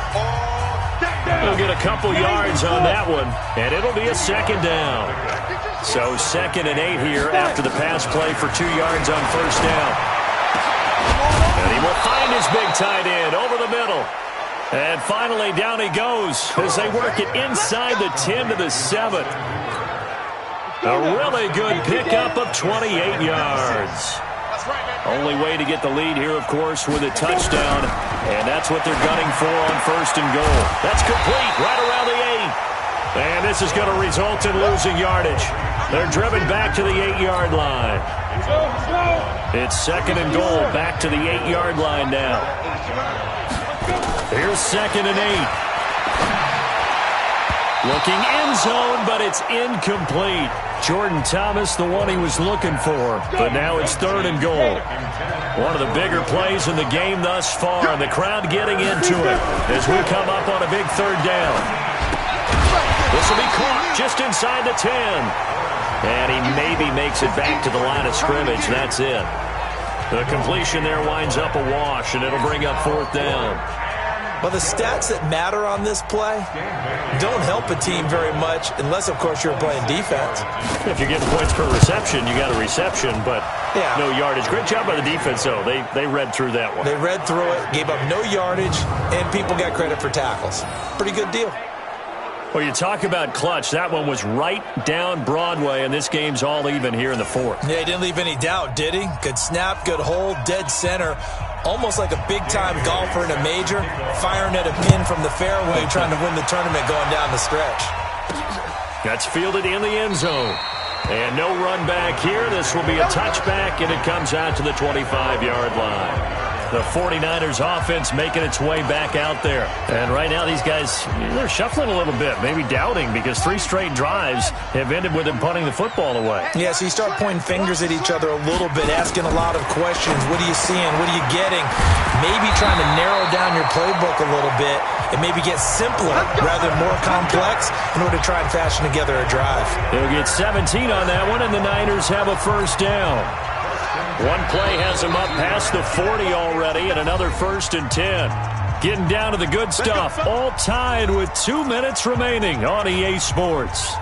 He'll get a couple yards on that one, and it'll be a 2nd down. So 2nd and 8 here after the pass play for 2 yards on first down. And he will find his big tight end over the middle. And finally down he goes as they work it inside the 10 to the 7. A really good pickup of 28 yards. Only way to get the lead here, of course, with a touchdown. And that's what they're gunning for on 1st and goal. That's complete right around the 8. And this is going to result in losing yardage. They're driven back to the 8-yard line. It's 2nd and goal back to the 8-yard line now. Here's 2nd and 8. Looking end zone, but it's incomplete. Jordan Thomas, the one he was looking for. But now it's 3rd and goal. One of the bigger plays in the game thus far, and the crowd getting into it as we come up on a big 3rd down. This will be caught just inside the 10. And he maybe makes it back to the line of scrimmage. That's it. The completion there winds up a wash, and it'll bring up 4th down. Well, the stats that matter on this play don't help a team very much unless, of course, you're playing defense. If you're getting points per reception, you got a reception, but no yardage. Great job by the defense, though. They read through that one. They read through it, gave up no yardage, and people got credit for tackles. Pretty good deal. Well, you talk about clutch. That one was right down Broadway, and this game's all even here in the fourth. Yeah, he didn't leave any doubt, did he? Good snap, good hold, dead center. Almost like a big-time golfer in a major, firing at a pin from the fairway, trying to win the tournament going down the stretch. That's fielded in the end zone. And no run back here. This will be a touchback, and it comes out to the 25-yard line. The 49ers offense making its way back out there. And right now these guys, they're shuffling a little bit, maybe doubting, because 3 straight drives have ended with them punting the football away. Yeah, so you start pointing fingers at each other a little bit, asking a lot of questions. What are you seeing? What are you getting? Maybe trying to narrow down your playbook a little bit and maybe get simpler rather than more complex in order to try and fashion together a drive. They'll get 17 on that one, and the Niners have a first down. One play has them up past the 40 already, and another 1st and 10. Getting down to the good stuff, all tied with 2 minutes remaining on EA Sports.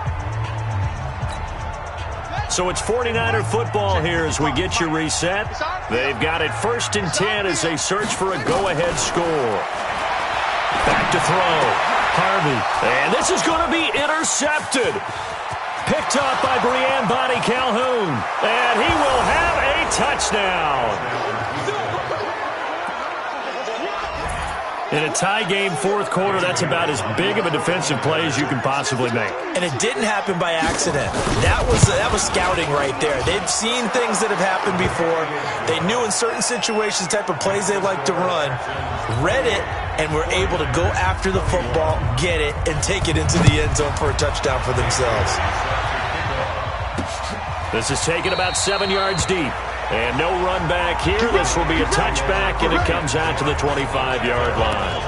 So it's 49er football here as we get you reset. They've got it 1st and 10 as they search for a go-ahead score. Back to throw. Harvey. And this is going to be intercepted. Picked up by Brian Bonnie Calhoun. And he will have a touchdown. In a tie game, 4th quarter, that's about as big of a defensive play as you can possibly make. And it didn't happen by accident. That was scouting right there. They've seen things that have happened before. They knew in certain situations the type of plays they like to run, read it, and were able to go after the football, get it, and take it into the end zone for a touchdown for themselves. This is taken about 7 yards deep. And no run back here. This will be a touchback, and it comes out to the 25-yard line.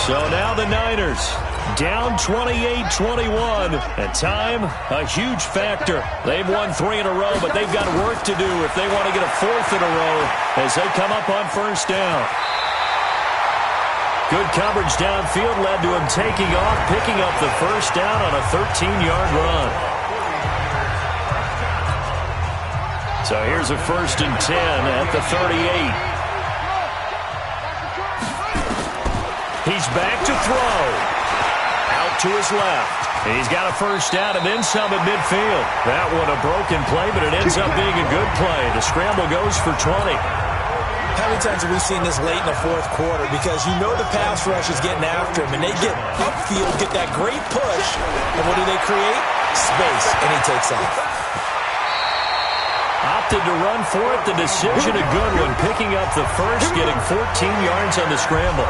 So now the Niners down 28-21. And time, a huge factor. They've won 3 in a row, but they've got work to do if they want to get a 4th in a row as they come up on 1st down. Good coverage downfield led to him taking off, picking up the 1st down on a 13-yard run. So here's a 1st and 10 at the 38. He's back to throw. Out to his left. He's got a 1st down and then some at midfield. That one a broken play, but it ends up being a good play. The scramble goes for 20. How many times have we seen this late in the 4th quarter? Because you know the pass rush is getting after him, and they get upfield, get that great push, and what do they create? Space, and he takes off. Opted to run for it. The decision a good one. Picking up the 1st, getting 14 yards on the scramble.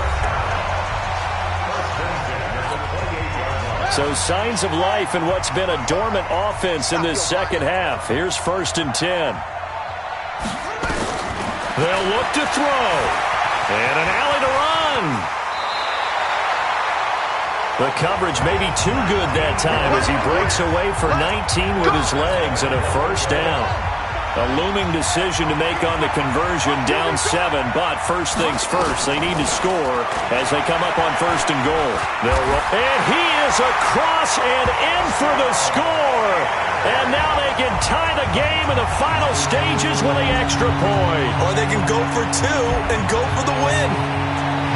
So signs of life in what's been a dormant offense in this second half. Here's 1st and 10. They'll look to throw. And an alley to run. The coverage may be too good that time as he breaks away for 19 with his legs and a 1st down. A looming decision to make on the conversion, down 7, but first things first, they need to score as they come up on 1st and goal. And he is across and in for the score. And now they can tie the game in the final stages with the extra point. Or they can go for 2 and go for the win.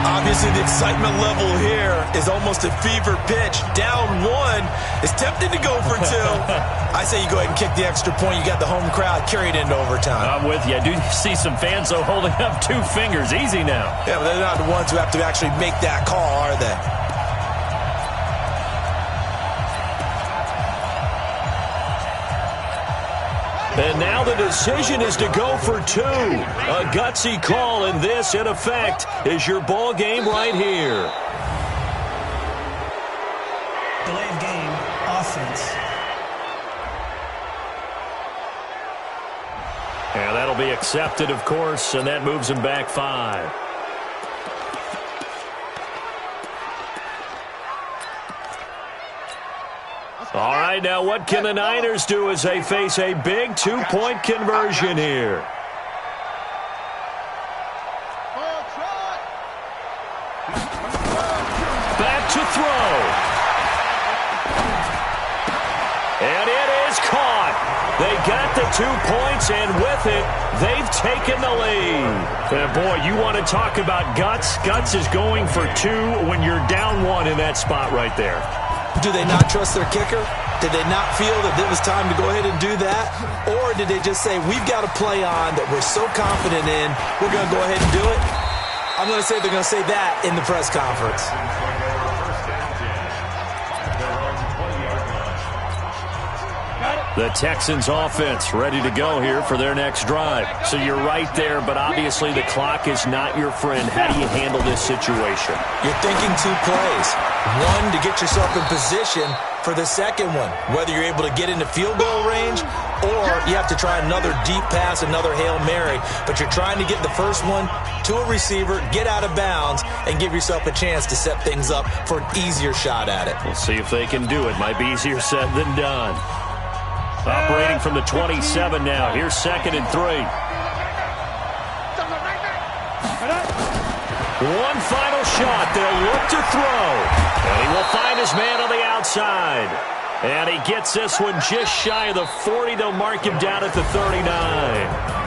Obviously, the excitement level here is almost a fever pitch. Down 1 is tempted to go for 2. I say you go ahead and kick the extra point. You got the home crowd carried into overtime. I'm with you. I do see some fans, though, holding up 2 fingers. Easy now. Yeah, but they're not the ones who have to actually make that call, are they? And now the decision is to go for 2. A gutsy call, and this, in effect, is your ball game right here. Delay of game, offense. And that'll be accepted, of course, and that moves him back 5. All right, now what can the Niners do as they face a big 2-point conversion here? They got the 2 points, and with it, they've taken the lead. And boy, you want to talk about guts. Guts is going for 2 when you're down 1 in that spot right there. Do they not trust their kicker? Did they not feel that it was time to go ahead and do that? Or did they just say, we've got a play on that we're so confident in, we're going to go ahead and do it? I'm going to say they're going to say that in the press conference. The Texans offense ready to go here for their next drive. So you're right there, but obviously the clock is not your friend. How do you handle this situation? You're thinking 2 plays. One, to get yourself in position for the second one, whether you're able to get into field goal range or you have to try another deep pass, another Hail Mary. But you're trying to get the first one to a receiver, get out of bounds, and give yourself a chance to set things up for an easier shot at it. We'll see if they can do it. Might be easier said than done. Operating from the 27 now. Here's 2nd and 3. One final shot. They'll look to throw. And he will find his man on the outside. And he gets this one just shy of the 40. They'll mark him down at the 39.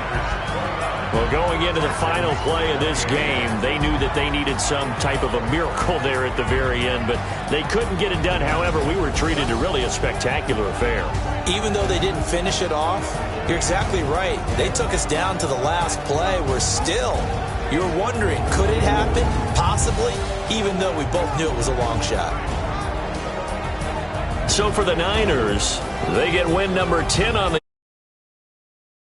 Well, going into the final play of this game, they knew that they needed some type of a miracle there at the very end, but they couldn't get it done. However, we were treated to really a spectacular affair. Even though they didn't finish it off, you're exactly right. They took us down to the last play. We're still, you're wondering, could it happen? Possibly, even though we both knew it was a long shot. So for the Niners, they get win number 10 on the